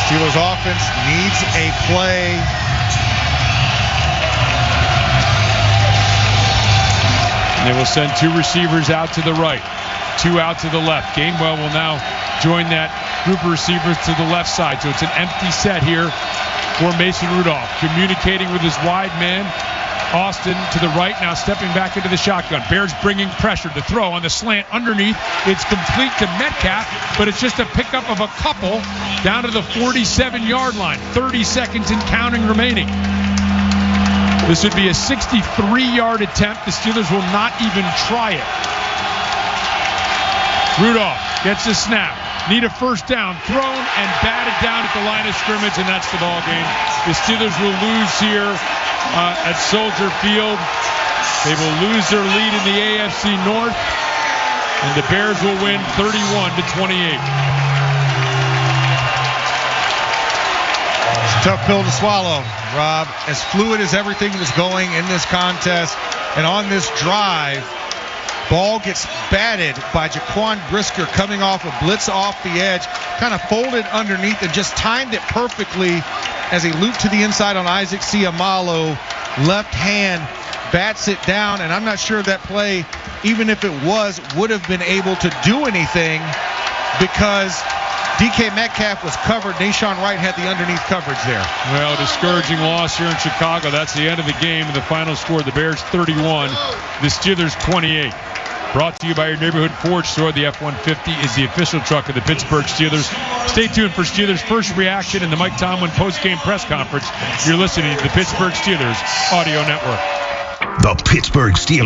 Steelers offense needs a play. And they will send 2 receivers out to the right, 2 out to the left. Gainwell will now join that group of receivers to the left side. So it's an empty set here for Mason Rudolph. Communicating with his wide man, Austin, to the right, now stepping back into the shotgun. Bears bringing pressure to throw on the slant underneath. It's complete to Metcalf, but it's just a pickup of a couple down to the 47-yard line. 30 seconds and counting remaining. This would be a 63-yard attempt. The Steelers will not even try it. Rudolph gets a snap. Need a first down. Thrown and batted down at the line of scrimmage, and that's the ball game. The Steelers will lose here at Soldier Field. They will lose their lead in the AFC North, and the Bears will win 31-28. It's a tough pill to swallow, Rob. As fluid as everything is going in this contest and on this drive, ball gets batted by Jaquan Brisker coming off a blitz off the edge, kind of folded underneath and just timed it perfectly as he looped to the inside on Isaac Siamalo. Left hand bats it down, and I'm not sure that play, even if it was, would have been able to do anything because DK Metcalf was covered. Nashawn Wright had the underneath coverage there. Well, discouraging loss here in Chicago. That's the end of the game. The final score, the Bears 31, the Steelers 28. Brought to you by your neighborhood Ford store. The F-150 is the official truck of the Pittsburgh Steelers. Stay tuned for Steelers' first reaction in the Mike Tomlin post-game press conference. You're listening to the Pittsburgh Steelers Audio Network. The Pittsburgh Steelers